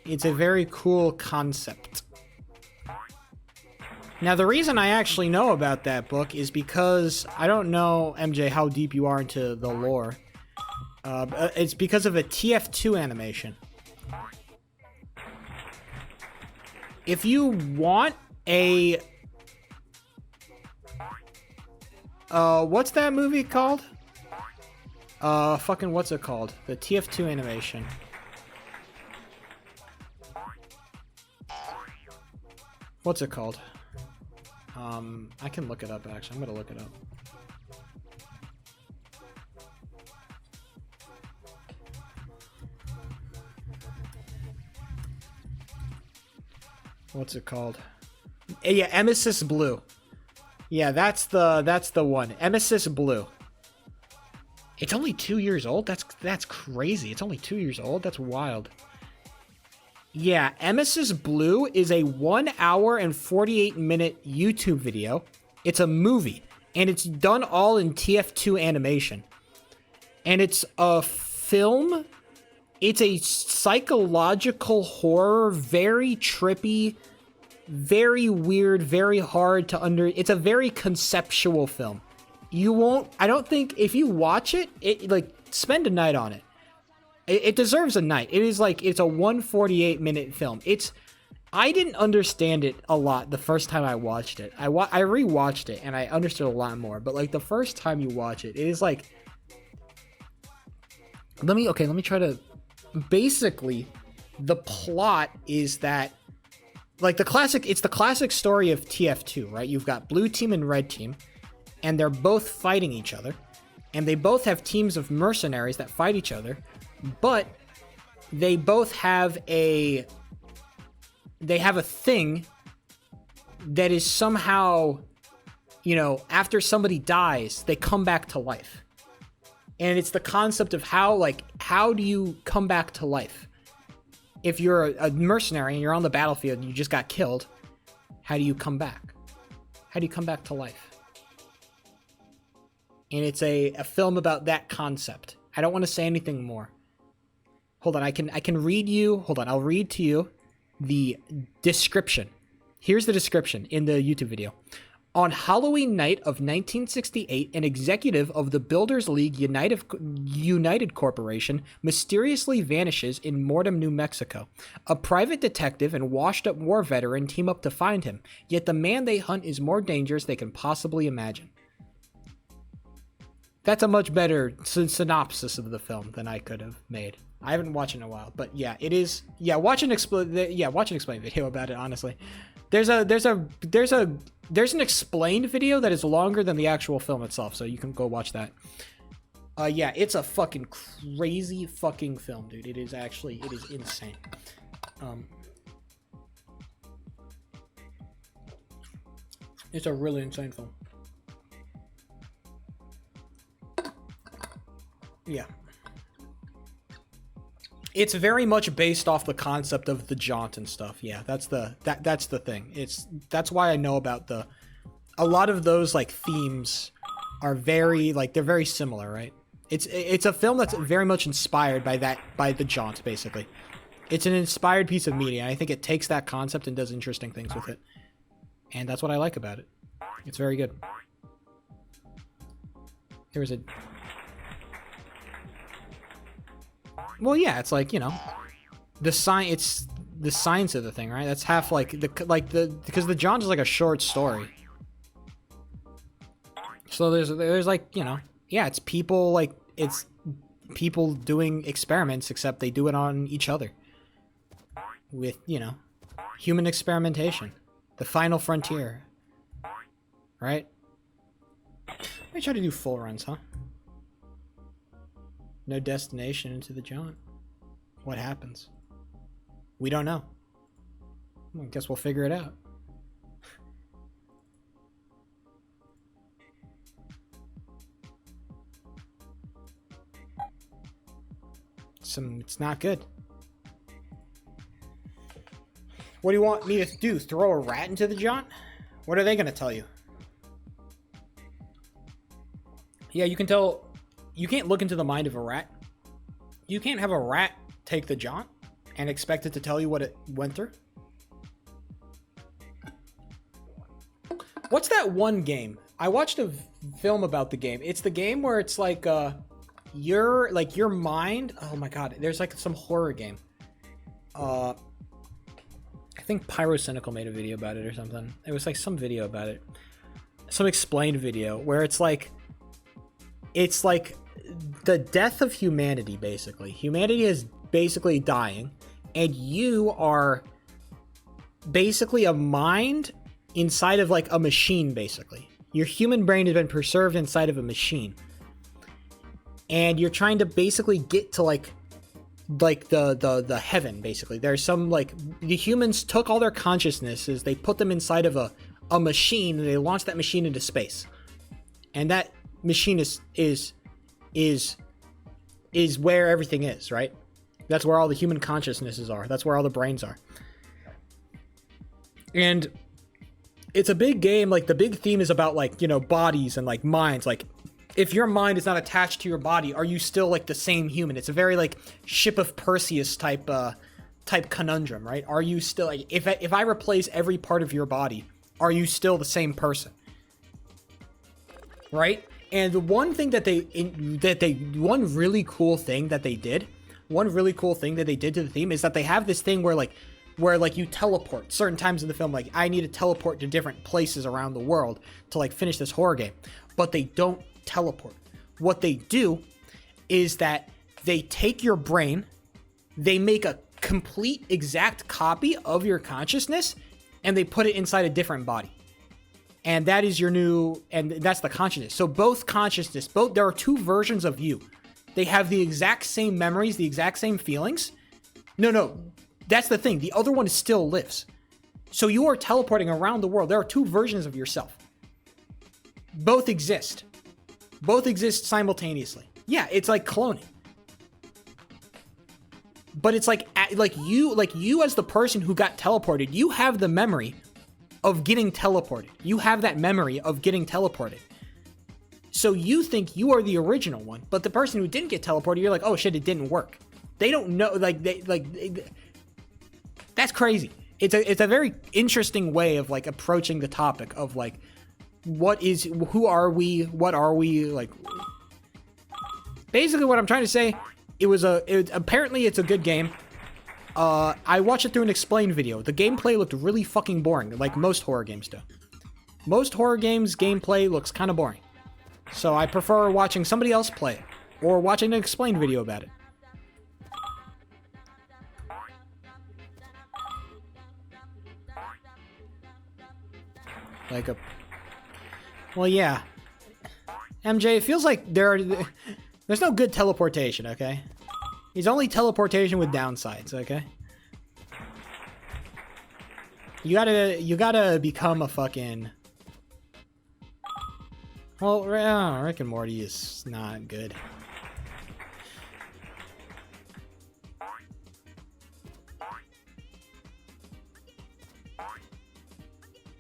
It's a very cool concept. Now, the reason I actually know about that book is because, I don't know, MJ, how deep you are into the lore. It's because of a TF2 animation. If you want a... what's that movie called? Fucking what's it called? The TF2 animation. What's it called? I can look it up, actually. I'm gonna look it up. What's it called? Yeah, Emesis Blue. Yeah, that's the one. Emesis Blue. It's only 2 years old? That's crazy. It's only 2 years old? That's wild. Yeah, Emesis Blue is a 1 hour and 48-minute YouTube video. It's a movie, and it's done all in TF2 animation. And it's a film. It's a psychological horror, very trippy, very weird, very hard to It's a very conceptual film. I don't think, if you watch it, like, spend a night on it. It deserves a night. It is like, it's a 148-minute film. I didn't understand it a lot the first time I watched it. I rewatched it, and I understood a lot more. But, like, the first time you watch it, it is like... Let me try to... Basically, the plot is that... Like, it's the classic story of TF2, right? You've got Blue Team and Red Team, and they're both fighting each other. And they both have teams of mercenaries that fight each other. But they both have a thing that is somehow, you know, after somebody dies, they come back to life. And it's the concept of how do you come back to life? If you're a mercenary and you're on the battlefield and you just got killed, how do you come back? How do you come back to life? And it's a film about that concept. I don't want to say anything more. Hold on, I can read you. Hold on, I'll read to you the description. Here's the description in the YouTube video. On Halloween night of 1968, an executive of the Builders League United Corporation mysteriously vanishes in Mortem, New Mexico. A private detective and washed-up war veteran team up to find him, yet the man they hunt is more dangerous they can possibly imagine. That's a much better synopsis of the film than I could have made. I haven't watched it in a while, but yeah, it is. Yeah, watch an explain video about it. Honestly, there's an explained video that is longer than the actual film itself, so you can go watch that. Yeah, it's a fucking crazy fucking film, dude. It is insane. It's a really insane film. Yeah. It's very much based off the concept of the jaunt and stuff. Yeah, that's the thing. That's why I know about a lot of those like themes are very like they're very similar, right? It's a film that's very much inspired by the jaunt, basically. It's an inspired piece of media, and I think it takes that concept and does interesting things with it. And that's what I like about it. It's very good. There was a... Well, yeah, it's like, you know, it's the science of the thing, right? That's half like because the jaunt is like a short story. So there's like, you know, yeah, it's people doing experiments, except they do it on each other. With, you know, human experimentation. The final frontier. Right? Let me try to do full runs, huh? No destination into the jaunt. What happens? We don't know. I guess we'll figure it out. It's not good. What do you want me to do? Throw a rat into the jaunt? What are they going to tell you? Yeah, you can tell... You can't look into the mind of a rat. You can't have a rat take the jaunt and expect it to tell you what it went through. What's that one game? I watched a film about the game. It's the game where it's like your mind. Oh my god, there's like some horror game. I think Pyrocynical made a video about it or something. It was like some video about it. Some explained video where it's like the death of humanity, basically. Humanity is basically dying, and you are basically a mind inside of like a machine, basically. Your human brain has been preserved inside of a machine. And you're trying to basically get to like the heaven, basically. There's some like the humans took all their consciousnesses, they put them inside of a machine, and they launched that machine into space. And that machine is where everything is, right? That's where all the human consciousnesses are. That's where all the brains are. And it's a big game. Like the big theme is about like, you know, bodies and like minds. Like if your mind is not attached to your body, are you still like the same human? It's a very like Ship of Perseus type conundrum, right? Are you still like, if I replace every part of your body, are you still the same person? Right? And the one thing one really cool thing that they did to the theme is that they have this thing where you teleport certain times in the film. Like, I need to teleport to different places around the world to like finish this horror game, but they don't teleport. What they do is that they take your brain, they make a complete exact copy of your consciousness, and they put it inside a different body. And that is your new, and that's the consciousness. So there are two versions of you. They have the exact same memories, the exact same feelings. No, that's the thing. The other one still lives. So you are teleporting around the world. There are two versions of yourself. Both exist. Both exist simultaneously. Yeah, it's like cloning. But it's like you as the person who got teleported, you have the memory of getting teleported. You have that memory of getting teleported. So you think you are the original one, but the person who didn't get teleported, you're like, oh shit, it didn't work. They don't know, that's crazy. It's a very interesting way of like approaching the topic of like, who are we? What are we? Like, basically what I'm trying to say, apparently it's a good game. I watched it through an explained video. The gameplay looked really fucking boring, like most horror games do. Most horror games' gameplay looks kind of boring. So I prefer watching somebody else play it, or watching an explained video about it. Like a... Well, yeah. MJ, it feels like there's no good teleportation, okay? It's only teleportation with downsides, okay? You gotta become a fucking... Well, Rick and Morty is not good.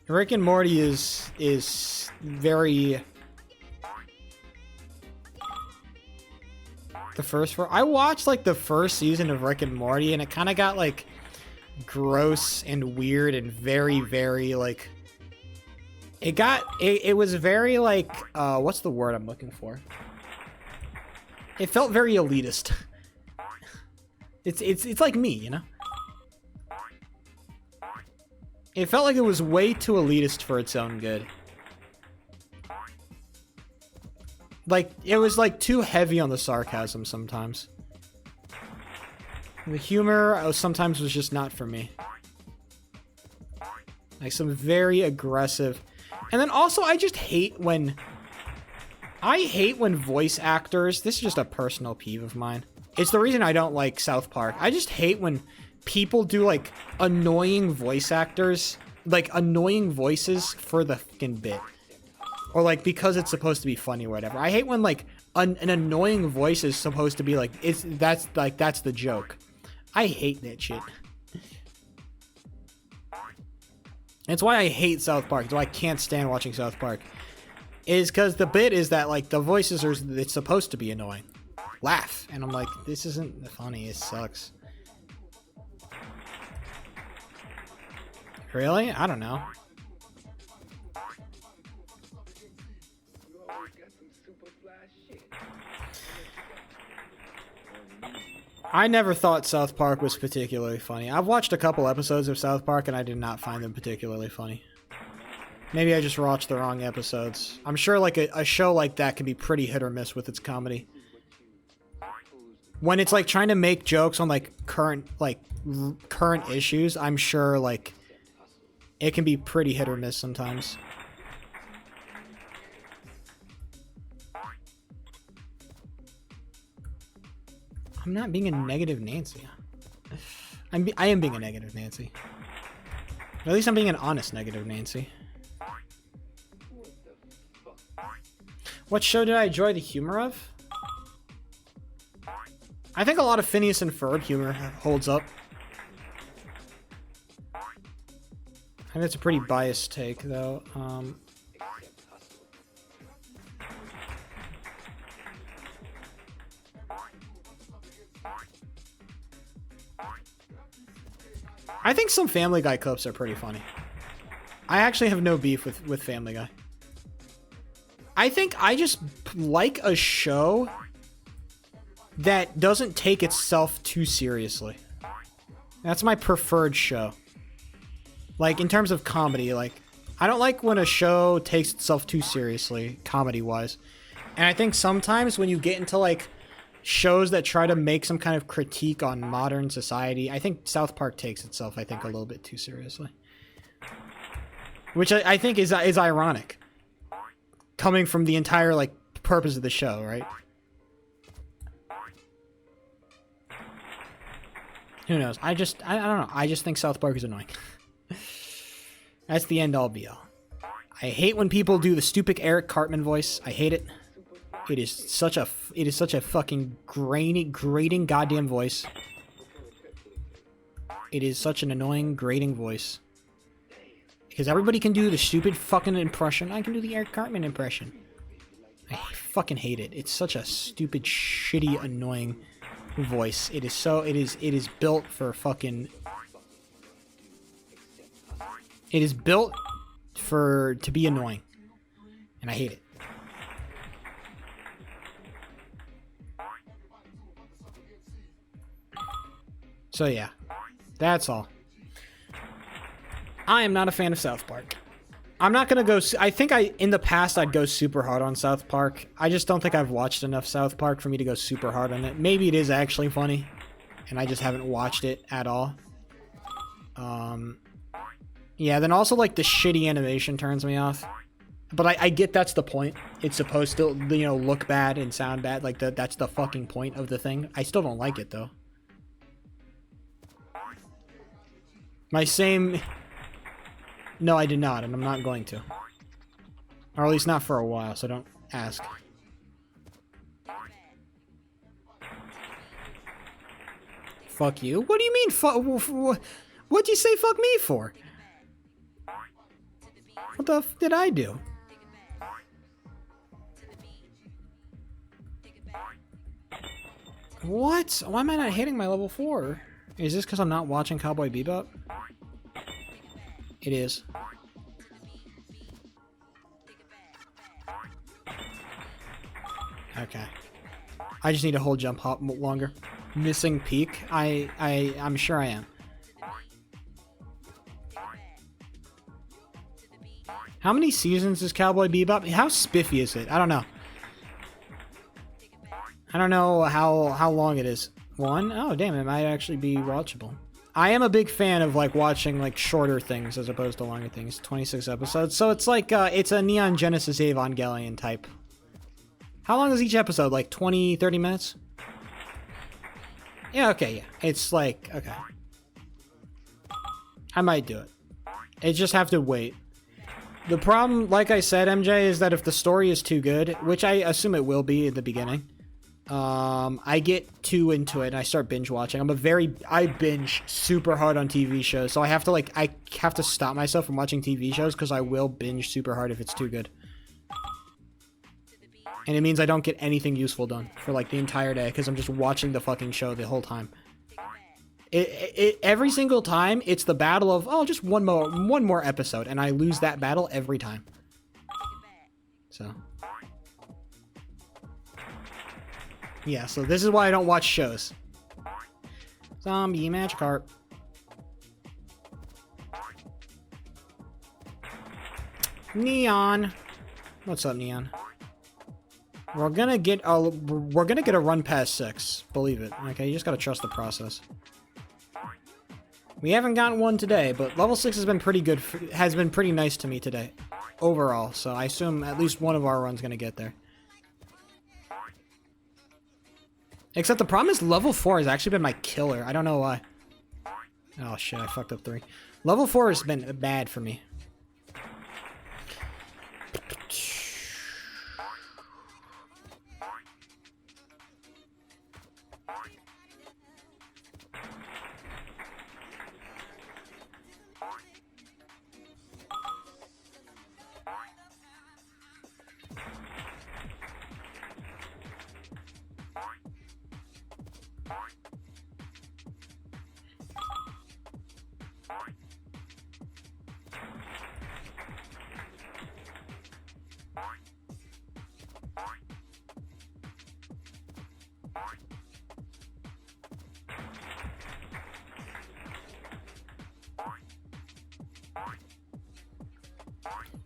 Rick and Morty is very... I watched like the first season of Rick and Morty, and it kind of got like gross and weird and very, very like... It was very like, what's the word I'm looking for? It felt very elitist. It's like me, you know? It felt like it was way too elitist for its own good. Like, it was like too heavy on the sarcasm sometimes. The humor sometimes was just not for me. Like some very aggressive... And then also, I just hate when... I hate when voice actors... This is just a personal peeve of mine. It's the reason I don't like South Park. I just hate when people do, like, annoying voice actors. Like, annoying voices for the fucking bit. Or, like, because it's supposed to be funny or whatever. I hate when, like, an annoying voice is supposed to be, like... That's the joke. I hate that shit. It's why I hate South Park. It's why I can't stand watching South Park. Is because the bit is that, like, the voices are... It's supposed to be annoying. Laugh. And I'm like, this isn't funny. It sucks. Really? I don't know. I never thought South Park was particularly funny. I've watched a couple episodes of South Park and I did not find them particularly funny. Maybe I just watched the wrong episodes. I'm sure like a show like that can be pretty hit or miss with its comedy. When it's like trying to make jokes on like current issues, I'm sure like it can be pretty hit or miss sometimes. I'm not being a negative Nancy. I am being a negative Nancy. At least I'm being an honest negative Nancy. What show did I enjoy the humor of? I think a lot of Phineas and Ferb humor holds up. I think that's a pretty biased take, though. I think some Family Guy clips are pretty funny. I actually have no beef with Family Guy. I think I just like a show that doesn't take itself too seriously. That's my preferred show. Like, in terms of comedy, like, I don't like when a show takes itself too seriously, comedy-wise. And I think sometimes when you get into, like, shows that try to make some kind of critique on modern society, I think South Park takes itself, I think, a little bit too seriously. Which I think is ironic. Coming from the entire, like, purpose of the show, right? Who knows? I don't know. I just think South Park is annoying. That's the end all be all. I hate when people do the stupid Eric Cartman voice. I hate it. It is such a fucking grating goddamn voice. It is such an annoying, grating voice. Because everybody can do the stupid fucking impression. I can do the Eric Cartman impression. I fucking hate it. It's such a stupid, shitty, annoying voice. It is built for fucking... It is built to be annoying. And I hate it. So yeah, that's all. I am not a fan of South Park. I'm not gonna go. I think in the past I'd go super hard on South Park. I just don't think I've watched enough South Park for me to go super hard on it. Maybe it is actually funny, and I just haven't watched it at all. Yeah. Then also like the shitty animation turns me off. But I get that's the point. It's supposed to, you know, look bad and sound bad. Like that's the fucking point of the thing. I still don't like it though. My same. No, I did not, and I'm not going to. Or at least not for a while, so don't ask. Fuck you? What do you mean, what'd you say fuck me for? What the f did I do? What? Why am I not hitting my level 4? Is this because I'm not watching Cowboy Bebop? It is. Okay. I just need to hold jump hop longer. Missing peak? I'm sure I am. How many seasons is Cowboy Bebop? How spiffy is it? I don't know. I don't know how long it is. 1? Oh, damn, it might actually be watchable. I am a big fan of, like, watching, like, shorter things as opposed to longer things. 26 episodes. So it's like, it's a Neon Genesis Evangelion type. How long is each episode? Like 20, 30 minutes? Yeah, okay, yeah. It's like, okay. I might do it. I just have to wait. The problem, like I said, MJ, is that if the story is too good, which I assume it will be in the beginning, I get too into it and I start binge watching. I binge super hard on TV shows, so I have to stop myself from watching TV shows because I will binge super hard if it's too good. And it means I don't get anything useful done for like the entire day because I'm just watching the fucking show the whole time. Every single time, it's the battle of, oh, just one more episode, and I lose that battle every time. So. Yeah, so this is why I don't watch shows. Zombie Magikarp. Neon. What's up, Neon? We're gonna get a run past 6. Believe it. Okay, you just gotta trust the process. We haven't gotten one today, but level 6 has been pretty good. Has been pretty nice to me today, overall. So I assume at least one of our runs gonna get there. Except the problem is level 4 has actually been my killer. I don't know why. Oh shit, I fucked up 3. Level 4 has been bad for me.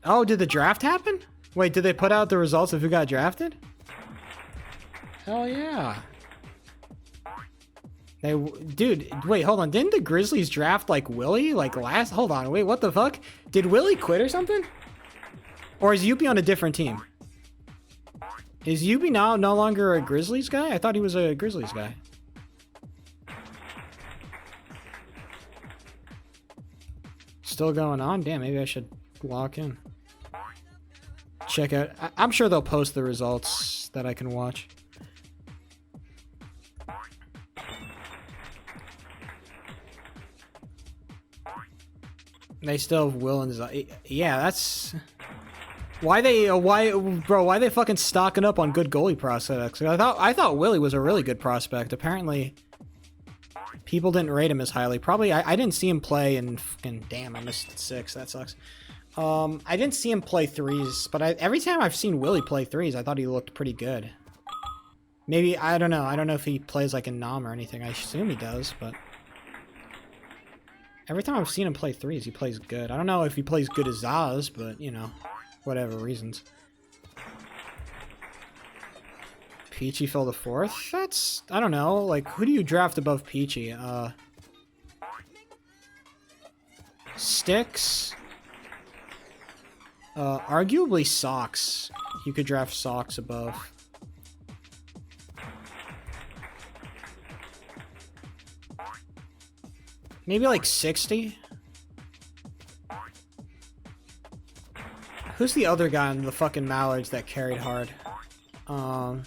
Oh, did the draft happen? Wait, did they put out the results of who got drafted? Hell yeah. Dude, wait, hold on. Didn't the Grizzlies draft, like, Willie? Like, hold on, wait, what the fuck? Did Willie quit or something? Or is Yuppie on a different team? Is Yuppie now no longer a Grizzlies guy? I thought he was a Grizzlies guy. Still going on? Damn, maybe I should lock in. Check out. I'm sure they'll post the results that I can watch. They still have Will and yeah, that's why they why they fucking stocking up on good goalie prospects. I thought Willie was a really good prospect. Apparently, people didn't rate him as highly. Probably I didn't see him play, and fucking damn, I missed 6. That sucks. I didn't see him play 3s, but every time I've seen Willie play 3s, I thought he looked pretty good. Maybe, I don't know. I don't know if he plays like in Nam or anything. I assume he does, but Every time I've seen him play threes, he plays good. I don't know if he plays good as Zaz, but, you know, whatever reasons. Peachy fell to 4th? That's, I don't know, like, who do you draft above Peachy? Sticks? Arguably Socks. You could draft Socks above. Maybe like 60? Who's the other guy in the fucking Mallards that carried hard? Or,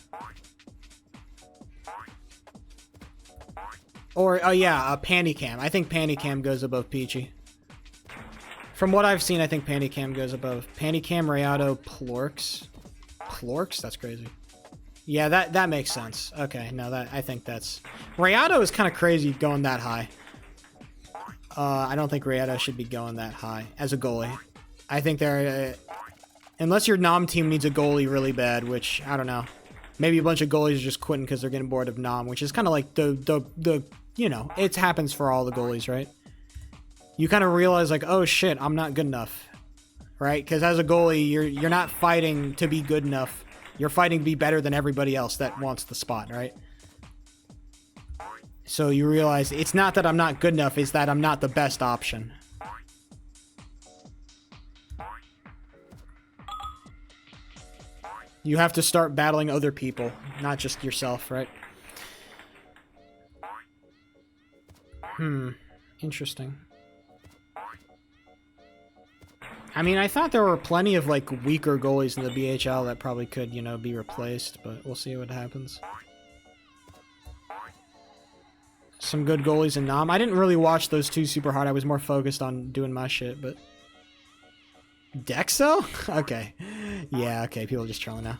oh yeah, Pantycam. I think Pantycam goes above Peachy. From what I've seen, I think Pantycam goes above. Pantycam, Rayado, Plorks. Plorks? That's crazy. Yeah, that makes sense. Okay, no, I think that's... Rayado is kind of crazy going that high. I don't think Rayado should be going that high as a goalie. I think they're... unless your Nom team needs a goalie really bad, which, I don't know. Maybe a bunch of goalies are just quitting because they're getting bored of Nom, which is kind of like the you know, it happens for all the goalies, right? You kind of realize like, oh shit, I'm not good enough, right? Because as a goalie, you're not fighting to be good enough. You're fighting to be better than everybody else that wants the spot, right? So you realize it's not that I'm not good enough, it's that I'm not the best option. You have to start battling other people, not just yourself, right? Interesting. I mean, I thought there were plenty of, like, weaker goalies in the BHL that probably could, you know, be replaced, but we'll see what happens. Some good goalies in Nom. I didn't really watch those two super hard. I was more focused on doing my shit, but... Dexo? Okay. Yeah, okay, people are just trolling now.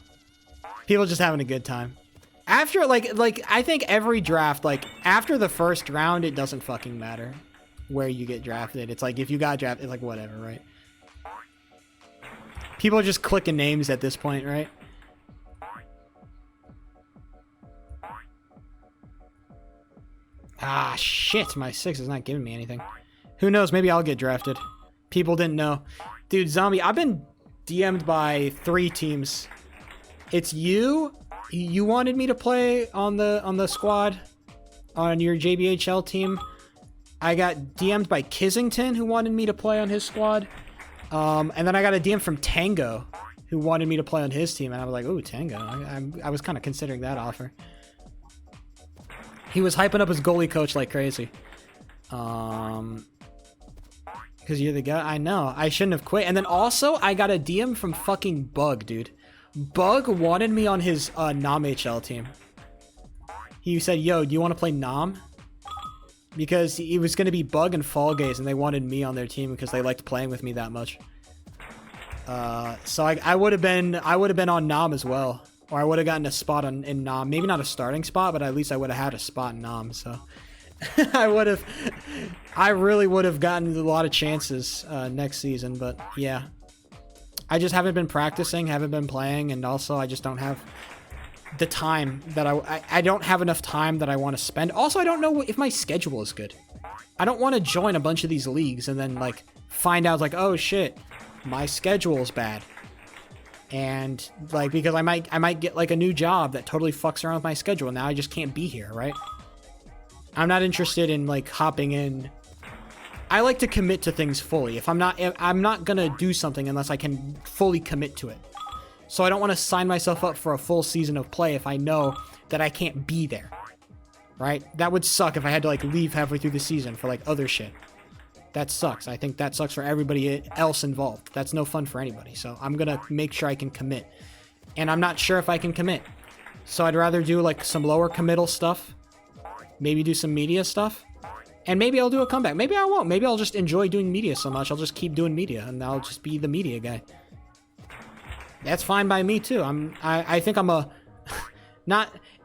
People just having a good time. After, like, I think every draft, like, after the first round, it doesn't fucking matter where you get drafted. It's like, if you got drafted, it's like, whatever, right? People are just clicking names at this point, right? Ah, shit, my 6 is not giving me anything. Who knows, maybe I'll get drafted. People didn't know. Dude, Zombie, I've been DM'd by 3 teams. It's you. You wanted me to play on the squad on your JBHL team. I got DM'd by Kissington, who wanted me to play on his squad. And then I got a DM from Tango, who wanted me to play on his team. And I was like, ooh, Tango. I was kind of considering that offer. He was hyping up his goalie coach like crazy. Because you're the guy. I know. I shouldn't have quit. And then also, I got a DM from fucking Bug, dude. Bug wanted me on his Nom HL team. He said, yo, do you want to play Nom? Because it was going to be Bug and Fall Gaze, and they wanted me on their team because they liked playing with me that much. So I would have been on Nom as well. Or I would have gotten a spot in Nom. Maybe not a starting spot, but at least I would have had a spot in Nom, so... I really would have gotten a lot of chances next season, but yeah. I just haven't been practicing, haven't been playing, and also I just don't have the time that I don't have enough time that I want to spend. Also, I don't know if my schedule is good. I don't want to join a bunch of these leagues and then, like, find out, like, oh shit, my schedule is bad. And, like, because I might get, like, a new job that totally fucks around with my schedule, and now I just can't be here, right? I'm not interested in, like, hopping in. I like to commit to things fully. If I'm not gonna do something unless I can fully commit to it. So I don't want to sign myself up for a full season of play if I know that I can't be there. Right? That would suck if I had to, like, leave halfway through the season for, like, other shit. That sucks. I think that sucks for everybody else involved. That's no fun for anybody. So I'm gonna make sure I can commit. And I'm not sure if I can commit. So I'd rather do, like, some lower committal stuff. Maybe do some media stuff. And maybe I'll do a comeback. Maybe I won't. Maybe I'll just enjoy doing media so much. I'll just keep doing media, and I'll just be the media guy. That's fine by me, too. I think I'm a...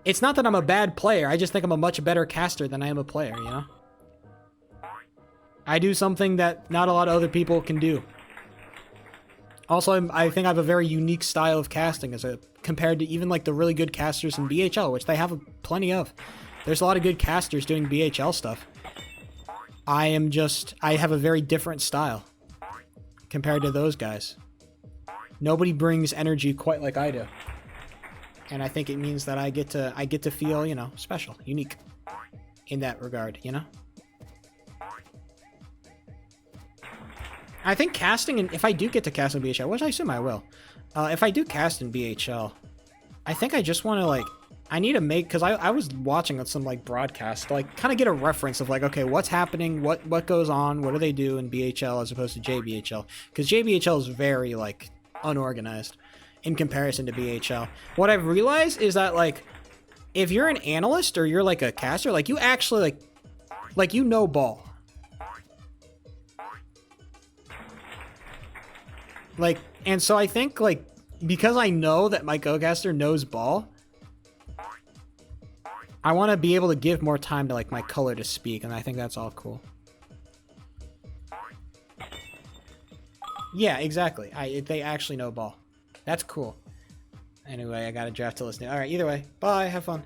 It's not that I'm a bad player. I just think I'm a much better caster than I am a player, you know? I do something that not a lot of other people can do. Also, I think I have a very unique style of casting compared to even, like, the really good casters in BHL, which they have plenty of. There's a lot of good casters doing BHL stuff. I have a very different style compared to those guys. Nobody brings energy quite like I do. And I think it means that I get to feel, you know, special, unique in that regard, you know? I think casting, and if I do get to cast in BHL, which I assume I will, if I do cast in BHL, I think I just want to, like, I need to make, because I was watching some, like, broadcast, like, kind of get a reference of, like, okay, what's happening, what goes on, what do they do in BHL as opposed to JBHL, because JBHL is very, like, unorganized in comparison to BHL. What I've realized is that, like, if you're an analyst or you're, like, a caster, like, you actually, like, you know ball. Like, and so I think, like, because I know that my co-caster knows ball, I want to be able to give more time to, like, my color to speak, and I think that's all cool. Yeah, exactly. They actually know ball. That's cool. Anyway, I got a draft to listen to. All right, either way, bye, have fun.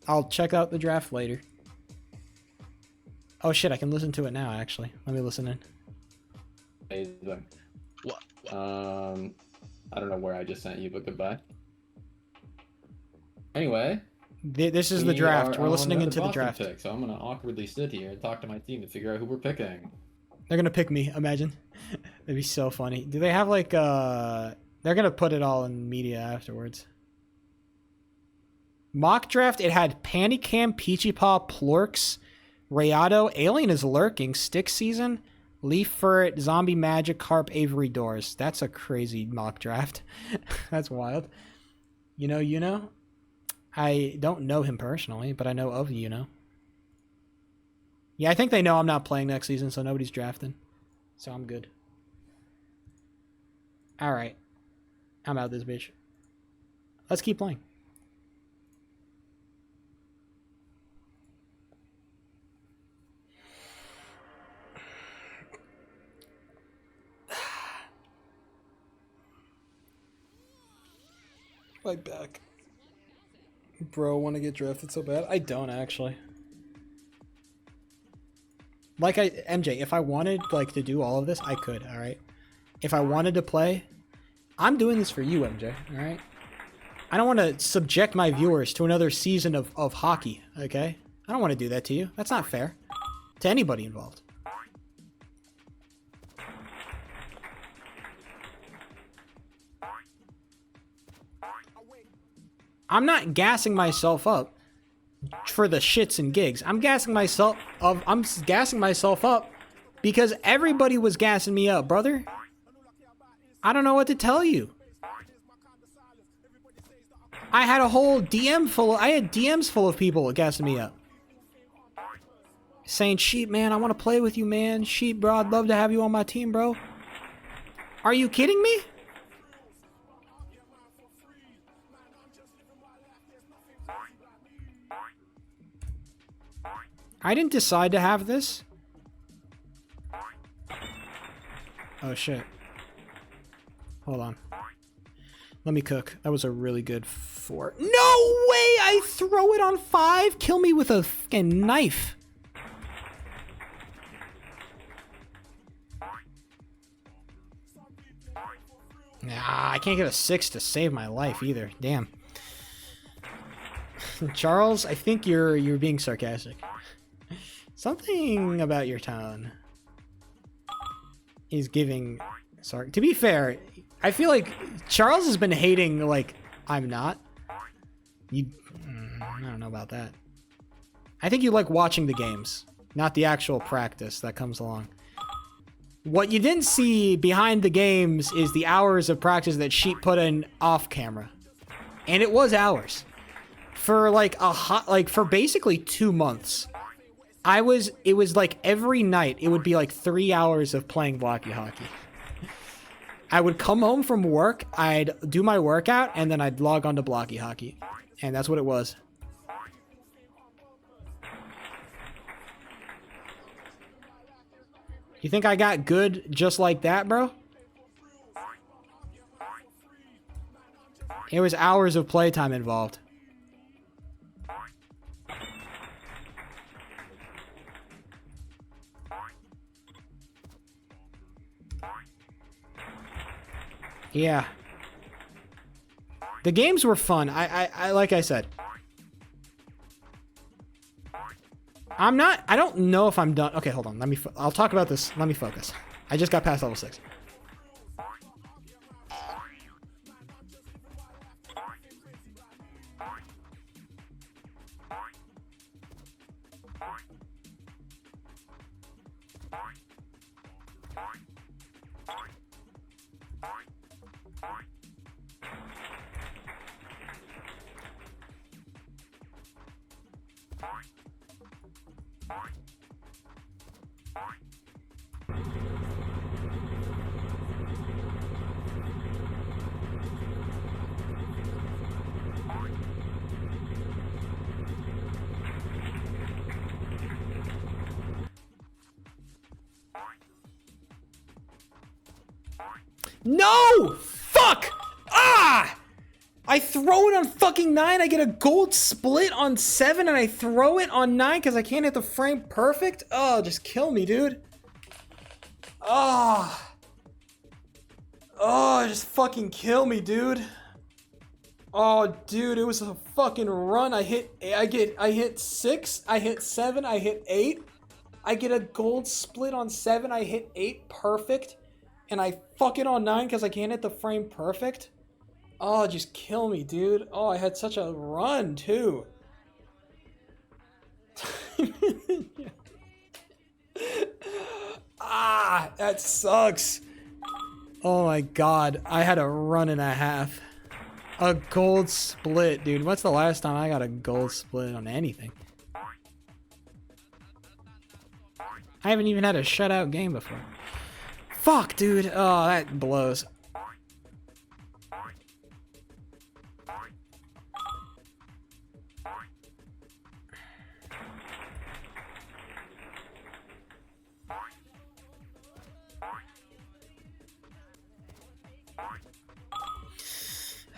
I'll check out the draft later. Oh shit, I can listen to it now, actually. Let me listen in. Amazing. What? I don't know where I just sent you, but goodbye. Anyway, this is the draft. We're listening into the draft. Pick, so I'm gonna awkwardly sit here and talk to my team to figure out who we're picking. They're gonna pick me. Imagine. That'd be so funny. Do they have like They're gonna put it all in media afterwards. Mock draft. It had Panicam, Peachy Paw, Plorks, Rayado, Alien is Lurking, Stick Season, Leaf Ferret, Zombie Magic, Harp, Avery Doors. That's a crazy mock draft. That's wild. You know? I don't know him personally, but I know of you. Yeah, I think they know I'm not playing next season, so nobody's drafting. So I'm good. Alright. I'm out of this bitch. Let's keep playing. My back. Bro, want to get drafted so bad? I don't, actually. Like, MJ, if I wanted, like, to do all of this, I could, alright? If I wanted to play, I'm doing this for you, MJ, alright? I don't want to subject my viewers to another season of hockey, okay? I don't want to do that to you. That's not fair. To anybody involved. I'm not gassing myself up for the shits and gigs. I'm gassing myself up because everybody was gassing me up, brother. I don't know what to tell you. I had a whole I had DMs full of people gassing me up. Saying, Sheep, man, I want to play with you, man. Sheep, bro, I'd love to have you on my team, bro. Are you kidding me? I didn't decide to have this. Oh, shit. Hold on. Let me cook. That was a really good 4. No way! I throw it on 5? Kill me with a fucking knife. Nah, I can't get a 6 to save my life either. Damn. Charles, I think you're being sarcastic. Something about your tone is giving... Sorry. To be fair, I feel like Charles has been hating like I'm not. I don't know about that. I think you like watching the games, not the actual practice that comes along. What you didn't see behind the games is the hours of practice that Sheep put in off camera. And it was hours. For like for basically 2 months. It was like every night it would be like 3 hours of playing blocky hockey. I would come home from work, I'd do my workout, and then I'd log on to blocky hockey. And that's what it was. You think I got good just like that, bro? It was hours of playtime involved. Yeah. The games were fun. I like I said. I don't know if I'm done. Okay, hold on. I'll talk about this. Let me focus. I just got past level 6. No! Fuck! Ah! I throw it on fucking 9, I get a gold split on 7, and I throw it on 9 because I can't hit the frame perfect? Oh, just kill me, dude. Oh. Oh, just fucking kill me, dude. Oh, dude, it was a fucking run. I hit 6, I hit 7, I hit 8. I get a gold split on 7, I hit 8 perfect. And I fuck it on 9 because I can't hit the frame perfect? Oh, just kill me, dude. Oh, I had such a run, too. Ah, that sucks. Oh my god, I had a run and a half. A gold split, dude. What's the last time I got a gold split on anything? I haven't even had a shutout game before. Fuck, dude. Oh, that blows.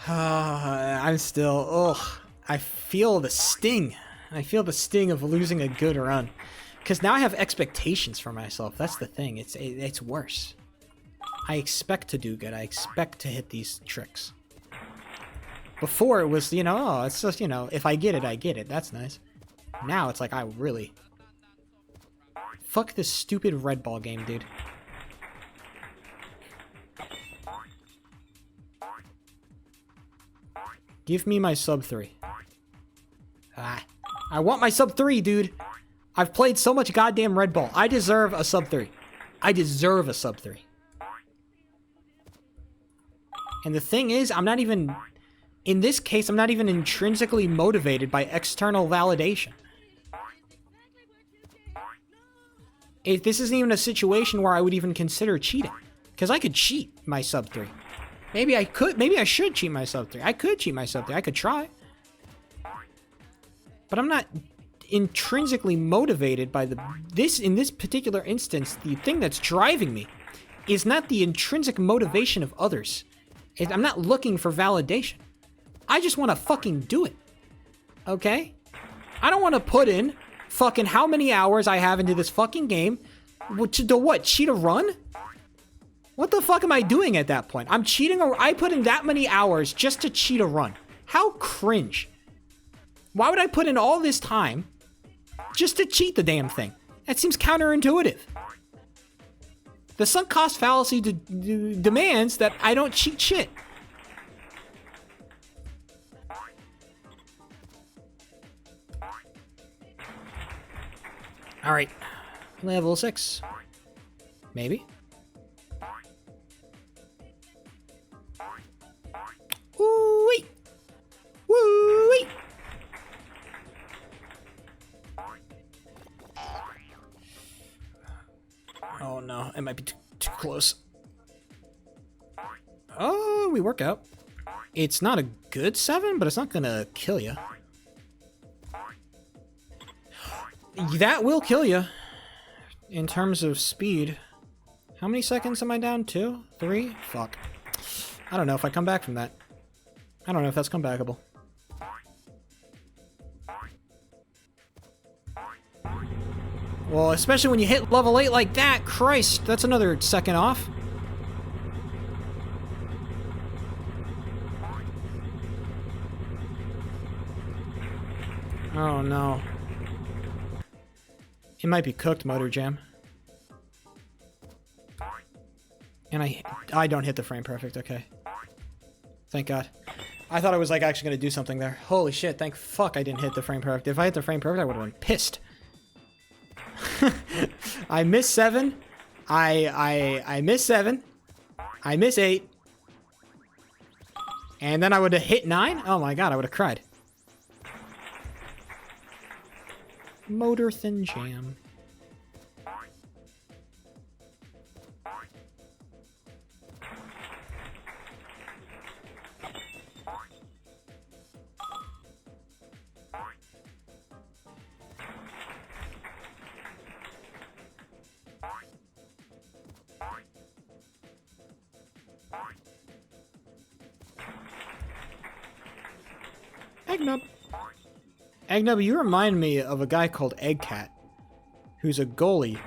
I'm still, ugh. I feel the sting. I feel the sting of losing a good run. Because now I have expectations for myself. That's the thing. It's worse. I expect to do good. I expect to hit these tricks. Before it was, oh, it's just, if I get it, I get it. That's nice. Now it's like I really... Fuck this stupid red ball game, dude. Give me my sub 3. Ah. I want my sub 3, dude. I've played so much goddamn red ball. I deserve a sub 3. I deserve a sub 3. And the thing is, I'm not even... In this case, I'm not even intrinsically motivated by external validation. This isn't even a situation where I would even consider cheating. Because I could cheat my sub 3. Maybe I could. Maybe I should cheat my sub 3. I could cheat my sub 3. I could try. But I'm not intrinsically motivated by in this particular instance, the thing that's driving me is not the intrinsic motivation of others. I'm not looking for validation. I just want to fucking do it. Okay? I don't want to put in fucking how many hours I have into this fucking game to what? Cheat a run? What the fuck am I doing at that point? I'm cheating, or I put in that many hours just to cheat a run. How cringe. Why would I put in all this time just to cheat the damn thing? That seems counterintuitive. The sunk cost fallacy demands that I don't cheat shit. Alright. Level 6. Maybe. Woo-wee! Woo-wee! Oh no, it might be too close. Oh, we work out. It's not a good 7, but it's not gonna kill you. That will kill you. In terms of speed. How many seconds am I down? 2? 3? Fuck. I don't know if I come back from that. I don't know if that's comebackable. Well, especially when you hit level 8 like that. Christ, that's another second off. don't know. It might be cooked, Motor Jam. And I don't hit the frame perfect, okay. Thank God. I thought I was like actually gonna do something there. Holy shit, thank fuck I didn't hit the frame perfect. If I hit the frame perfect, I would have been pissed. I missed 7. I missed 7. I missed 8. And then I would have hit 9? Oh my God, I would have cried. Motor Thin Jam. Eggnub. Eggnub, you remind me of a guy called Eggcat, who's a goalie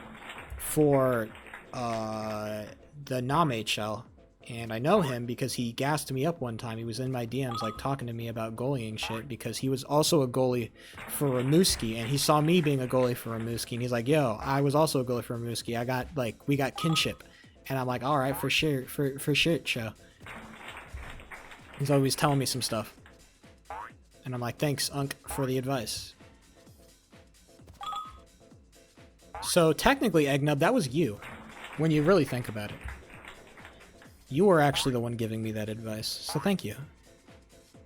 for the NAMHL. And I know him because he gassed me up one time. He was in my DMs, like, talking to me about goalieing shit because he was also a goalie for Rimouski, and he saw me being a goalie for Rimouski, and he's like, yo, I was also a goalie for Rimouski. I got, like, we got kinship. And I'm like, all right, for sure, for shit, show. He's always telling me some stuff. And I'm like, thanks, Unk, for the advice. So, technically, Eggnub, that was you, when you really think about it. You were actually the one giving me that advice, so thank you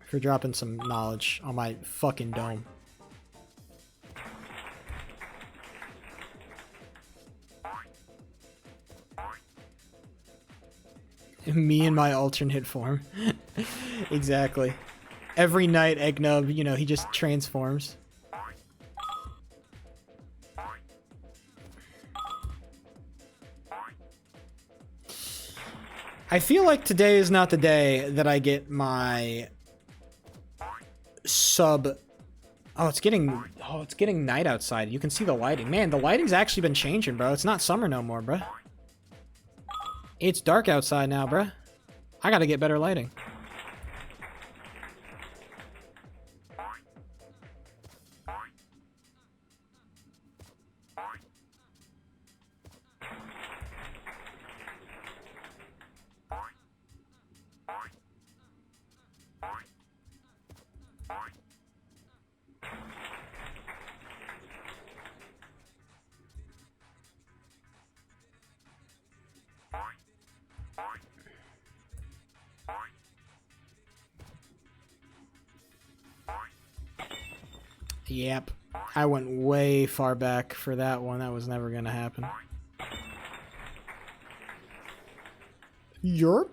for dropping some knowledge on my fucking dome. Me in my alternate form. Exactly. Every night, Eggnub, you know, he just transforms. I feel like today is not the day that I get my sub. Oh, it's getting night outside. You can see the lighting. Man, the lighting's actually been changing, bro. It's not summer no more, bro. It's dark outside now, bro. I gotta get better lighting. Yep. I went way far back for that one. That was never gonna happen. Yerp.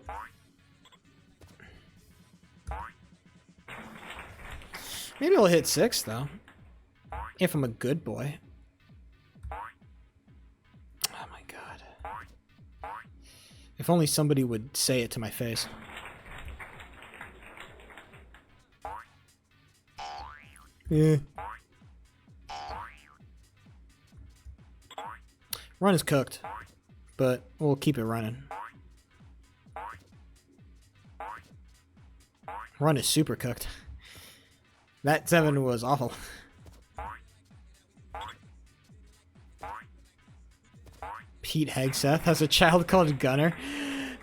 Maybe I'll hit 6, though. If I'm a good boy. Oh my God. If only somebody would say it to my face. Yeah. Run is cooked, but we'll keep it running. Run is super cooked. That 7 was awful. Pete Hegseth has a child called Gunner.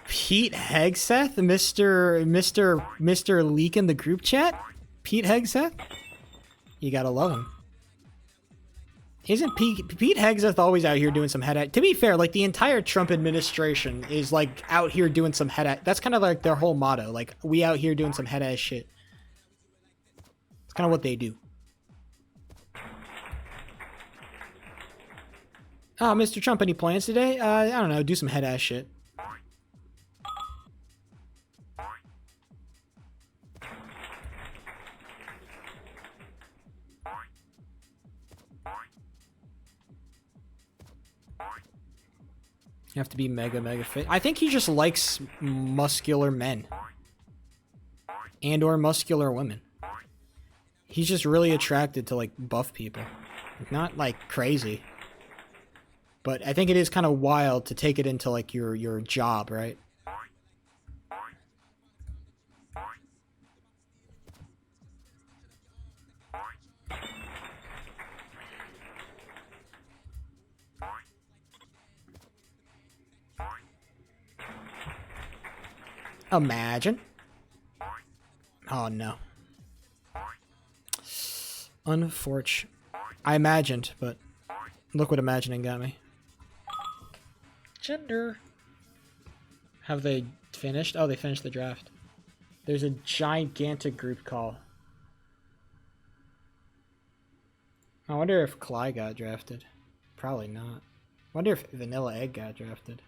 Pete Hegseth? Mr. Leak in the group chat? Pete Hegseth? You gotta love him. Isn't Pete Hegseth always out here doing some head? To be fair, like the entire Trump administration is like out here doing some head. That's kind of like their whole motto. Like, we out here doing some head ass shit. It's kind of what they do. Oh, Mr. Trump, any plans today? I don't know. Do some head ass shit. You have to be mega fit. I think he just likes muscular men. And or muscular women. He's just really attracted to, like, buff people. Not, like, crazy. But I think it is kind of wild to take it into, like, your job, right? Imagine. Oh, no. Unfortunate. I imagined, but look what imagining got me. Gender. Have they finished? Oh, they finished the draft. There's a gigantic group call. I wonder if Clyde got drafted. Probably not. Wonder if Vanilla Egg got drafted.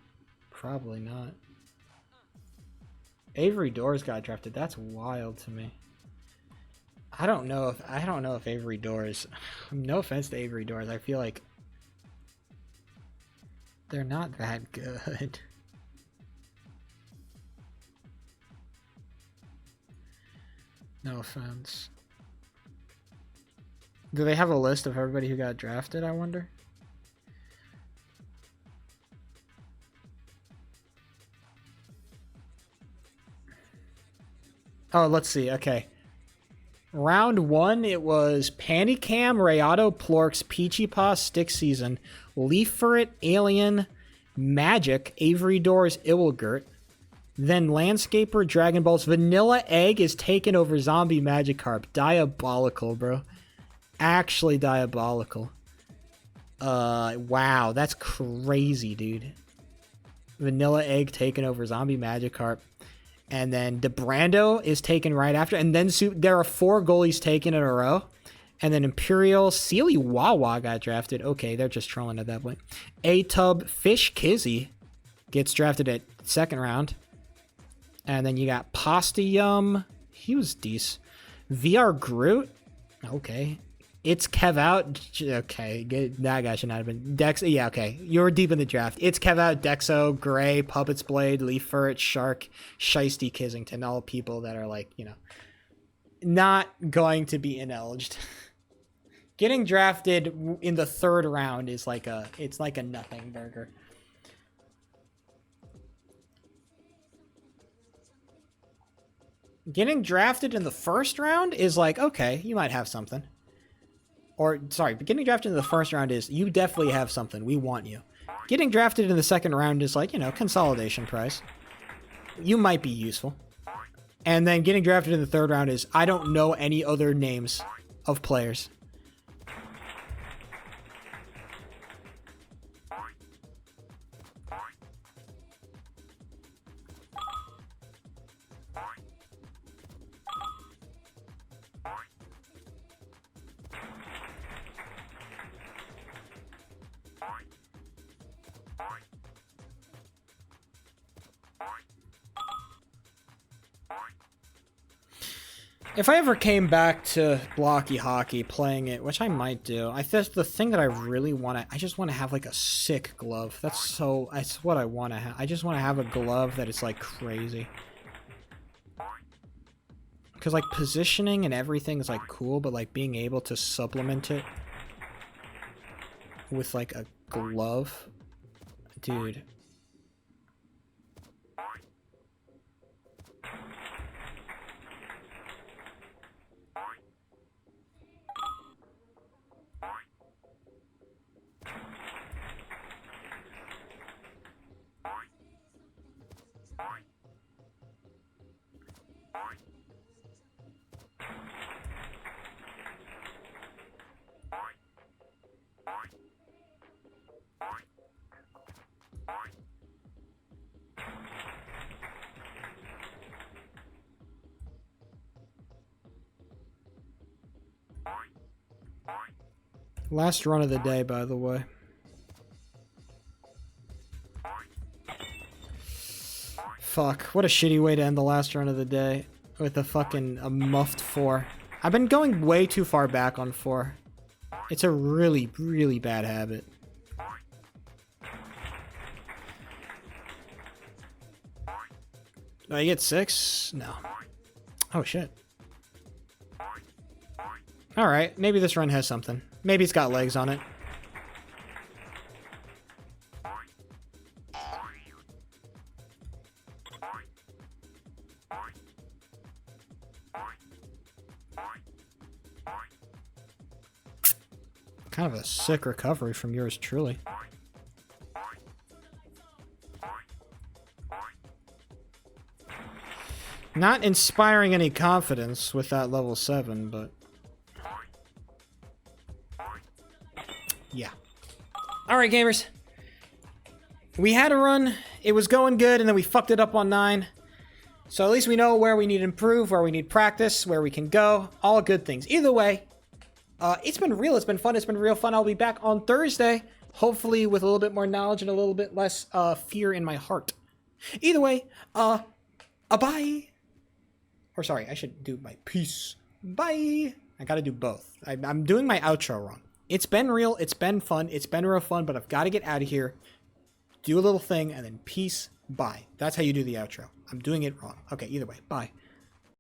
Probably not. Avery Doors got drafted. That's wild to me. I don't know if Avery Doors. No offense to Avery Doors. I feel like they're not that good. No offense. Do they have a list of everybody who got drafted, I wonder? Oh, let's see. Okay. Round 1, it was Panicam, Rayado, Plorks, Peachypaw, Stick Season, Leaf Ferret, Alien, Magic, Avery Doors, Iwilgert. Then Landscaper, Dragon Balls. Vanilla Egg is taken over Zombie Magikarp. Diabolical, bro. Actually diabolical. Wow, that's crazy, dude. Vanilla Egg taken over Zombie Magikarp. And then DeBrando is taken right after. And then there are 4 goalies taken in a row. And then Imperial, Sealy Wawa got drafted. Okay, they're just trolling at that point. A-Tub, Fish Kizzy gets drafted at 2nd round. And then you got Pasta Yum. He was decent. VR Groot. Okay. It's Kev Out. Okay. That guy should not have been. Dex. Yeah, okay. You're deep in the draft. It's Kev Out, Dexo, Gray, Puppets Blade, Leaf Ferret, Shark, Shiesty Kissington. All people that are like, you know, not going to be ineligible. Getting drafted in the 3rd round is like it's like a nothing burger. Getting drafted in the 1st round is like, okay, you might have something. Or, sorry, getting drafted in the 1st round is, you definitely have something. We want you. Getting drafted in the 2nd round is like, you know, consolidation prize. You might be useful. And then getting drafted in the 3rd round is, I don't know any other names of players. If I ever came back to blocky hockey playing it, which I might do, I think the thing that I really want to, I just want to have like a sick glove. That's what I want to have. I just want to have a glove that is like crazy. Because like positioning and everything is like cool, but like being able to supplement it with like a glove, dude. Last run of the day, by the way. Fuck, what a shitty way to end the last run of the day. With a muffed 4. I've been going way too far back on 4. It's a really, really bad habit. Do I get 6? No. Oh, shit. Alright, maybe this run has something. Maybe it's got legs on it. Kind of a sick recovery from yours truly. Not inspiring any confidence with that level 7, but... yeah. Alright, gamers. We had a run. It was going good, and then we fucked it up on 9. So at least we know where we need to improve, where we need practice, where we can go. All good things. Either way, it's been real. It's been fun. It's been real fun. I'll be back on Thursday, hopefully with a little bit more knowledge and a little bit less fear in my heart. Either way, bye. Or sorry, I should do my peace. Bye. I gotta do both. I'm doing my outro wrong. It's been real. It's been fun. It's been real fun, but I've got to get out of here. Do a little thing, and then peace. Bye. That's how you do the outro. I'm doing it wrong. Okay, either way. Bye.